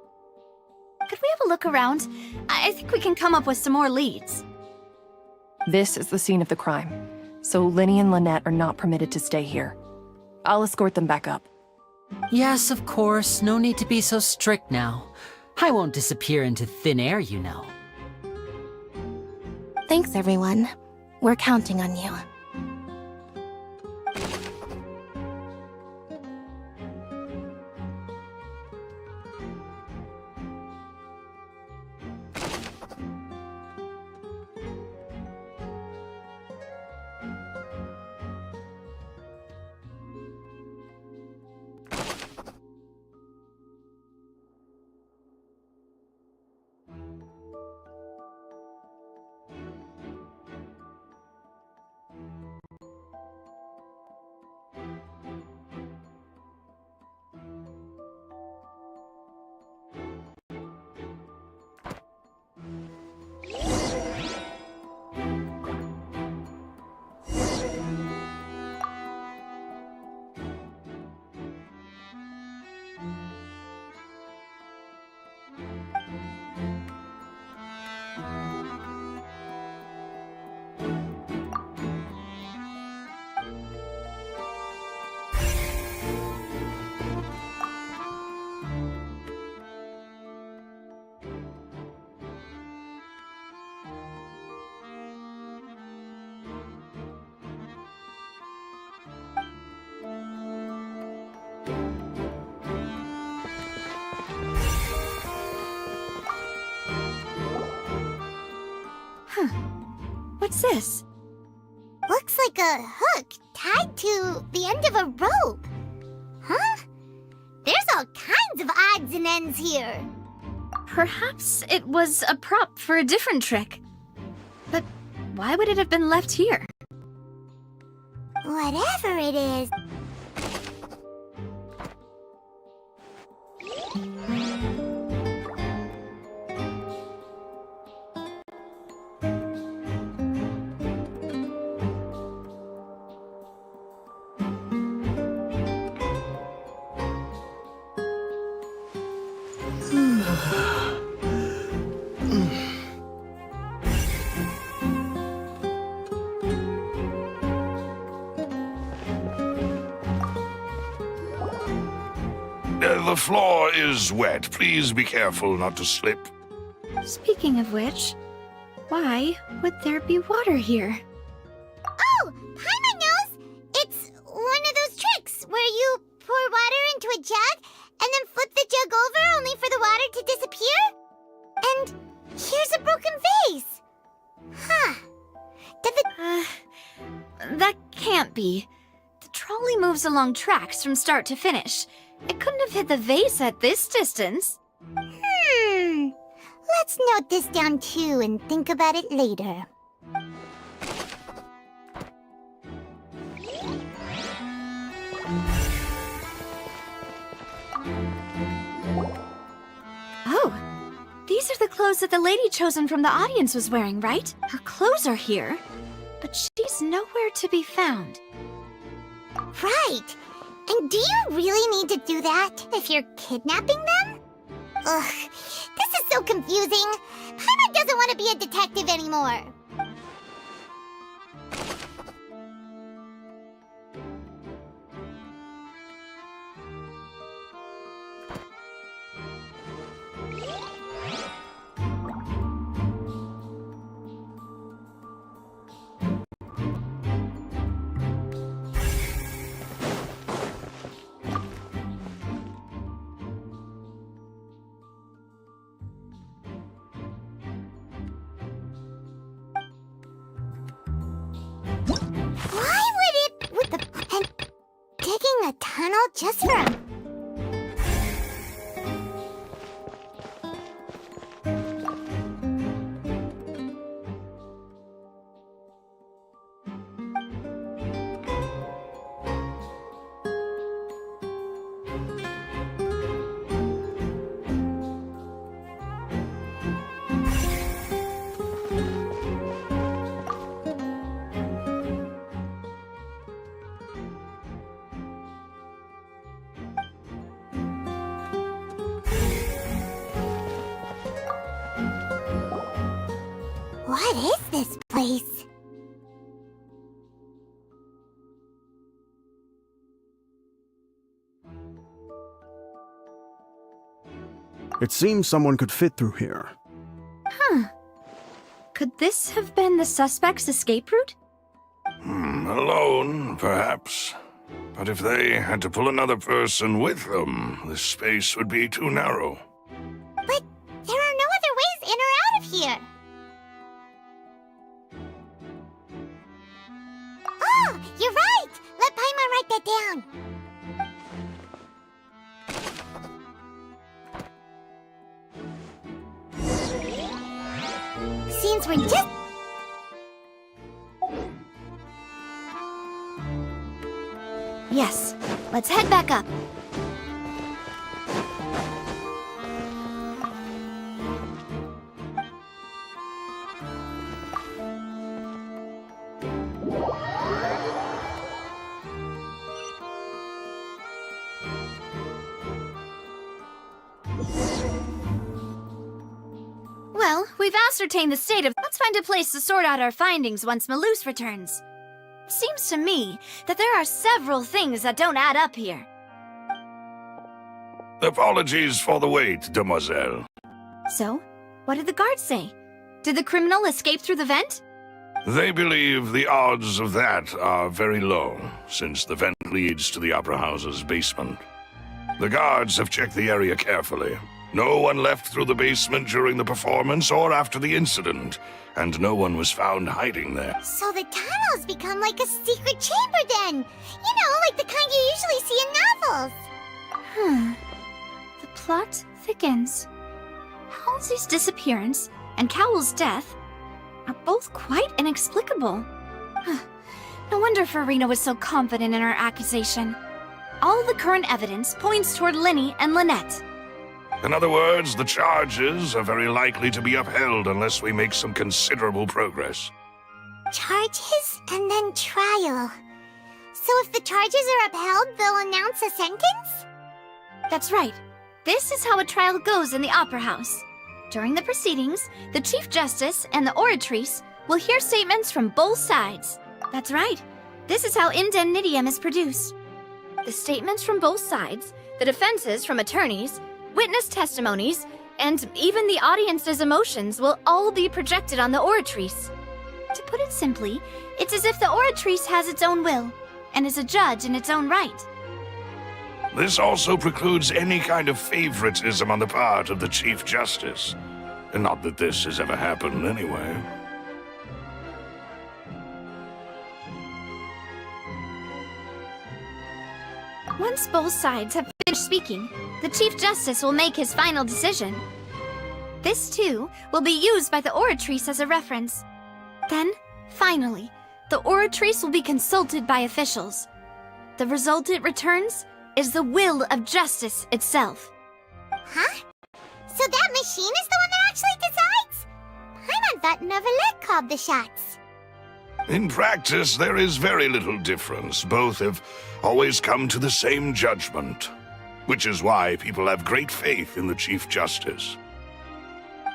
Could we have a look around? I think we can come up with some more leads. This is the scene of the crime, so Linny and Lynette are not permitted to stay here. I'll escort them back up. Yes, of course. No need to be so strict now. I won't disappear into thin air, you know. Thanks, everyone. We're counting on you. this? Looks like a hook tied to the end of a rope. Huh? There's all kinds of odds and ends here. Perhaps it was a prop for a different trick. But why would it have been left here? Whatever it is. The floor is wet. Please be careful not to slip. Speaking of which, why would there be water here? Oh, Paimon knows! It's one of those tricks where you pour water into a jug and then flip the jug over only for the water to disappear? And here's a broken vase! Huh. Did the... That can't be. The trolley moves along tracks from start to finish. It couldn't have hit the vase at this distance. Let's note this down too and think about it later. Oh, these are the clothes that the lady chosen from the audience was wearing, right? Her clothes are here, but she's nowhere to be found. Right! And do you really need to do that if you're kidnapping them? Ugh, this is so confusing. Paimon doesn't want to be a detective anymore. A tunnel just for a... What is this place? It seems someone could fit through here. Huh. Could this have been the suspect's escape route? Alone, perhaps. But if they had to pull another person with them, this space would be too narrow. But there are no other ways in or out of here. Oh, you're right! Let Paimon write that down. Since we're just... Yes, let's head back up. Well, we've ascertained the state of... Let's find a place to sort out our findings once Malus returns. It seems to me that there are several things that don't add up here. Apologies for the wait, demoiselle. So, what did the guards say? Did the criminal escape through the vent? They believe the odds of that are very low, since the vent leads to the Opera House's basement. The guards have checked the area carefully. No one left through the basement during the performance or after the incident, and no one was found hiding there. So the tunnels become like a secret chamber then. You know, like the kind you usually see in novels. The plot thickens. Halsey's disappearance and Cowell's death are both quite inexplicable. No wonder Farina was so confident in her accusation. All the current evidence points toward Linny and Lynette. In other words, the charges are very likely to be upheld unless we make some considerable progress. Charges and then trial. So if the charges are upheld, they'll announce a sentence? That's right. This is how a trial goes in the Opera House. During the proceedings, the Chief Justice and the Oratrice will hear statements from both sides. That's right. This is how indemnitium is produced. The statements from both sides, the defenses from attorneys, witness testimonies, and even the audience's emotions will all be projected on the Oratrice. To put it simply, it's as if the Oratrice has its own will, and is a judge in its own right. This also precludes any kind of favoritism on the part of the Chief Justice. And not that this has ever happened anyway. Once both sides have finished speaking, the Chief Justice will make his final decision. This, too, will be used by the Oratrice as a reference. Then, finally, the Oratrice will be consulted by officials. The result it returns is the will of justice itself. Huh? So that machine is the one that actually decides? Paimon thought Neverlet called the shots. In practice, there is very little difference. Both have always come to the same judgment, which is why people have great faith in the Chief Justice.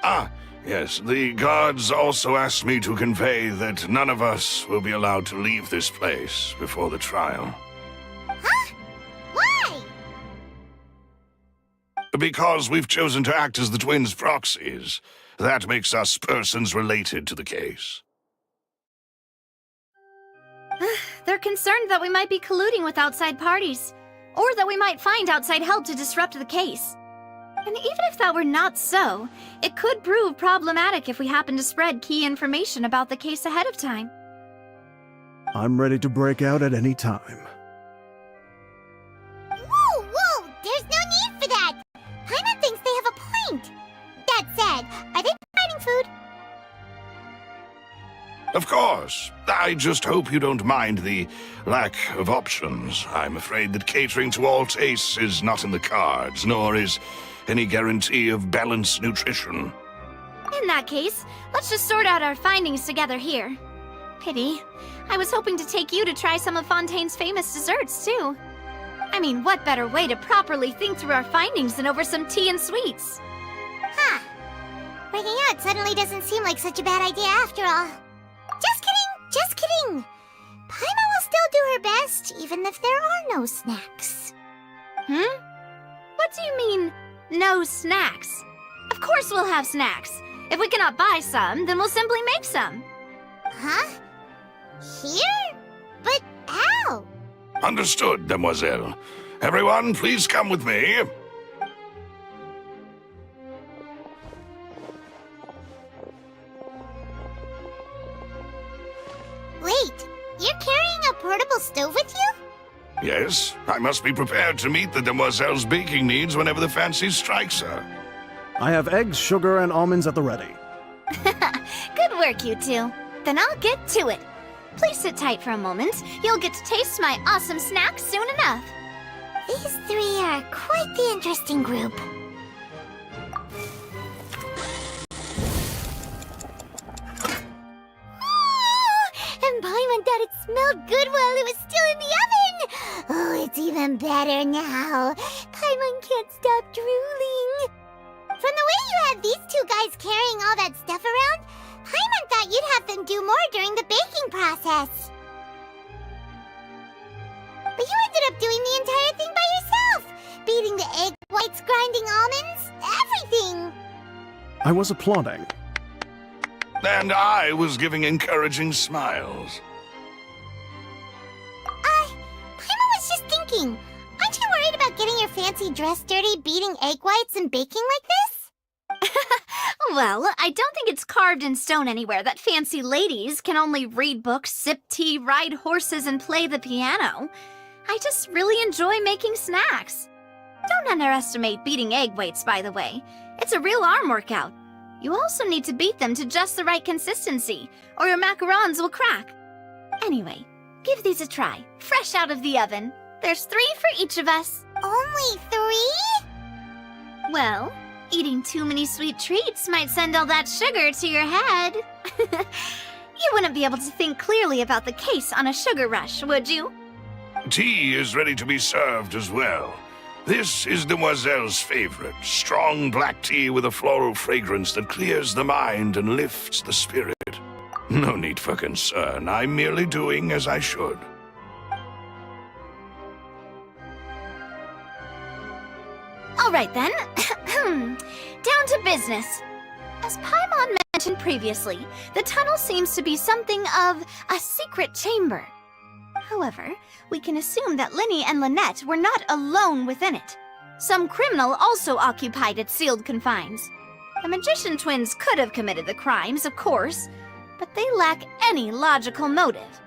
Ah, yes, the guards also asked me to convey that none of us will be allowed to leave this place before the trial. Huh? Why? Because we've chosen to act as the twins' proxies. That makes us persons related to the case. They're concerned that we might be colluding with outside parties, or that we might find outside help to disrupt the case. And even if that were not so, it could prove problematic if we happen to spread key information about the case ahead of time. I'm ready to break out at any time. Whoa, whoa! There's no need for that! Paimon thinks they have a point. That said, are they providing food? Of course. I just hope you don't mind the lack of options. I'm afraid that catering to all tastes is not in the cards, nor is any guarantee of balanced nutrition. In that case, let's just sort out our findings together here. Pity. I was hoping to take you to try some of Fontaine's famous desserts, too. I mean, what better way to properly think through our findings than over some tea and sweets? Huh. Breaking out suddenly doesn't seem like such a bad idea after all. Just kidding! Just kidding! Paimon will still do her best, even if there are no snacks. What do you mean, no snacks? Of course we'll have snacks. If we cannot buy some, then we'll simply make some. Huh? Here? But how? Understood, Demoiselle. Everyone, please come with me. Wait, you're carrying a portable stove with you? Yes, I must be prepared to meet the Demoiselle's baking needs whenever the fancy strikes her. I have eggs, sugar, and almonds at the ready. Good work, you two. Then I'll get to it. Please sit tight for a moment. You'll get to taste my awesome snacks soon enough. These three are quite the interesting group. And Paimon thought it smelled good while it was still in the oven! Oh, it's even better now. Paimon can't stop drooling. From the way you had these two guys carrying all that stuff around, Paimon thought you'd have them do more during the baking process. But you ended up doing the entire thing by yourself! Beating the egg whites, grinding almonds, everything! I was applauding. And I was giving encouraging smiles. Paimon was just thinking, aren't you worried about getting your fancy fancy dress dirty beating egg whites and baking like this? Well, I don't think it's carved in stone anywhere that fancy ladies can only read books, sip tea, ride horses, and play the piano. I just really enjoy making snacks. Don't underestimate beating egg whites, by the way. It's a real arm workout. You also need to beat them to just the right consistency, or your macarons will crack. Anyway, give these a try, fresh out of the oven. There's 3 for each of us. Only 3? Well, eating too many sweet treats might send all that sugar to your head. You wouldn't be able to think clearly about the case on a sugar rush, would you? Tea is ready to be served as well. This is Demoiselle's favorite, strong black tea with a floral fragrance that clears the mind and lifts the spirit. No need for concern, I'm merely doing as I should. All right then, down to business. As Paimon mentioned previously, the tunnel seems to be something of a secret chamber. However, we can assume that Linny and Lynette were not alone within it. Some criminal also occupied its sealed confines. The magician twins could have committed the crimes, of course, but they lack any logical motive.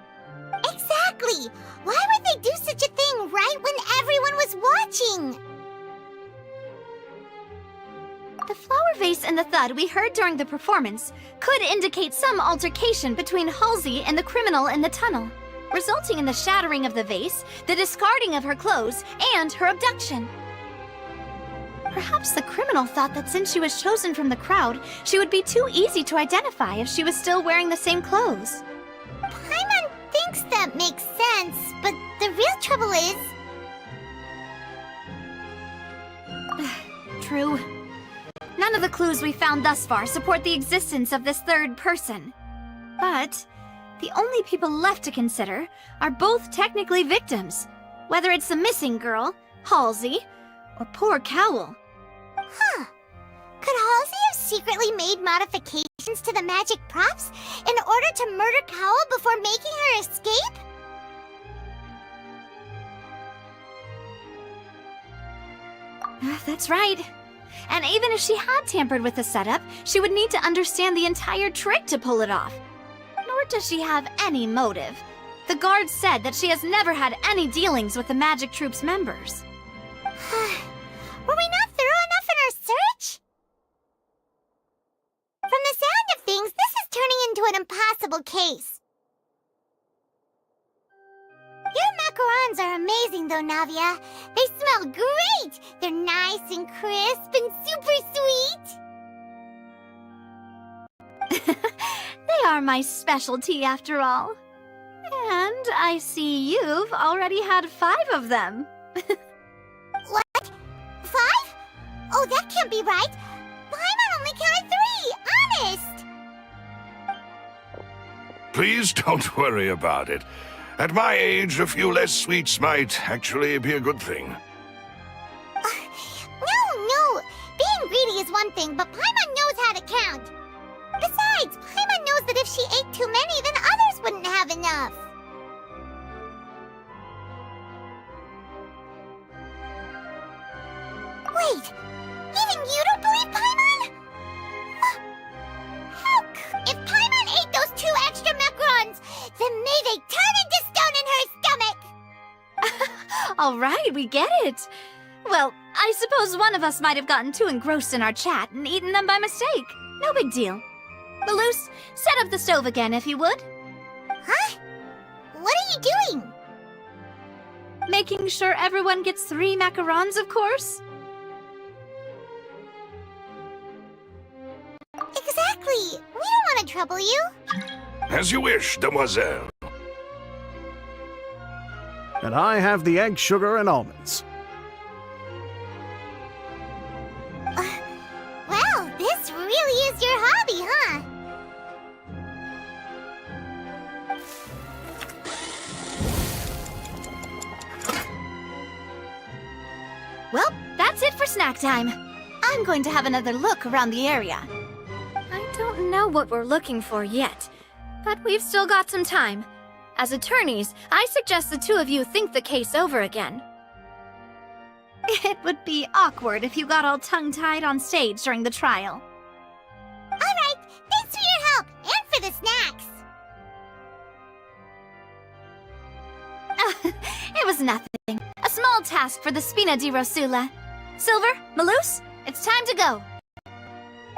Exactly! Why would they do such a thing right when everyone was watching? The flower vase and the thud we heard during the performance could indicate some altercation between Halsey and the criminal in the tunnel, resulting in the shattering of the vase, the discarding of her clothes, and her abduction. Perhaps the criminal thought that since she was chosen from the crowd, she would be too easy to identify if she was still wearing the same clothes. Paimon thinks that makes sense, but the real trouble is... True. None of the clues we found thus far support the existence of this third person. But the only people left to consider are both technically victims, whether it's the missing girl, Halsey, or poor Cowl. Huh. Could Halsey have secretly made modifications to the magic props in order to murder Cowl before making her escape? That's right. And even if she had tampered with the setup, she would need to understand the entire trick to pull it off. Nor does she have any motive. The guards said that she has never had any dealings with the Magic Troop's members. Were we not thorough enough in our search? From the sound of things, this is turning into an impossible case. Your macarons are amazing though, Navia. They smell great! They're nice and crisp and super sweet! They are my specialty after all. And I see you've already had 5 of them. What? 5? Oh, that can't be right! Paimon only counted 3! Honest! Please don't worry about it. At my age, a few less sweets might actually be a good thing. No! Being greedy is one thing, but Paimon knows how to count. Besides, Paimon knows that if she ate too many, then others wouldn't have enough. Wait, even you don't believe Paimon? If Paimon ate those 2 extra macarons, then may they turn into stone in her stomach! All right, we get it. Well, I suppose one of us might have gotten too engrossed in our chat and eaten them by mistake. No big deal. Balloose, set up the stove again if you would. Huh? What are you doing? Making sure everyone gets 3 macarons, of course. Exactly. We don't want to trouble you. As you wish, Demoiselle. And I have the egg, sugar, and almonds. Well, this really is your hobby, huh? Well, that's it for snack time. I'm going to have another look around the area. I don't know what we're looking for yet, but we've still got some time. As attorneys, I suggest the 2 of you think the case over again. It would be awkward if you got all tongue-tied on stage during the trial. Alright, thanks for your help, and for the snacks. It was nothing. A small task for the Spina di Rosula. Silver, Malus, it's time to go.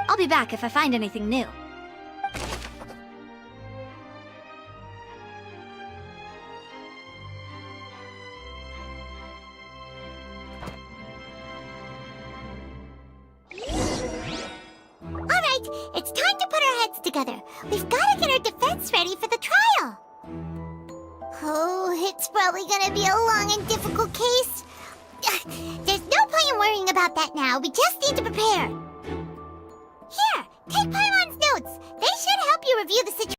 I'll be back if I find anything new. Alright, it's time to put our heads together. We've got to get our defense ready for the trial. Oh, it's probably gonna be a long and difficult case. There's no point in worrying about that now. We just need to prepare. Here, take Paimon's notes. They should help you review the situation.